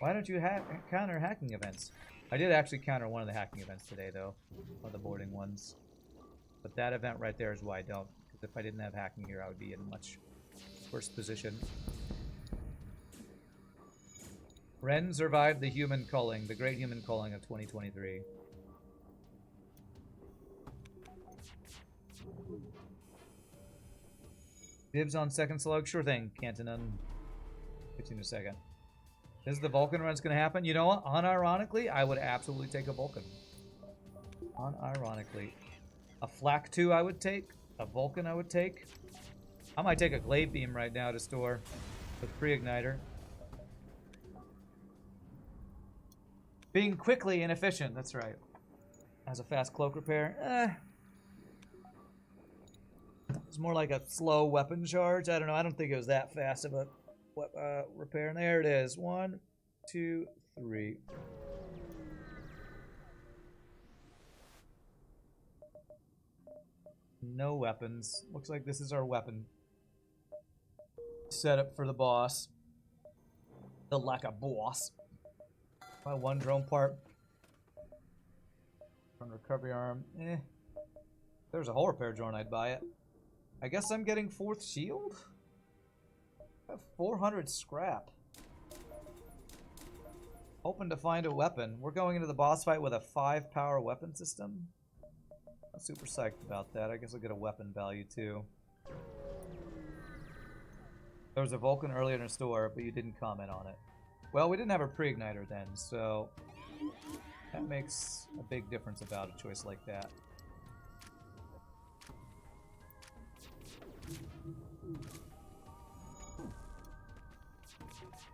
Why don't you counter hacking events? I did actually counter one of the hacking events today, though. One of the boarding ones. But that event right there is why I don't. Because if I didn't have hacking here, I would be in a much worse position. Ren survived the human culling, the great human culling of 2023. Dibs on second slug? Sure thing, Cantonin. 15 a second. Is the Vulcan run's gonna happen? You know what? Unironically, I would absolutely take a Vulcan. Unironically. A Flak 2 I would take. A Vulcan I would take. I might take a Glaive Beam right now to store with pre-igniter. Being quickly inefficient, that's right. As a fast cloak repair, it's more like a slow weapon charge. I don't know. I don't think it was that fast of a repair. And there it is. 1, 2, 3. No weapons. Looks like this is our weapon setup for the boss. The lack of boss. My 1 drone part. From recovery arm. If there's a whole repair drone, I'd buy it. I guess I'm getting 4th shield? I have 400 scrap. Hoping to find a weapon. We're going into the boss fight with a 5 power weapon system. I'm super psyched about that. I guess I'll get a weapon value too. There was a Vulcan earlier in the store, but you didn't comment on it. Well, we didn't have a pre-igniter then, so that makes a big difference about a choice like that.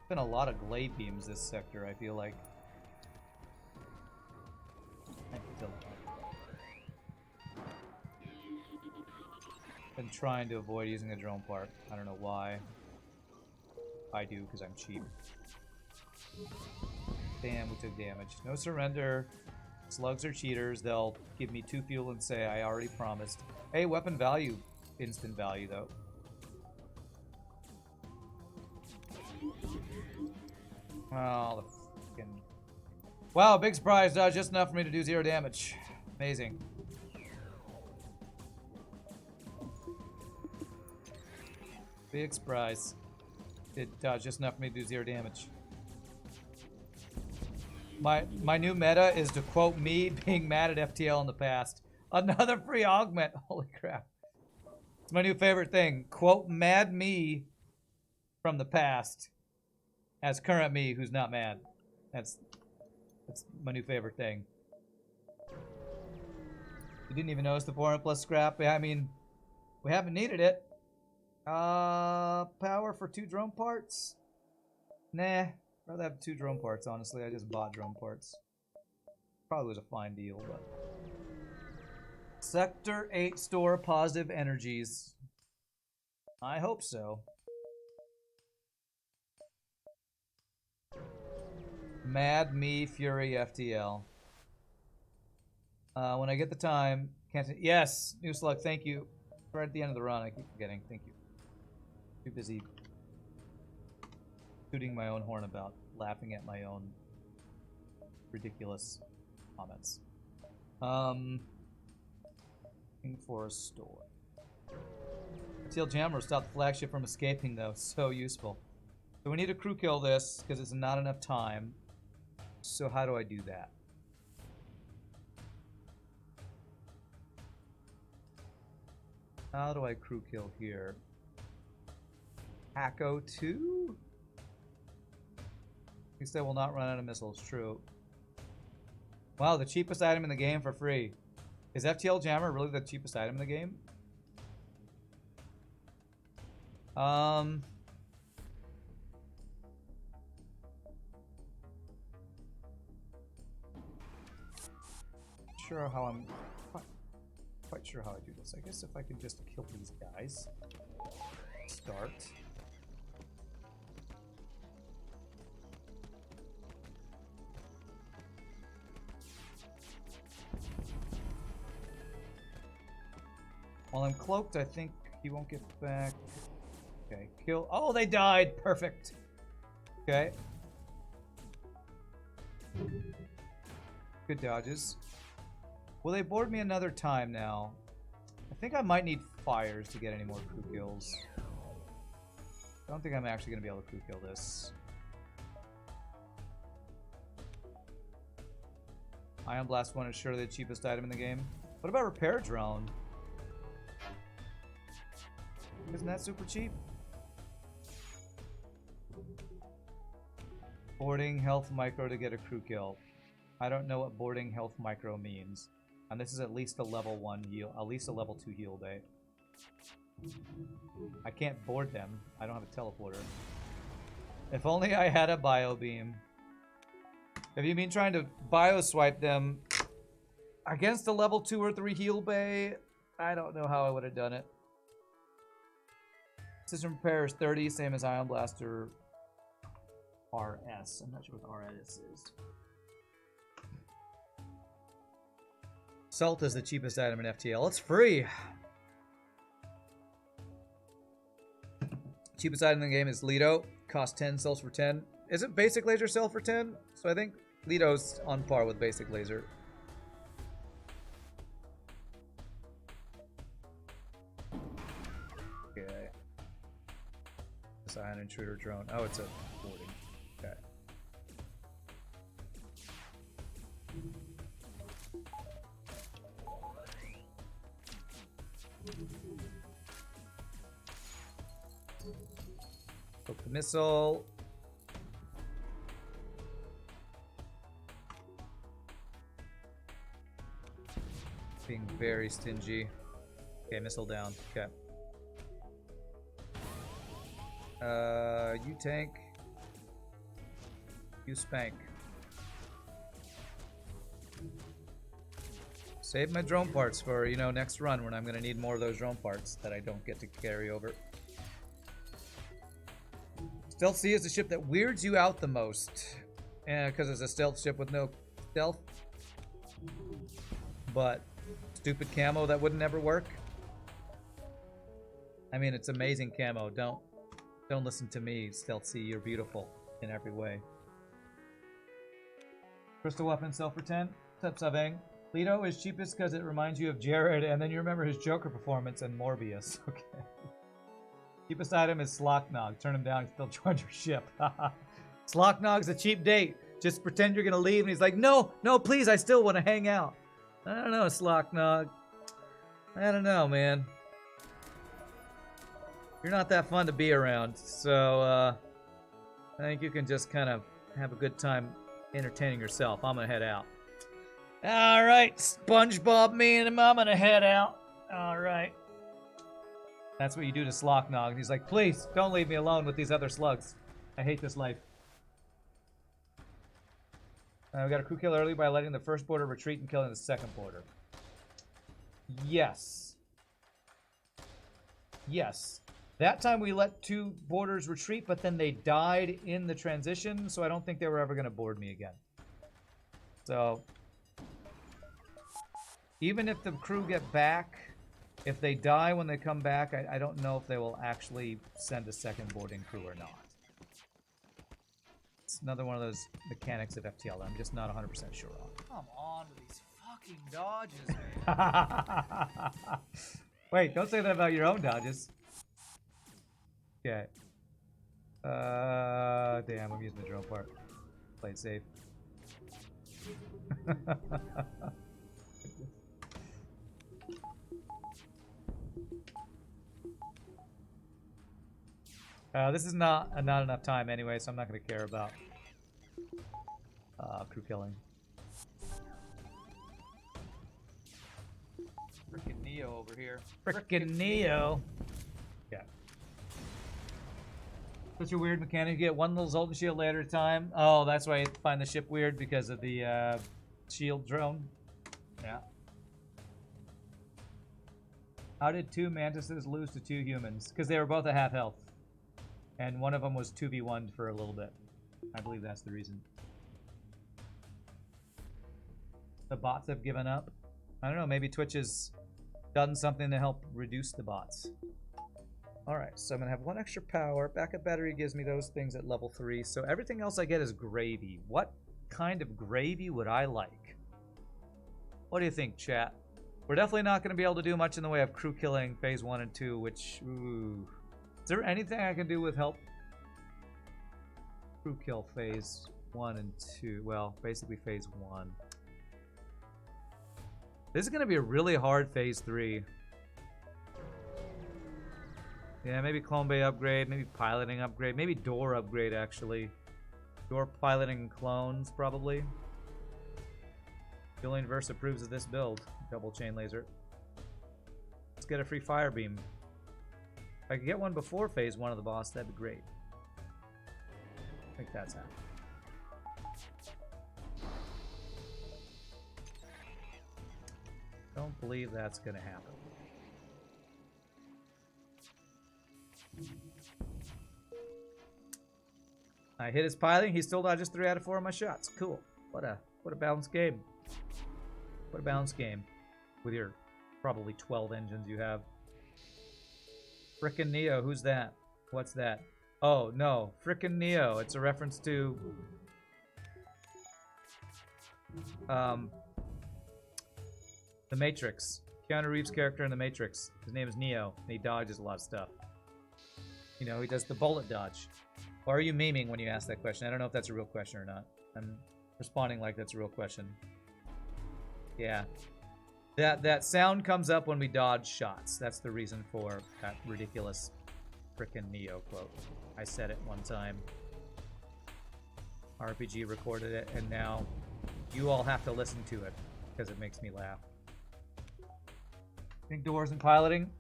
Been a lot of glaive beams this sector, I feel like. Been trying to avoid using a drone part. I don't know why. I do, because I'm cheap. Damn, we took damage. No surrender. Slugs are cheaters. They'll give me 2 fuel and say I already promised. Hey, weapon value. Instant value, though. Oh, the fucking... Wow, big surprise. Just enough for me to do 0 damage. Amazing. Big surprise. It just enough for me to do 0 damage. My new meta is to quote me being mad at FTL in the past. Another free augment. Holy crap. It's my new favorite thing. Quote mad me from the past as current me who's not mad. That's my new favorite thing. You didn't even notice the 400 plus scrap. Yeah, I mean, we haven't needed it. Power for 2 drone parts? Nah, rather have 2 drone parts, honestly. I just bought drone parts. Probably was a fine deal, but... Sector 8 store positive energies. I hope so. Mad Me Fury FTL. When I get the time, can't. Yes, New Slug, thank you. Right at the end of the run, I keep forgetting. Thank you. Too busy tooting my own horn about laughing at my own ridiculous comments. Looking for a store. FTL Jammer stopped the flagship from escaping, though. So useful. So we need to crew kill this because it's not enough time. So how do I do that? How do I crew kill here? Hacko 2? At least I will not run out of missiles, true. Wow, the cheapest item in the game for free. Is FTL Jammer really the cheapest item in the game? Sure how I'm quite sure how I do this. I guess if I can just kill these guys. Start. While I'm cloaked, I think he won't get back. Okay, kill. Oh, they died! Perfect. Okay. Good dodges. Will they board me another time now? I think I might need fires to get any more crew kills. I don't think I'm actually going to be able to crew kill this. Ion Blast 1 is surely the cheapest item in the game. What about Repair Drone? Isn't that super cheap? Boarding health micro to get a crew kill. I don't know what boarding health micro means. And this is at least a level 1 heal, at least a level 2 heal bay. I can't board them. I don't have a teleporter. If only I had a bio beam. Have you been trying to bio swipe them against a level 2 or 3 heal bay? I don't know how I would have done it. System repair is 30, same as Ion Blaster RS. I'm not sure what RS is. Salt is the cheapest item in FTL. It's free. Cheapest item in the game is Lido. Cost 10, sells for 10. Isn't basic laser sell for 10? So I think Lido's on par with basic laser. Okay. This ion intruder drone. Oh, it's a boarding. Okay. Hook the missile. Being very stingy. Okay, missile down. Okay. You tank. You spank. Save my drone parts for, you know, next run when I'm gonna need more of those drone parts that I don't get to carry over. Stealth C is the ship that weirds you out the most. Because it's a stealth ship with no stealth. But stupid camo that wouldn't ever work. I mean, it's amazing camo. Don't listen to me, Stealth C. You're beautiful in every way. Crystal weapon sell for 10. What's up, Savang? Lido is cheapest because it reminds you of Jared, and then you remember his Joker performance and Morbius. Okay. Cheapest item is Slocknog. Turn him down, he still joined your ship. Slocknog's a cheap date. Just pretend you're gonna leave, and he's like, no, no, please, I still want to hang out. I don't know, Slocknog. I don't know, man. You're not that fun to be around, so I think you can just kind of have a good time entertaining yourself. I'm gonna head out. All right, SpongeBob, me and him, I'm gonna head out. All right. That's what you do to Slocknog. He's like, please, don't leave me alone with these other slugs. I hate this life. We got a crew kill early by letting the first boarder retreat and killing the second boarder. Yes. Yes. That time we let 2 boarders retreat, but then they died in the transition, so I don't think they were ever going to board me again. So, even if the crew get back, if they die when they come back, I don't know if they will actually send a second boarding crew or not. It's another one of those mechanics of FTL that I'm just not 100% sure on. Come on with these fucking dodges, man. Wait, don't say that about your own dodges. Okay. Damn, I'm using the drone part. Play it safe. This is not enough time anyway, so I'm not going to care about crew killing. Frickin' Neo over here. Frickin' Neo. Yeah. Such a weird mechanic. You get one little Zoltan shield later time. Oh, that's why I find the ship weird, because of the shield drone. Yeah. How did 2 mantises lose to 2 humans? Because they were both at half health. And one of them was 2v1'd for a little bit. I believe that's the reason. The bots have given up. I don't know, maybe Twitch has done something to help reduce the bots. Alright, so I'm going to have 1 extra power. Backup battery gives me those things at level 3. So everything else I get is gravy. What kind of gravy would I like? What do you think, chat? We're definitely not going to be able to do much in the way of crew killing phase 1 and 2, which... Ooh. Is there anything I can do with help crew kill phase 1 and 2? Well, basically phase 1. This is going to be a really hard phase 3. Yeah, maybe clone bay upgrade, maybe piloting upgrade, maybe door upgrade actually. Door piloting clones probably. Julian Verse approves of this build. Double chain laser. Let's get a free fire beam. If I could get one before phase 1 of the boss, that'd be great. I think that's happening. Don't believe that's gonna happen. I hit his piloting, he still dodges 3 out of 4 of my shots. Cool. What a balanced game. What a balanced game. With your probably 12 engines you have. Frickin' Neo, who's that? What's that? Oh, no. Frickin' Neo. It's a reference to... The Matrix. Keanu Reeves' character in The Matrix. His name is Neo, and he dodges a lot of stuff. You know, he does the bullet dodge. Or are you memeing when you ask that question? I don't know if that's a real question or not. I'm responding like that's a real question. Yeah. That sound comes up when we dodge shots. That's the reason for that ridiculous frickin' Neo quote. I said it one time. RPG recorded it, and now you all have to listen to it because it makes me laugh. Think doors and piloting.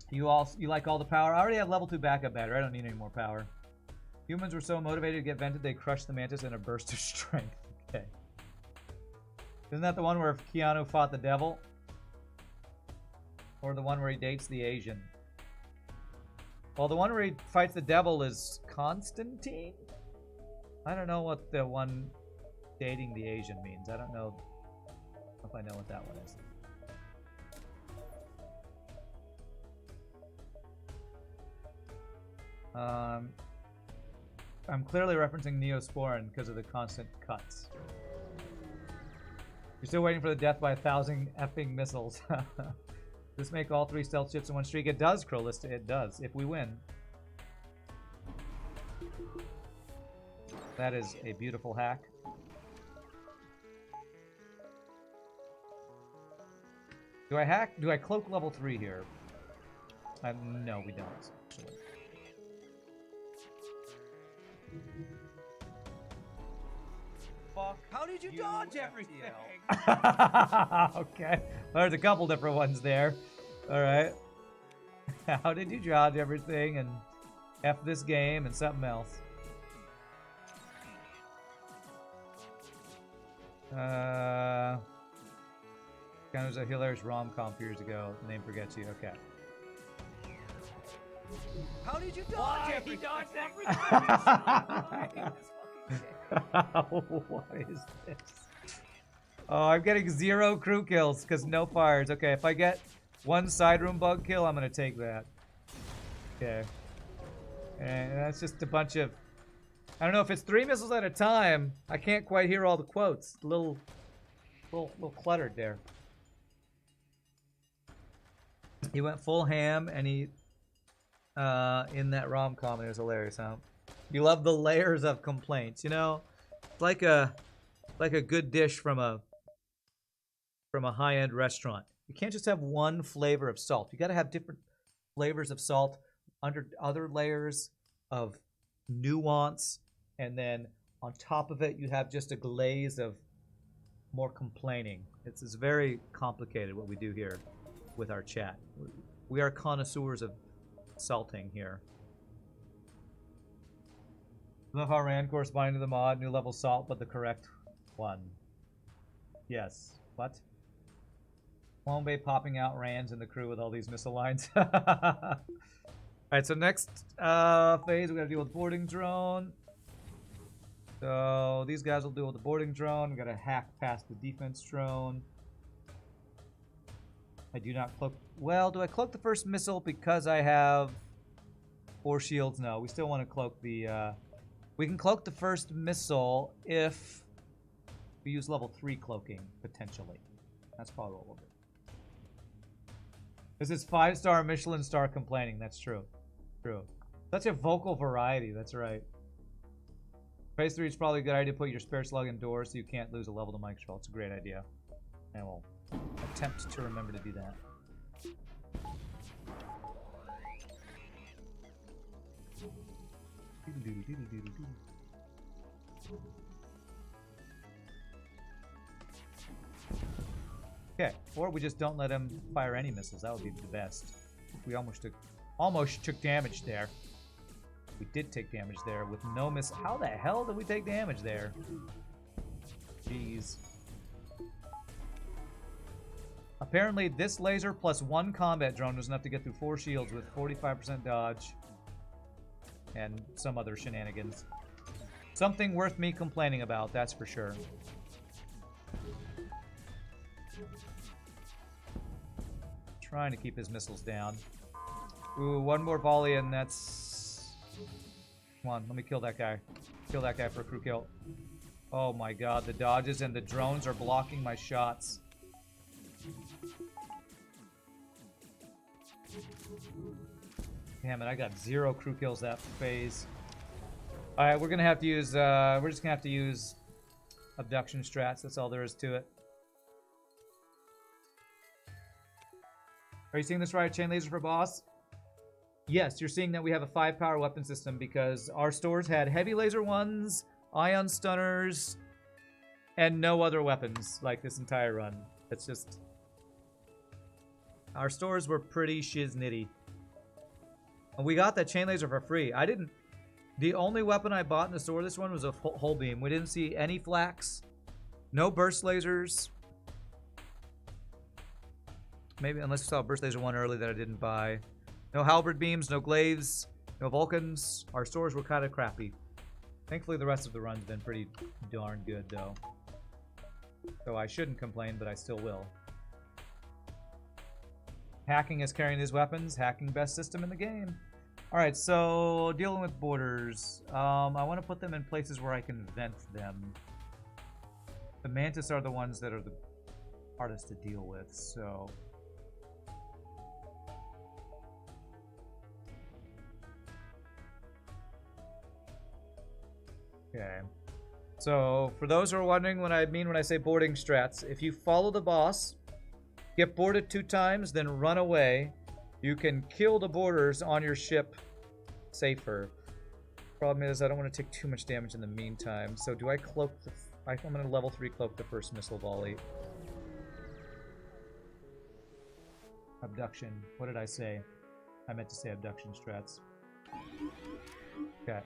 You like all the power? I already have level 2 backup battery. I don't need any more power. Humans were so motivated to get vented, they crushed the mantis in a burst of strength. Okay. Isn't that the one where Keanu fought the devil? Or the one where he dates the Asian? Well, the one where he fights the devil is Constantine? I don't know what the one dating the Asian means. I don't know if I know what that one is. I'm clearly referencing Neosporin because of the constant cuts. You're still waiting for the death by 1,000 effing missiles. Does this make all 3 stealth ships in one streak? It does, Crowlista. It does, if we win. That is a beautiful hack. Do I hack? Do I cloak level 3 here? No, we don't, actually. fuck? How did you dodge everything? Okay. Well, there's a couple different ones there. Alright. How did you dodge everything and F this game and something else? Kind of was a hilarious rom-com years ago. The name forgets you. Okay. How did you dodge everything? He dodged everything. What is this? Oh, I'm getting 0 crew kills because no fires. Okay, if I get 1 side room bug kill, I'm gonna take that. Okay. And that's just a bunch of... I don't know, if it's 3 missiles at a time, I can't quite hear all the quotes. A little cluttered there. He went full ham, and he... in that rom-com, it was hilarious, huh? You love the layers of complaints, you know? It's like a good dish from a high-end restaurant. You can't just have one flavor of salt. You got to have different flavors of salt under other layers of nuance, and then on top of it, you have just a glaze of more complaining. It's very complicated what we do here with our chat. We are connoisseurs of salting here. Love how Rand corresponding to the mod, new level salt, but the correct one. Yes. What? Wombe popping out Rands in the crew with all these missile lines. Alright, so next phase, we gotta deal with boarding drone. So these guys will deal with the boarding drone. We gotta hack past the defense drone. I do not cloak. Well, do I cloak the first missile because I have 4 shields? No, we still want to cloak the... we can cloak the first missile if we use level 3 cloaking, potentially. That's probably what we'll do. This is 5-star Michelin star complaining. That's true. True. Such a vocal variety. That's right. Phase 3 is probably a good idea to put your spare slug indoors so you can't lose a level to mic control. It's a great idea. And we'll attempt to remember to do that. Okay, or we just don't let him fire any missiles. That would be the best. We almost took damage there. We did take damage there with no miss. How the hell did we take damage there? Jeez. Apparently, this laser plus 1 combat drone was enough to get through 4 shields with 45% dodge and some other shenanigans. Something worth me complaining about, that's for sure. Trying to keep his missiles down. Ooh, 1 more volley and that's... Come on, let me kill that guy. Kill that guy for a crew kill. Oh my god, the dodges and the drones are blocking my shots. Damn it, I got 0 crew kills that phase. Alright, we're gonna have to use, we're just gonna have to use abduction strats, that's all there is to it. Are you seeing this right? Chain laser for boss? Yes, you're seeing that we have a 5-power weapon system because our stores had heavy laser 1s, ion stunners, and no other weapons like this entire run. It's just... Our stores were pretty shiznitty. And we got that chain laser for free. I didn't... The only weapon I bought in the store this one was a hull beam. We didn't see any flax. No burst lasers. Maybe, unless you saw a burst laser 1 early that I didn't buy. No halberd beams, no glaives, no Vulcans. Our stores were kind of crappy. Thankfully, the rest of the run's been pretty darn good, though. So I shouldn't complain, but I still will. Hacking is carrying these weapons. Hacking best system in the game. Alright, so dealing with borders. I want to put them in places where I can vent them. The Mantis are the ones that are the hardest to deal with, so... Okay. So, for those who are wondering what I mean when I say boarding strats, if you follow the boss, get boarded 2 times, then run away, you can kill the boarders on your ship safer. Problem is, I don't want to take too much damage in the meantime. So, do I cloak the I'm going to level 3 cloak the first missile volley. Abduction. What did I say? I meant to say abduction strats. Okay.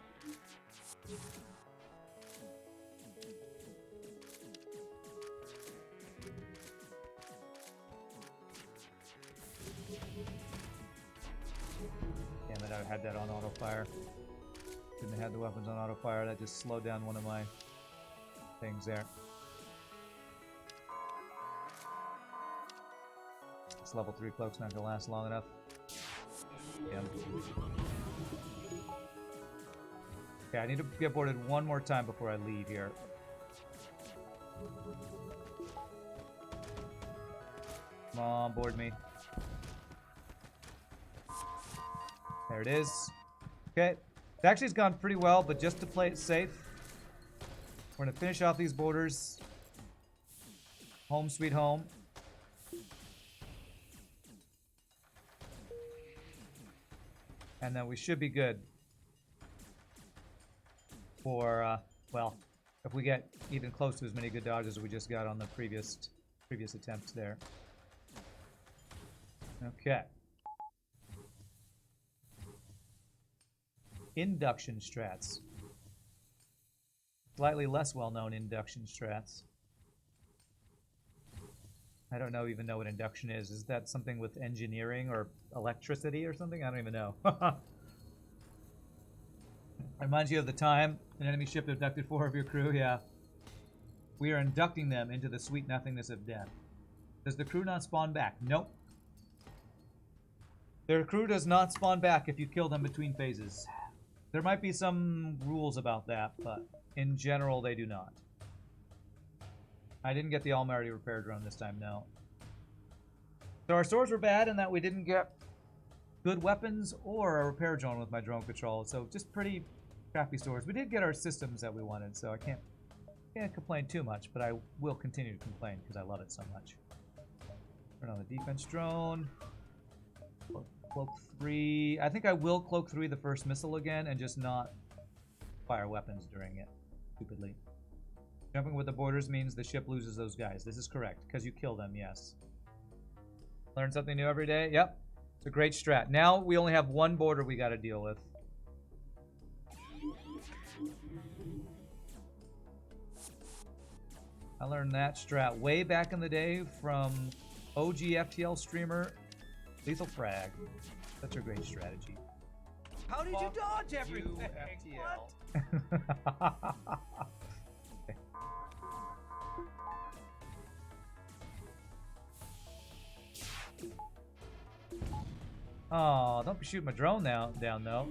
Damn it, I had that on auto fire. Shouldn't have had the weapons on auto fire. That just slowed down one of my things there. This level 3 cloak's not gonna last long enough. Yeah. Okay, I need to get boarded one more time before I leave here. Come on, board me. There it is. Okay. It actually has gone pretty well, but just to play it safe, we're going to finish off these borders. Home sweet home. And then we should be good for, well, if we get even close to as many good dodges as we just got on the previous attempts there. Okay. Induction strats. Slightly less well-known induction strats. I don't even know what induction is. Is that something with engineering or electricity or something? I don't even know. Reminds you of the time an enemy ship abducted 4 of your crew? Yeah. We are inducting them into the sweet nothingness of death. Does the crew not spawn back? Nope. Their crew does not spawn back if you kill them between phases. There might be some rules about that, but in general, they do not. I didn't get the Almighty Repair Drone this time, no. So our swords were bad in that we didn't get good weapons or a repair drone with my drone control, so just pretty crappy swords. We did get our systems that we wanted, so I can't complain too much, but I will continue to complain because I love it so much. Turn on the defense drone. Cloak 3. I think I will cloak 3 the first missile again and just not fire weapons during it, stupidly. Jumping with the borders means the ship loses those guys. This is correct, because you kill them, yes. Learn something new every day? Yep. It's a great strat. Now we only have one border we got to deal with. I learned that strat way back in the day from OG FTL streamer Lethal Frag. Such a great strategy. How did you dodge everything? FTL. Okay. Oh, don't be shooting my drone down though.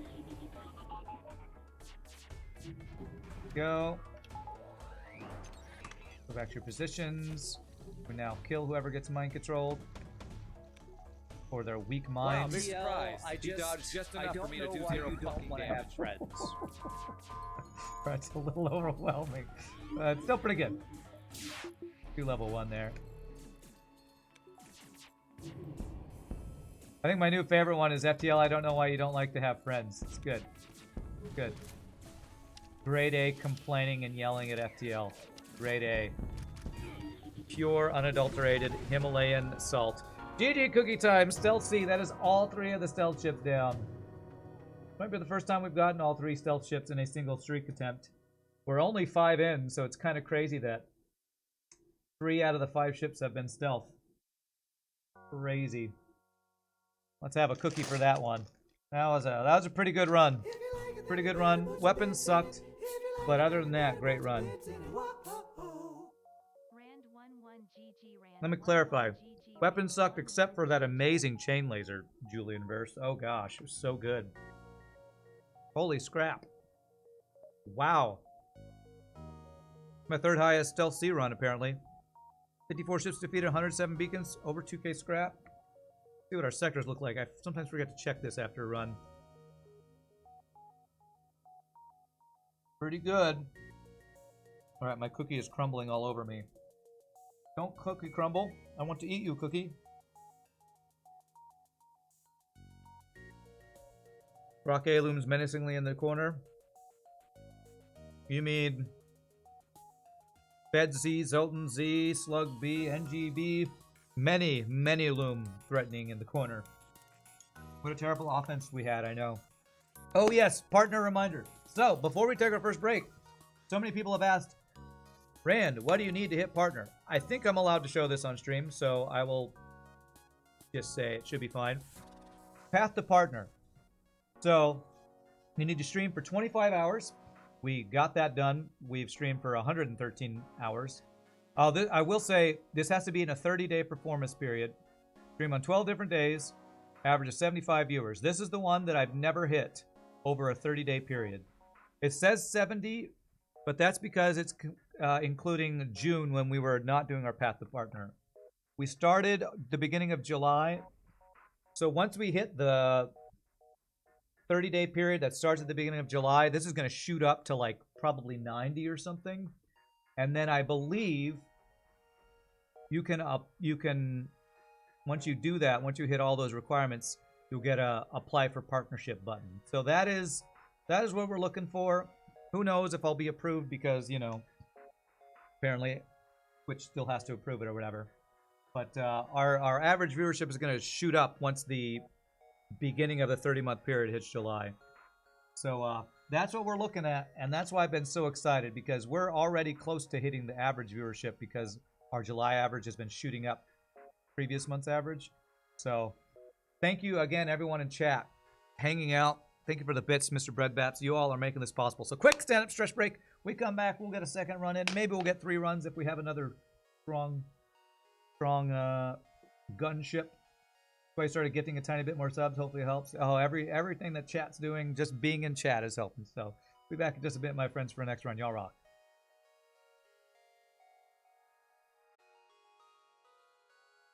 Go. Go back to your positions. We now kill whoever gets mind controlled. Or their weak minds. Wow, big surprise. He dodged just enough for me to do 0 fucking damage. Friends. That's a little overwhelming. It's still pretty good. 2 level 1 there. I think my new favorite one is FTL. I don't know why you don't like to have friends. It's good. Good. Grade A complaining and yelling at FTL. Grade A. Pure, unadulterated Himalayan salt. GG cookie time. Stealth C. That is all 3 of the stealth ships down. Might be the first time we've gotten all 3 stealth ships in a single streak attempt. We're only 5 in, so it's kind of crazy that 3 out of the 5 ships have been stealth. Crazy. Let's have a cookie for that one. That was a pretty good run. Pretty good run. Weapons sucked, but other than that, great run. Let me clarify. Weapons sucked except for that amazing chain laser, Julian Verse. Oh gosh, it was so good. Holy scrap. Wow. My 3rd highest stealth C run, apparently. 54 ships defeated, 107 beacons, over 2k scrap. See what our sectors look like. I sometimes forget to check this after a run. Pretty good. Alright, my cookie is crumbling all over me. Don't cookie crumble. I want to eat you, cookie. Rock A looms menacingly in the corner. You mean Fed Z, Zoltan Z, Slug B, NGB. Many, many loom threatening in the corner. What a terrible offense we had, I know. Oh yes, partner reminder. So, before we take our first break, so many people have asked, Rand, what do you need to hit partner? I think I'm allowed to show this on stream, so I will just say it should be fine. Path to partner. So, you need to stream for 25 hours. We got that done. We've streamed for 113 hours. I will say, this has to be in a 30-day performance period. Stream on 12 different days, average of 75 viewers. This is the one that I've never hit over a 30-day period. It says 70, but that's because it's including June when we were not doing our Path to Partner. We started the beginning of July. So once we hit the 30-day period that starts at the beginning of July, this is going to shoot up to like probably 90 or something. And then I believe you can once you do that, once you hit all those requirements, you'll get a apply for partnership button. So that is what we're looking for. Who knows if I'll be approved because, you know, apparently Twitch still has to approve it or whatever. But our average viewership is going to shoot up once the beginning of the 30-month period hits July. So that's what we're looking at, and that's why I've been so excited, because we're already close to hitting the average viewership because our July average has been shooting up previous month's average. So thank you again, everyone in chat, hanging out. Thank you for the bits, Mr. Breadbaps. You all are making this possible. So quick stand-up stretch break. We come back, we'll get a second run in. Maybe we'll get 3 runs if we have another strong gunship. So I started getting a tiny bit more subs. Hopefully it helps. Oh, everything that chat's doing, just being in chat is helping. So be back in just a bit, my friends, for a next run. Y'all rock.